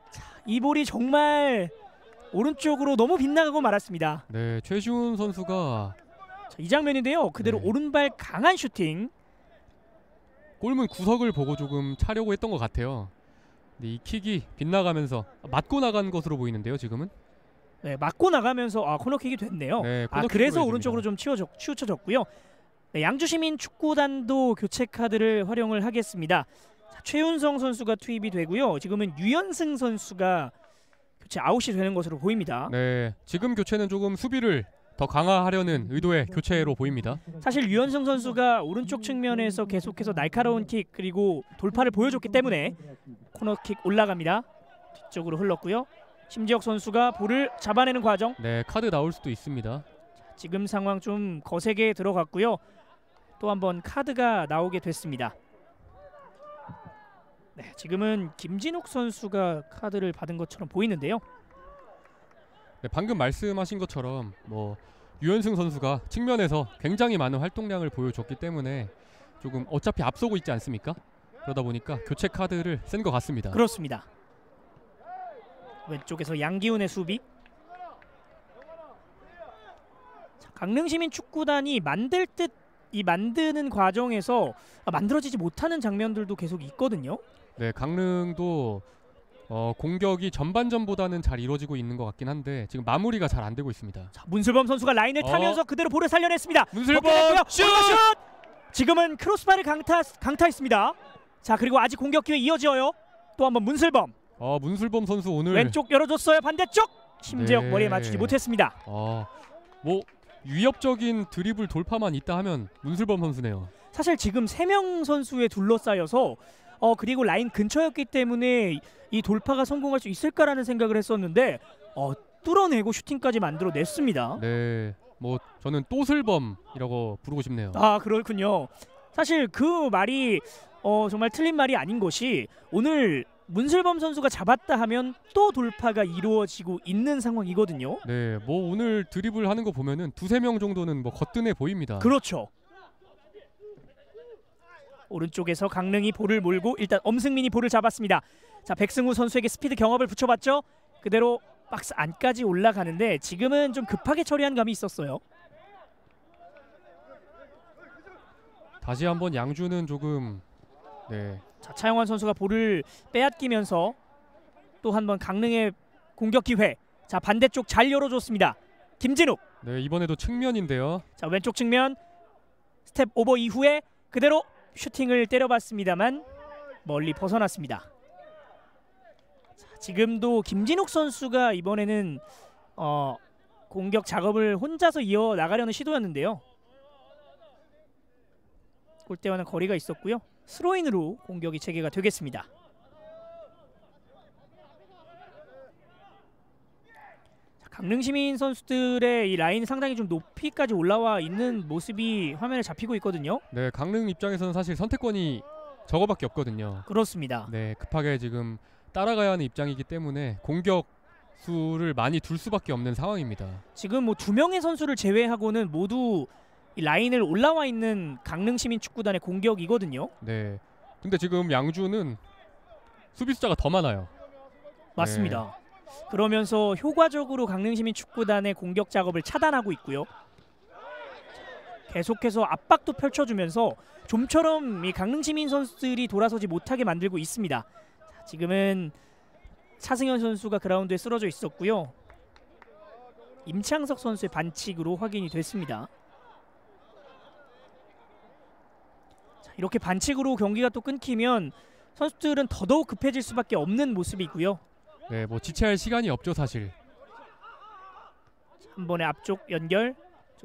자, 이 볼이 정말 오른쪽으로 너무 빗나가고 말았습니다. 네, 최시훈 선수가 자, 이 장면인데요. 그대로 네. 오른발 강한 슈팅. 골문 구석을 보고 조금 차려고 했던 것 같아요. 근데 이 킥이 빗나가면서 맞고 나간 것으로 보이는데요, 지금은. 네, 맞고 나가면서 코너킥이 됐네요. 네, 그래서 코너킥으로 오른쪽으로 좀 치우쳐졌고요. 네, 양주시민 축구단도 교체 카드를 활용을 하겠습니다. 자, 최윤성 선수가 투입이 되고요. 지금은 유연승 선수가 교체 아웃이 되는 것으로 보입니다. 네, 지금 교체는 조금 수비를 더 강화하려는 의도의 교체로 보입니다. 사실 유연승 선수가 오른쪽 측면에서 계속해서 날카로운 킥 그리고 돌파를 보여줬기 때문에 코너킥 올라갑니다. 뒤쪽으로 흘렀고요. 심지혁 선수가 볼을 잡아내는 과정. 네, 카드 나올 수도 있습니다. 지금 상황 좀 거세게 들어갔고요. 또 한번 카드가 나오게 됐습니다. 네, 지금은 김진욱 선수가 카드를 받은 것처럼 보이는데요. 네, 방금 말씀하신 것처럼 뭐 유연승 선수가 측면에서 굉장히 많은 활동량을 보여줬기 때문에 조금 어차피 앞서고 있지 않습니까? 그러다 보니까 교체 카드를 쓴 것 같습니다. 그렇습니다. 왼쪽에서 양기훈의 수비. 자, 강릉시민 축구단이 만들 듯 이 만드는 과정에서 만들어지지 못하는 장면들도 계속 있거든요. 네, 강릉도 공격이 전반전보다는 잘 이루어지고 있는 것 같긴 한데 지금 마무리가 잘 안 되고 있습니다. 자, 문슬범 선수가 라인을 타면서 그대로 볼을 살려냈습니다. 문슬범 슛! 슛! 지금은 크로스바를 강타했습니다. 자, 그리고 아직 공격 기회 이어져요. 또 한번 문슬범. 문슬범 선수 오늘 왼쪽 열어줬어요. 반대쪽. 심재혁 네. 머리에 맞추지 못했습니다. 뭐 위협적인 드리블 돌파만 있다 하면 문슬범 선수네요. 사실 지금 3명 선수에 둘러싸여서 그리고 라인 근처였기 때문에 이 돌파가 성공할 수 있을까라는 생각을 했었는데 뚫어내고 슈팅까지 만들어냈습니다. 네, 뭐 저는 또슬범이라고 부르고 싶네요. 그렇군요. 사실 그 말이 정말 틀린 말이 아닌 것이 오늘 문슬범 선수가 잡았다 하면 또 돌파가 이루어지고 있는 상황이거든요. 네, 뭐 오늘 드리블 하는 거 보면은 2-3명 정도는 뭐 거뜬해 보입니다. 그렇죠. 오른쪽에서 강릉이 볼을 몰고 일단 엄승민이 볼을 잡았습니다. 자, 백승우 선수에게 스피드 경합을 붙여봤죠. 그대로 박스 안까지 올라가는데 지금은 좀 급하게 처리한 감이 있었어요. 다시 한번 양주는 조금 자, 차영환 선수가 볼을 빼앗기면서 또 한 번 강릉의 공격 기회. 자, 반대쪽 잘 열어줬습니다. 김진욱. 네, 이번에도 측면인데요. 자, 왼쪽 측면 스텝 오버 이후에 그대로 슈팅을 때려봤습니다만 멀리 벗어났습니다. 자, 지금도 김진욱 선수가 이번에는 공격 작업을 혼자서 이어나가려는 시도였는데요. 골대와는 거리가 있었고요. 스로인으로 공격이 재개가 되겠습니다. 자, 강릉시민 선수들의 이 라인이 상당히 좀 높이까지 올라와 있는 모습이 화면에 잡히고 있거든요. 네, 강릉 입장에서는 사실 선택권이 저거밖에 없거든요. 그렇습니다. 네, 급하게 지금 따라가야 하는 입장이기 때문에 공격 수를 많이 둘 수밖에 없는 상황입니다. 지금 뭐 2명의 선수를 제외하고는 모두 이 라인을 올라와 있는 강릉시민 축구단의 공격이거든요. 네, 근데 지금 양주는 수비수자가 더 많아요. 맞습니다. 그러면서 효과적으로 강릉시민 축구단의 공격 작업을 차단하고 있고요. 계속해서 압박도 펼쳐주면서 좀처럼 이 강릉시민 선수들이 돌아서지 못하게 만들고 있습니다. 자, 지금은 차승현 선수가 그라운드에 쓰러져 있었고요. 임창석 선수의 반칙으로 확인이 됐습니다. 자, 이렇게 반칙으로 경기가 또 끊기면 선수들은 더더욱 급해질 수밖에 없는 모습이고요. 네, 뭐 지체할 시간이 없죠 사실. 한 번에 앞쪽 연결,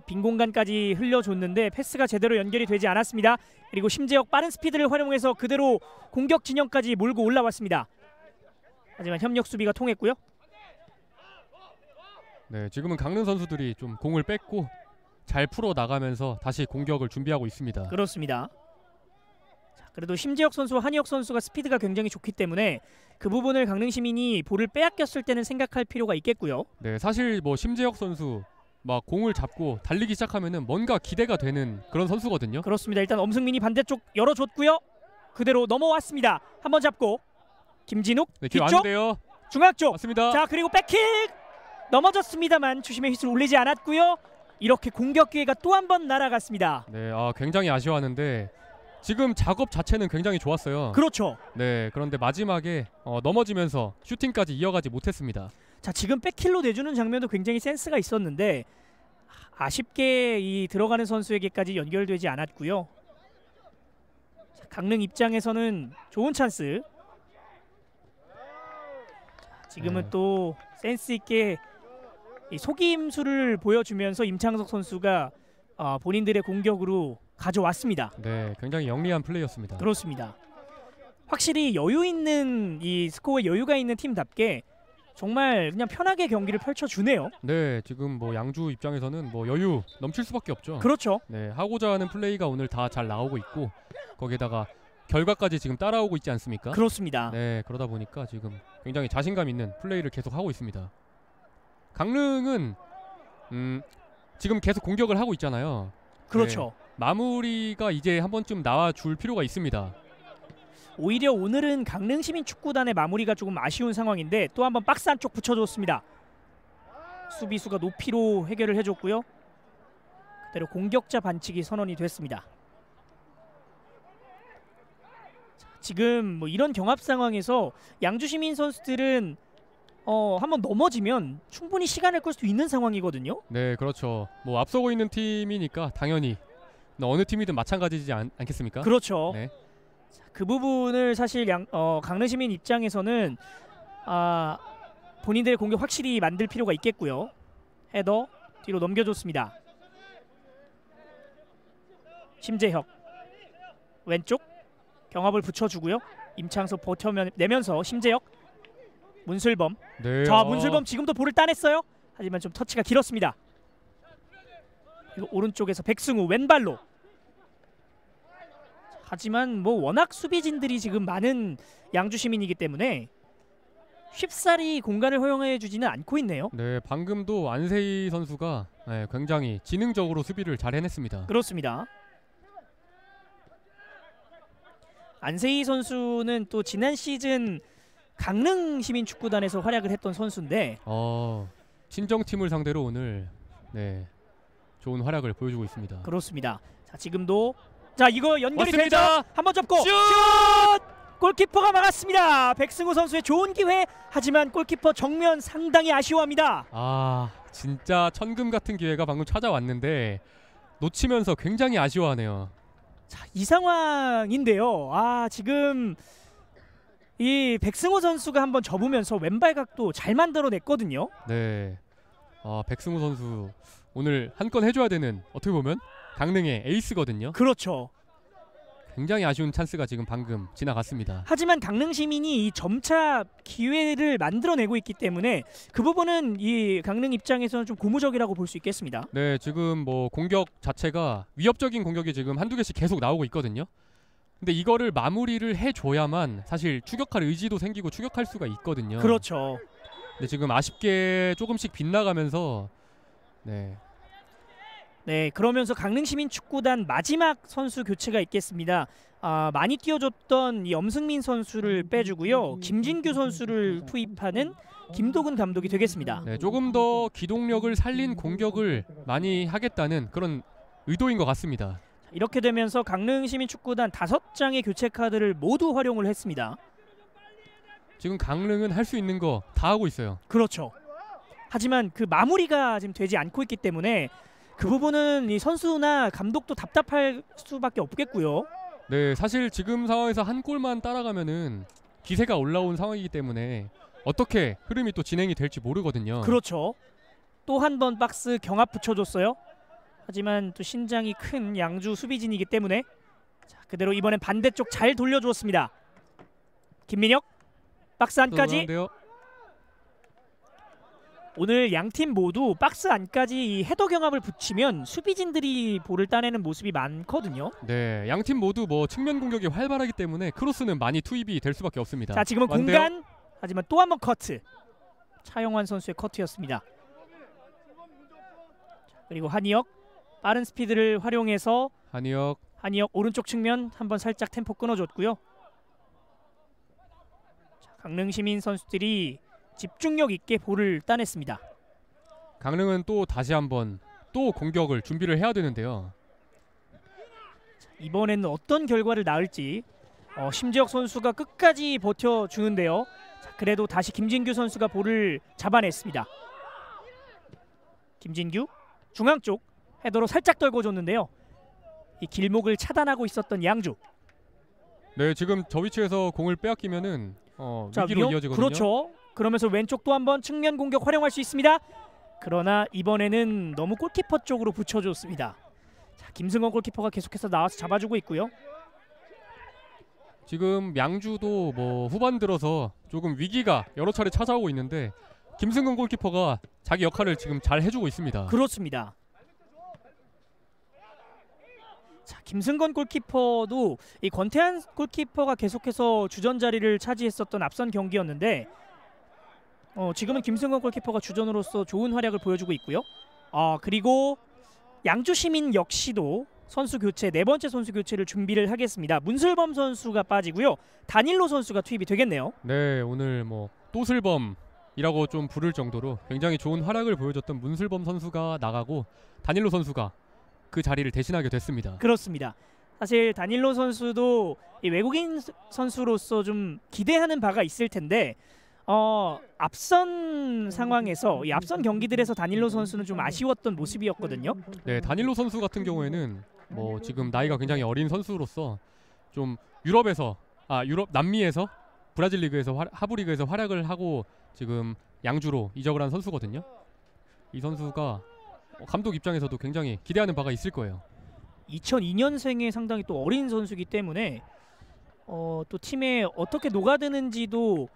빈 공간까지 흘려줬는데 패스가 제대로 연결이 되지 않았습니다. 그리고 심재혁 빠른 스피드를 활용해서 그대로 공격 진영까지 몰고 올라왔습니다. 하지만 협력 수비가 통했고요. 네, 지금은 강릉 선수들이 좀 공을 뺏고 잘 풀어 나가면서 다시 공격을 준비하고 있습니다. 그렇습니다. 자, 그래도 심재혁 선수와 한희혁 선수가 스피드가 굉장히 좋기 때문에 그 부분을 강릉시민이 볼을 빼앗겼을 때는 생각할 필요가 있겠고요. 네, 사실 뭐 심재혁 선수 막 공을 잡고 달리기 시작하면은 뭔가 기대가 되는 그런 선수거든요. 그렇습니다. 일단 엄승민이 반대쪽 열어줬고요. 그대로 넘어왔습니다. 한번 잡고 김진욱 네, 기회 뒤쪽 왔는데요. 중앙 쪽. 맞습니다. 자 그리고 백킥 넘어졌습니다만 주심의 휘슬 울리지 않았고요. 이렇게 공격 기회가 또 한 번 날아갔습니다. 네, 굉장히 아쉬워하는데 지금 작업 자체는 굉장히 좋았어요. 그렇죠. 네, 그런데 마지막에 넘어지면서 슈팅까지 이어가지 못했습니다. 자 지금 백힐로 내주는 장면도 굉장히 센스가 있었는데 아쉽게 이 들어가는 선수에게까지 연결되지 않았고요. 자, 강릉 입장에서는 좋은 찬스. 자, 지금은 네. 또 센스 있게 이 속임수를 보여주면서 임창석 선수가 본인들의 공격으로 가져왔습니다. 네, 굉장히 영리한 플레이였습니다. 그렇습니다. 확실히 여유 있는 이 스코어에 여유가 있는 팀답게 정말 그냥 편하게 경기를 펼쳐주네요. 네, 지금 뭐 양주 입장에서는 뭐 여유 넘칠 수밖에 없죠. 그렇죠. 네, 하고자 하는 플레이가 오늘 다 잘 나오고 있고 거기에다가 결과까지 지금 따라오고 있지 않습니까? 그렇습니다. 네, 그러다 보니까 지금 굉장히 자신감 있는 플레이를 계속 하고 있습니다. 강릉은 지금 계속 공격을 하고 있잖아요. 그렇죠. 네, 마무리가 이제 한 번쯤 나와줄 필요가 있습니다. 오히려 오늘은 강릉시민 축구단의 마무리가 조금 아쉬운 상황인데 또 한번 박스 안쪽 붙여줬습니다. 수비수가 높이로 해결을 해줬고요. 그대로 공격자 반칙이 선언이 됐습니다. 자, 지금 뭐 이런 경합 상황에서 양주시민 선수들은 한번 넘어지면 충분히 시간을 끌 수 있는 상황이거든요. 네, 그렇죠. 뭐 앞서고 있는 팀이니까 당연히 어느 팀이든 마찬가지지 않겠습니까? 그렇죠. 네. 그 부분을 사실 강릉시민 입장에서는 본인들의 공격 확실히 만들 필요가 있겠고요. 헤더 뒤로 넘겨줬습니다. 심재혁 왼쪽 경합을 붙여주고요. 임창석 버텨내면서 심재혁 문슬범. 네. 자 문슬범 지금도 볼을 따냈어요. 하지만 좀 터치가 길었습니다. 그리고 오른쪽에서 백승우 왼발로. 하지만 뭐 워낙 수비진들이 지금 많은 양주 시민이기 때문에 쉽사리 공간을 허용해 주지는 않고 있네요. 네, 방금도 안세희 선수가 굉장히 지능적으로 수비를 잘 해냈습니다. 그렇습니다. 안세희 선수는 또 지난 시즌 강릉 시민 축구단에서 활약을 했던 선수인데 친정팀을 상대로 오늘 좋은 활약을 보여주고 있습니다. 그렇습니다. 자 지금도 자 이거 연결이 왔습니다. 되죠. 한번 접고 슛! 골키퍼가 막았습니다. 백승우 선수의 좋은 기회. 하지만 골키퍼 정면 상당히 아쉬워합니다. 진짜 천금 같은 기회가 방금 찾아왔는데 놓치면서 굉장히 아쉬워하네요. 자, 이 상황인데요. 지금 이 백승우 선수가 한번 접으면서 왼발 각도 잘 만들어냈거든요. 네. 백승우 선수 오늘 한 건 해줘야 되는 어떻게 보면 강릉의 에이스거든요. 그렇죠. 굉장히 아쉬운 찬스가 지금 방금 지나갔습니다. 하지만 강릉 시민이 이 점차 기회를 만들어내고 있기 때문에 그 부분은 이 강릉 입장에서는 좀 고무적이라고 볼 수 있겠습니다. 네, 지금 뭐 공격 자체가 위협적인 공격이 지금 한두 개씩 계속 나오고 있거든요. 근데 이거를 마무리를 해줘야만 사실 추격할 의지도 생기고 추격할 수가 있거든요. 그렇죠. 근데 지금 아쉽게 조금씩 빗나가면서 그러면서 강릉시민축구단 마지막 선수 교체가 있겠습니다. 많이 뛰어줬던 이 엄승민 선수를 빼주고요. 김진규 선수를 투입하는 김도근 감독이 되겠습니다. 네, 조금 더 기동력을 살린 공격을 많이 하겠다는 그런 의도인 것 같습니다. 이렇게 되면서 강릉시민축구단 5장의 교체 카드를 모두 활용을 했습니다. 지금 강릉은 할 수 있는 거 다 하고 있어요. 그렇죠. 하지만 그 마무리가 지금 되지 않고 있기 때문에 그 부분은 이 선수나 감독도 답답할 수밖에 없겠고요. 네, 사실 지금 상황에서 한 골만 따라가면은 기세가 올라온 상황이기 때문에 어떻게 흐름이 또 진행이 될지 모르거든요. 그렇죠. 또 한 번 박스 경합 붙여줬어요. 하지만 또 신장이 큰 양주 수비진이기 때문에 자, 그대로 이번엔 반대쪽 잘 돌려주었습니다. 김민혁 박스 안까지. 오늘 양팀 모두 박스 안까지 이 헤더 경합을 붙이면 수비진들이 볼을 따내는 모습이 많거든요. 네, 양팀 모두 뭐 측면 공격이 활발하기 때문에 크로스는 많이 투입이 될 수밖에 없습니다. 자, 지금은 완데요? 공간, 하지만 또 한 번 커트. 차영환 선수의 커트였습니다. 그리고 한이혁 빠른 스피드를 활용해서 한이혁 오른쪽 측면 한번 살짝 템포 끊어줬고요. 자, 강릉시민 선수들이 집중력 있게 볼을 따냈습니다. 강릉은 또 다시 한번 또 공격을 준비를 해야 되는데요. 이번에는 어떤 결과를 낳을지 심재혁 선수가 끝까지 버텨주는데요. 자, 그래도 다시 김진규 선수가 볼을 잡아냈습니다. 김진규 중앙 쪽 헤더로 살짝 떨궈줬는데요. 이 길목을 차단하고 있었던 양주. 네, 지금 저 위치에서 공을 빼앗기면은 위기로 이어지거든요. 그렇죠. 그러면서 왼쪽 또 한번 측면 공격 활용할 수 있습니다. 그러나 이번에는 너무 골키퍼 쪽으로 붙여줬습니다. 자, 김승원 골키퍼가 계속해서 나와서 잡아주고 있고요. 지금 양주도 뭐 후반 들어서 조금 위기가 여러 차례 찾아오고 있는데 김승근 골키퍼가 자기 역할을 지금 잘 해주고 있습니다. 그렇습니다. 자, 김승건 골키퍼도 이 권태환 골키퍼가 계속해서 주전 자리를 차지했었던 앞선 경기였는데 지금은 김승건 골키퍼가 주전으로서 좋은 활약을 보여주고 있고요. 그리고 양주시민 역시도 선수 교체, 네 번째 선수 교체를 준비를 하겠습니다. 문슬범 선수가 빠지고요. 다닐로 선수가 투입이 되겠네요. 네, 오늘 뭐 또슬범이라고 좀 부를 정도로 굉장히 좋은 활약을 보여줬던 문슬범 선수가 나가고 다닐로 선수가 그 자리를 대신하게 됐습니다. 그렇습니다. 사실 다닐로 선수도 이 외국인 선수로서 좀 기대하는 바가 있을 텐데 앞선 상황에서 이 앞선 경기들에서 다닐로 선수는 좀 아쉬웠던 모습이었거든요. 네, 다닐로 선수 같은 경우에는 뭐 지금 나이가 굉장히 어린 선수로서 좀 유럽 남미에서 브라질 리그에서 하부 리그에서 활약을 하고 지금 양주로 이적을 한 선수거든요. 이 선수가 감독 입장에서도 굉장히 기대하는 바가 있을 거예요. 2002년생의 상당히 또 어린 선수이기 때문에 또 팀에 어떻게 녹아드는지도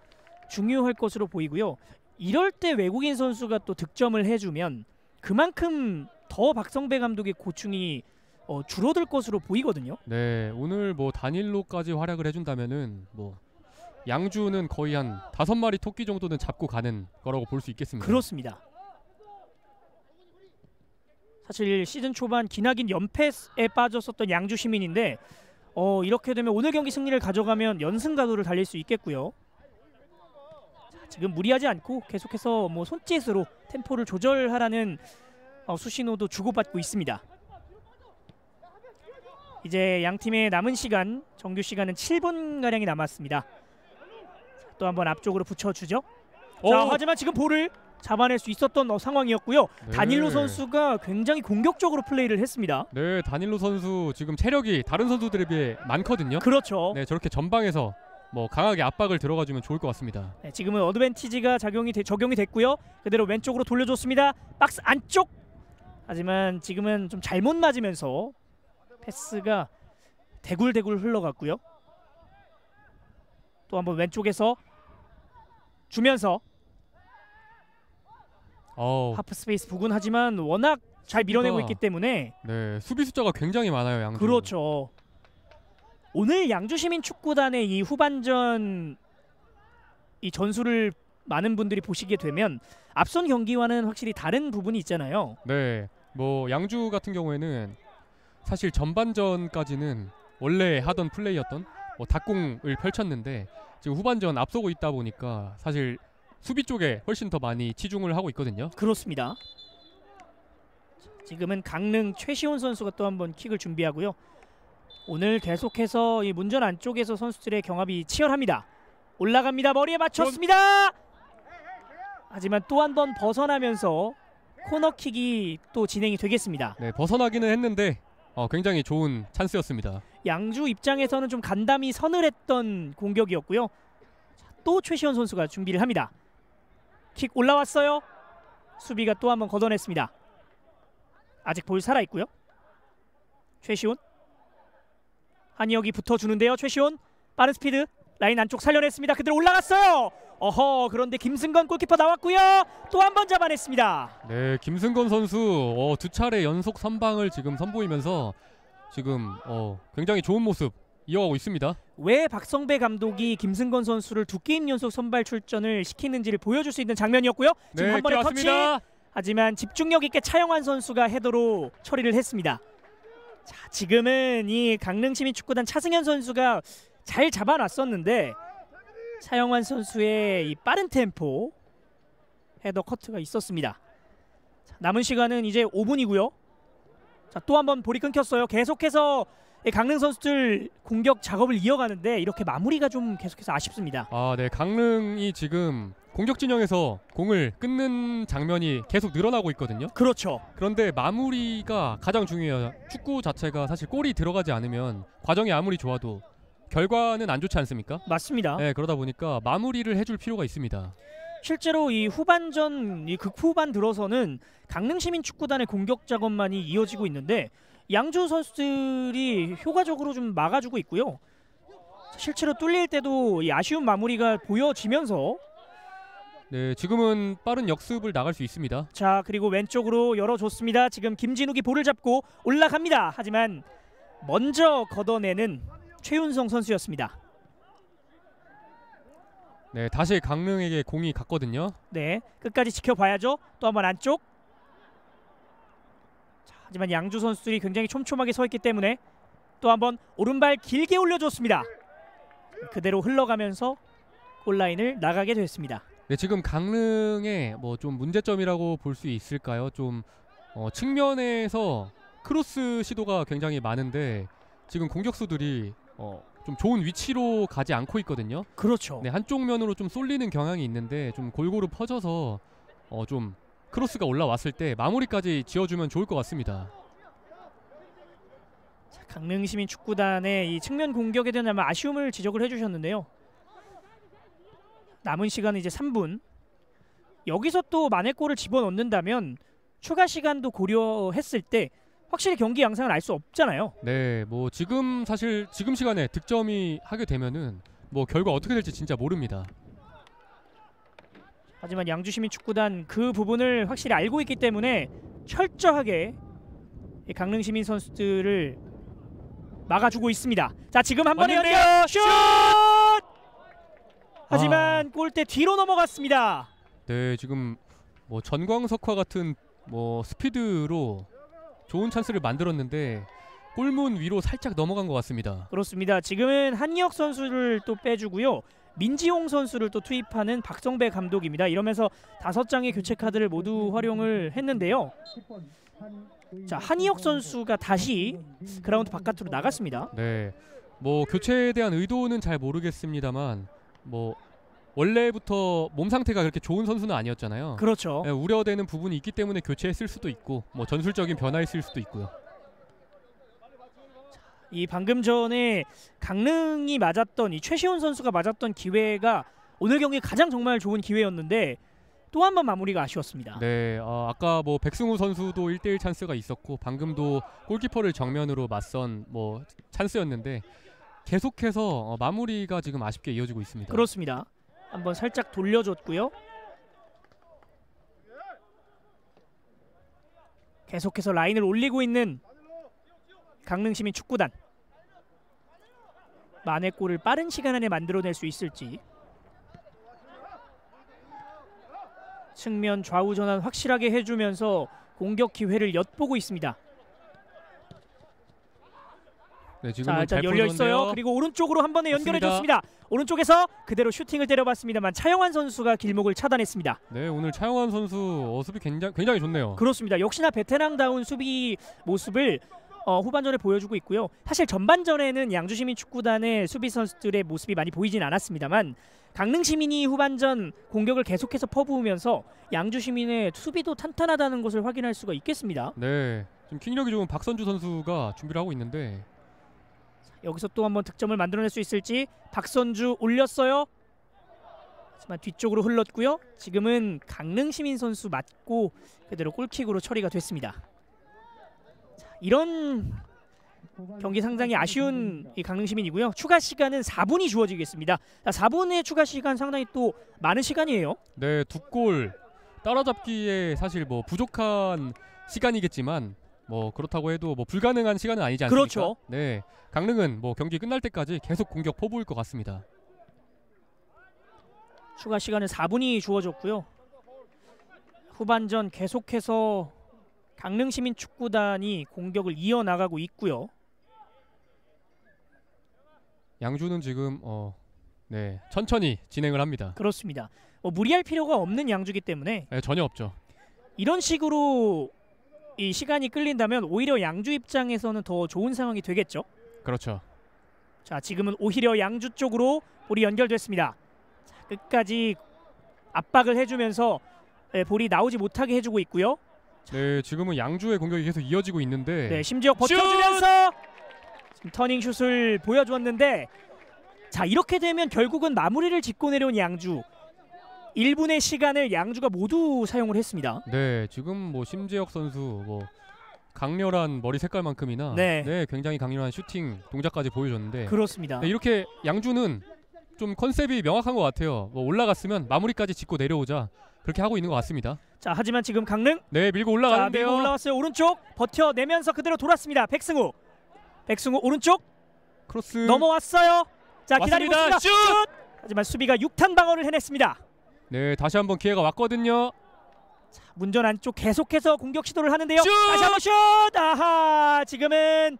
중요할 것으로 보이고요. 이럴 때 외국인 선수가 또 득점을 해주면 그만큼 더 박성배 감독의 고충이 줄어들 것으로 보이거든요. 네, 오늘 뭐 다닐로까지 활약을 해준다면은 뭐 양주는 거의 한 5마리 토끼 정도는 잡고 가는 거라고 볼 수 있겠습니다. 그렇습니다. 사실 시즌 초반 기나긴 연패에 빠졌었던 양주 시민인데 이렇게 되면 오늘 경기 승리를 가져가면 연승 가도를 달릴 수 있겠고요. 자, 지금 무리하지 않고 계속해서 뭐 손짓으로 템포를 조절하라는 수신호도 주고받고 있습니다. 이제 양 팀의 남은 시간, 정규 시간은 7분 가량이 남았습니다. 또 한번 앞쪽으로 붙여주죠. 자, 하지만 지금 볼을 잡아낼 수 있었던 상황이었고요. 네. 다닐로 선수가 굉장히 공격적으로 플레이를 했습니다. 네, 다닐로 선수 지금 체력이 다른 선수들에 비해 많거든요. 그렇죠. 네, 저렇게 전방에서 뭐 강하게 압박을 들어가주면 좋을 것 같습니다. 네, 지금은 어드밴티지가 적용이 됐고요. 그대로 왼쪽으로 돌려줬습니다. 박스 안쪽. 하지만 지금은 좀 잘못 맞으면서 패스가 대굴대굴 흘러갔고요. 또 한번 왼쪽에서 주면서 하프 스페이스 부근 하지만 워낙 잘 밀어내고 있기 때문에 네, 수비 숫자가 굉장히 많아요, 양주. 그렇죠. 오늘 양주시민 축구단의 이 후반전 이 전술을 많은 분들이 보시게 되면 앞선 경기와는 확실히 다른 부분이 있잖아요. 네, 뭐 양주 같은 경우에는 사실 전반전까지는 원래 하던 플레이였던 뭐 닭공을 펼쳤는데 지금 후반전 앞서고 있다 보니까 사실 수비 쪽에 훨씬 더 많이 치중을 하고 있거든요. 그렇습니다. 지금은 강릉 최시훈 선수가 또 한번 킥을 준비하고요. 오늘 계속해서 이 문전 안쪽에서 선수들의 경합이 치열합니다. 올라갑니다. 머리에 맞췄습니다. 하지만 또 한 번 벗어나면서 코너킥이 또 진행이 되겠습니다. 네, 벗어나기는 했는데 굉장히 좋은 찬스였습니다. 양주 입장에서는 좀 간담이 서늘했던 공격이었고요. 자, 또 최시현 선수가 준비를 합니다. 킥 올라왔어요. 수비가 또 한번 걷어냈습니다. 아직 볼 살아있고요. 최시훈, 한이혁이 붙어주는데요. 최시훈 빠른 스피드 라인 안쪽 살려냈습니다. 그대로 올라갔어요. 어허, 그런데 김승건 골키퍼 나왔고요. 또 한 번 잡아냈습니다. 네, 김승건 선수 두 차례 연속 선방을 지금 선보이면서 지금 굉장히 좋은 모습 이어가고 있습니다. 왜 박성배 감독이 김승건 선수를 2게임 연속 선발 출전을 시키는지를 보여줄 수 있는 장면이었고요. 지금 네, 한 번에 뛰어왔습니다. 터치. 하지만 집중력 있게 차영환 선수가 헤더로 처리를 했습니다. 자, 지금은 이 강릉시민축구단 차승현 선수가 잘 잡아놨었는데 차영환 선수의 이 빠른 템포 헤더 커트가 있었습니다. 자, 남은 시간은 이제 5분이고요. 자, 또 한번 볼이 끊겼어요. 계속해서 강릉 선수들 공격 작업을 이어가는데 이렇게 마무리가 좀 계속해서 아쉽습니다. 네, 강릉이 지금 공격 진영에서 공을 끊는 장면이 계속 늘어나고 있거든요. 그렇죠. 그런데 마무리가 가장 중요해요. 축구 자체가 사실 골이 들어가지 않으면 과정이 아무리 좋아도 결과는 안 좋지 않습니까? 맞습니다. 네, 그러다 보니까 마무리를 해줄 필요가 있습니다. 실제로 이 후반전, 이 극후반 들어서는 강릉시민축구단의 공격 작업만이 이어지고 있는데 양주 선수들이 효과적으로 좀 막아주고 있고요. 실제로 뚫릴 때도 이 아쉬운 마무리가 보여지면서 네, 지금은 빠른 역습을 나갈 수 있습니다. 자, 그리고 왼쪽으로 열어줬습니다. 지금 김진욱이 볼을 잡고 올라갑니다. 하지만 먼저 걷어내는 최윤성 선수였습니다. 네, 다시 강릉에게 공이 갔거든요. 네, 끝까지 지켜봐야죠. 또 한번 안쪽. 자, 하지만 양주 선수들이 굉장히 촘촘하게 서 있기 때문에 또 한번 오른발 길게 올려줬습니다. 그대로 흘러가면서 골라인을 나가게 됐습니다. 네, 지금 강릉의 좀 문제점이라고 볼 수 있을까요? 좀 측면에서 크로스 시도가 굉장히 많은데 지금 공격수들이 좀 좋은 위치로 가지 않고 있거든요. 그렇죠. 네, 한쪽 면으로 좀 쏠리는 경향이 있는데 좀 골고루 퍼져서 좀 크로스가 올라왔을 때 마무리까지 지어주면 좋을 것 같습니다. 자, 강릉시민축구단의 이 측면 공격에 대한 아마 아쉬움을 지적을 해주셨는데요. 남은 시간은 이제 3분. 여기서 또 만회골을 집어넣는다면 추가 시간도 고려했을 때 확실히 경기 양상을 알 수 없잖아요. 네, 지금 사실 지금 시간에 득점이 하게 되면은 결과 어떻게 될지 진짜 모릅니다. 하지만 양주시민축구단 그 부분을 확실히 알고 있기 때문에 철저하게 이 강릉시민 선수들을 막아주고 있습니다. 자, 지금 한 번에 연결 슛! 하지만 골대 뒤로 넘어갔습니다. 네, 지금 전광석화 같은 스피드로 좋은 찬스를 만들었는데 골문 위로 살짝 넘어간 것 같습니다. 그렇습니다. 지금은 한이혁 선수를 또 빼주고요. 민지용 선수를 또 투입하는 박성배 감독입니다. 이러면서 5장의 교체 카드를 모두 활용을 했는데요. 자, 한이혁 선수가 다시 그라운드 바깥으로 나갔습니다. 네, 교체에 대한 의도는 잘 모르겠습니다만 원래부터 몸 상태가 그렇게 좋은 선수는 아니었잖아요. 그렇죠. 네, 우려되는 부분이 있기 때문에 교체했을 수도 있고 전술적인 변화였을 수도 있고요. 이 방금 전에 강릉이 맞았던 이 최시훈 선수가 맞았던 기회가 오늘 경기 가장 정말 좋은 기회였는데 또 한 번 마무리가 아쉬웠습니다. 네, 아까 백승우 선수도 1대1 찬스가 있었고 방금도 골키퍼를 정면으로 맞선 찬스였는데 계속해서 마무리가 지금 아쉽게 이어지고 있습니다. 그렇습니다. 한번 살짝 돌려줬고요. 계속해서 라인을 올리고 있는 강릉시민 축구단. 만회골을 빠른 시간 안에 만들어낼 수 있을지. 측면 좌우 전환 확실하게 해주면서 공격 기회를 엿보고 있습니다. 네, 자, 일단 열려 있어요. 그리고 오른쪽으로 한 번에 연결해 줬습니다. 오른쪽에서 그대로 슈팅을 때려봤습니다만 차영환 선수가 길목을 차단했습니다. 네, 오늘 차영환 선수 수비 굉장히 좋네요. 그렇습니다. 역시나 베테랑다운 수비 모습을 후반전에 보여주고 있고요. 사실 전반전에는 양주시민축구단의 수비 선수들의 모습이 많이 보이진 않았습니다만 강릉시민이 후반전 공격을 계속해서 퍼부으면서 양주시민의 수비도 탄탄하다는 것을 확인할 수가 있겠습니다. 네, 지금 킥력이 좋은 박선주 선수가 준비를 하고 있는데 여기서 또 한번 득점을 만들어낼 수 있을지. 박선주 올렸어요. 하지만 뒤쪽으로 흘렀고요. 지금은 강릉시민 선수 맞고 그대로 골킥으로 처리가 됐습니다. 자, 이런 경기 상당히 아쉬운 이 강릉시민이고요. 추가 시간은 4분이 주어지겠습니다. 자, 4분의 추가 시간 상당히 또 많은 시간이에요. 네, 두 골 따라잡기에 사실 뭐 부족한 시간이겠지만 뭐 그렇다고 해도 뭐 불가능한 시간은 아니지 않습니까? 그렇죠. 네, 강릉은 뭐 경기 끝날 때까지 계속 공격 포부일 것 같습니다. 추가 시간은 4분이 주어졌고요. 후반전 계속해서 강릉시민축구단이 공격을 이어나가고 있고요. 양주는 지금 네, 천천히 진행을 합니다. 그렇습니다. 무리할 필요가 없는 양주기 때문에 네, 전혀 없죠. 이런 식으로 이 시간이 끌린다면 오히려 양주 입장에서는 더 좋은 상황이 되겠죠. 그렇죠. 자, 지금은 오히려 양주 쪽으로 볼이 연결됐습니다. 자, 끝까지 압박을 해주면서 볼이 나오지 못하게 해주고 있고요. 네, 지금은 양주의 공격이 계속 이어지고 있는데 네, 심지어 버텨주면서 지금 터닝 슛을 보여주었는데, 자, 이렇게 되면 결국은 마무리를 짓고 내려온 양주. 1분의 시간을 양주가 모두 사용을 했습니다. 네, 지금 뭐 심재혁 선수 뭐 강렬한 머리 색깔만큼이나 네. 굉장히 강렬한 슈팅 동작까지 보여줬는데 그렇습니다. 네, 이렇게 양주는 좀 컨셉이 명확한 것 같아요. 뭐 올라갔으면 마무리까지 짓고 내려오자, 그렇게 하고 있는 것 같습니다. 자, 하지만 지금 강릉 네, 밀고 자, 올라가는데요. 밀고 올라왔어요. 오른쪽 버텨내면서 그대로 돌았습니다. 백승우 오른쪽 크로스 넘어왔어요. 자, 기다리고 왔습니다. 있습니다. 슛! 하지만 수비가 6탄 방어를 해냈습니다. 네, 다시 한번 기회가 왔거든요. 자, 문전 안쪽 계속해서 공격 시도를 하는데요. 슛! 다시 한번 슛! 아하, 지금은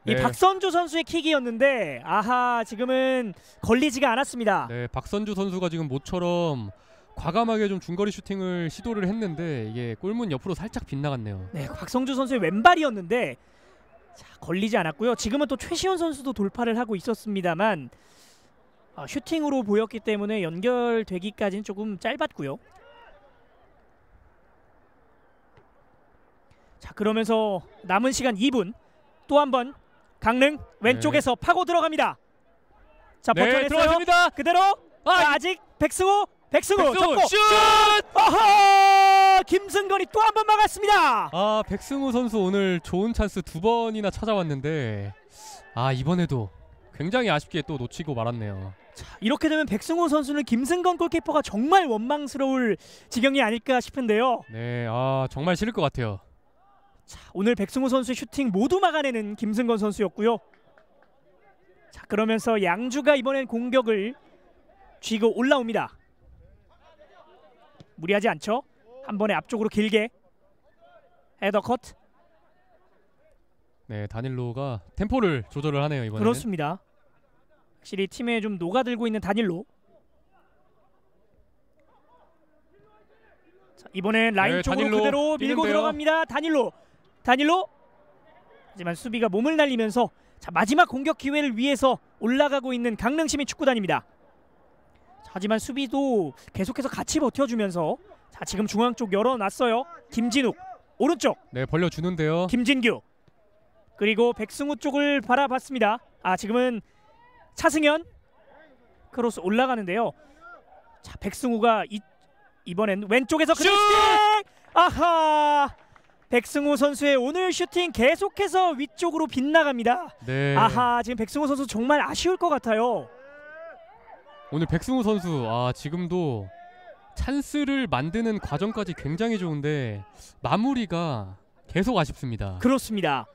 이 네. 박선주 선수의 킥이었는데 아하, 지금은 걸리지가 않았습니다. 네, 박선주 선수가 지금 모처럼 과감하게 좀 중거리 슈팅을 시도를 했는데 이게 골문 옆으로 살짝 빗나갔네요. 네, 박성주 선수의 왼발이었는데 자, 걸리지 않았고요. 지금은 또 최시원 선수도 돌파를 하고 있었습니다만 슈팅으로 보였기 때문에 연결되기까지는 조금 짧았고요. 자, 그러면서 남은 시간 2분 또 한 번 강릉 왼쪽에서 파고 들어갑니다. 자, 네, 버텨냈어요. 들어갔습니다. 그대로 아직 백승우 접고 슛! 어허! 김승건이 또 한 번 막았습니다. 아, 백승우 선수 오늘 좋은 찬스 2번이나 찾아왔는데 이번에도 굉장히 아쉽게 또 놓치고 말았네요. 자, 이렇게 되면 백승호 선수는 김승건 골키퍼가 정말 원망스러울 지경이 아닐까 싶은데요. 네, 정말 싫을 것 같아요. 자, 오늘 백승호 선수의 슈팅 모두 막아내는 김승건 선수였고요. 자, 그러면서 양주가 이번엔 공격을 쥐고 올라옵니다. 무리하지 않죠? 한 번에 앞쪽으로 길게 헤더 컷. 네, 다닐로가 템포를 조절을 하네요, 이번에는. 그렇습니다. 확실히 팀에 좀 녹아들고 있는 다닐로. 자, 이번엔 라인 네, 쪽으로 다닐로 그대로 밀고 뛰는데요. 들어갑니다. 다닐로. 하지만 수비가 몸을 날리면서 자, 마지막 공격 기회를 위해서 올라가고 있는 강릉시민축구단입니다. 자, 하지만 수비도 계속해서 같이 버텨주면서 자, 지금 중앙 쪽 열어놨어요. 김진욱 오른쪽. 네, 벌려주는데요. 김진규 그리고 백승우 쪽을 바라봤습니다. 지금은 차승현 크로스 올라가는데요. 자, 백승우가 이번엔 왼쪽에서 그대로 슈팅! 아하! 백승우 선수의 오늘 슈팅 계속해서 위쪽으로 빗나갑니다. 네. 아하, 지금 백승우 선수 정말 아쉬울 것 같아요. 오늘 백승우 선수 지금도 찬스를 만드는 과정까지 굉장히 좋은데 마무리가 계속 아쉽습니다. 그렇습니다.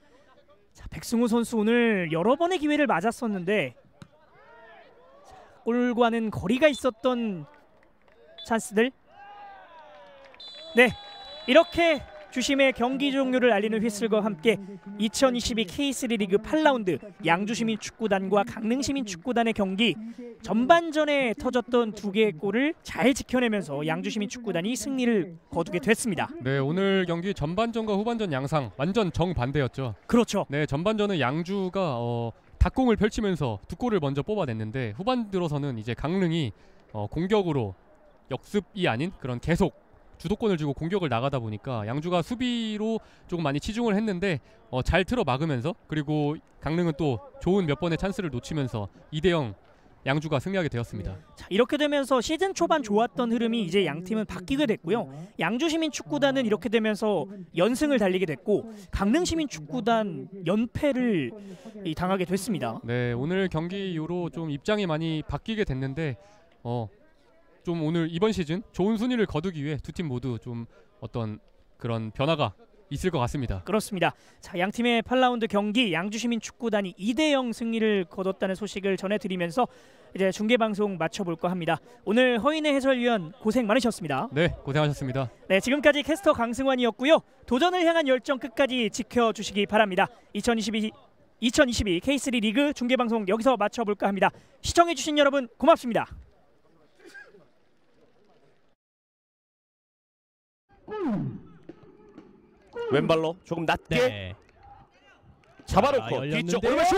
자, 백승우 선수 오늘 여러 번의 기회를 맞았었는데 자, 골과는 거리가 있었던 찬스들. 네, 이렇게 주심의 경기 종료를 알리는 휘슬과 함께 2022 K3 리그 8라운드 양주시민축구단과 강릉시민축구단의 경기 전반전에 터졌던 2개의 골을 잘 지켜내면서 양주시민축구단이 승리를 거두게 됐습니다. 네, 오늘 경기 전반전과 후반전 양상 완전 정반대였죠. 그렇죠. 네, 전반전은 양주가 닭공을 펼치면서 2골을 먼저 뽑아냈는데 후반 들어서는 이제 강릉이 공격으로 역습이 아닌 그런 계속 주도권을 쥐고 공격을 나가다 보니까 양주가 수비로 조금 많이 치중을 했는데 잘 틀어 막으면서, 그리고 강릉은 또 좋은 몇 번의 찬스를 놓치면서 2대0 양주가 승리하게 되었습니다. 자, 이렇게 되면서 시즌 초반 좋았던 흐름이 이제 양 팀은 바뀌게 됐고요. 양주시민축구단은 이렇게 되면서 연승을 달리게 됐고 강릉시민축구단 연패를 당하게 됐습니다. 네, 오늘 경기 이후로 좀 입장이 많이 바뀌게 됐는데 좀 오늘 이번 시즌 좋은 순위를 거두기 위해 두 팀 모두 좀 어떤 그런 변화가 있을 것 같습니다. 그렇습니다. 자, 양 팀의 8라운드 경기 양주시민축구단이 2대0 승리를 거뒀다는 소식을 전해드리면서 이제 중계방송 마쳐볼까 합니다. 오늘 허인의 해설위원 고생 많으셨습니다. 네, 고생하셨습니다. 네, 지금까지 캐스터 강승환이었고요. 도전을 향한 열정 끝까지 지켜주시기 바랍니다. 2022 K3 리그 중계방송 여기서 마쳐볼까 합니다. 시청해주신 여러분 고맙습니다. 왼발로 조금 낮게 네. 잡아놓고 열렸는데요. 뒤쪽 오른발 슛!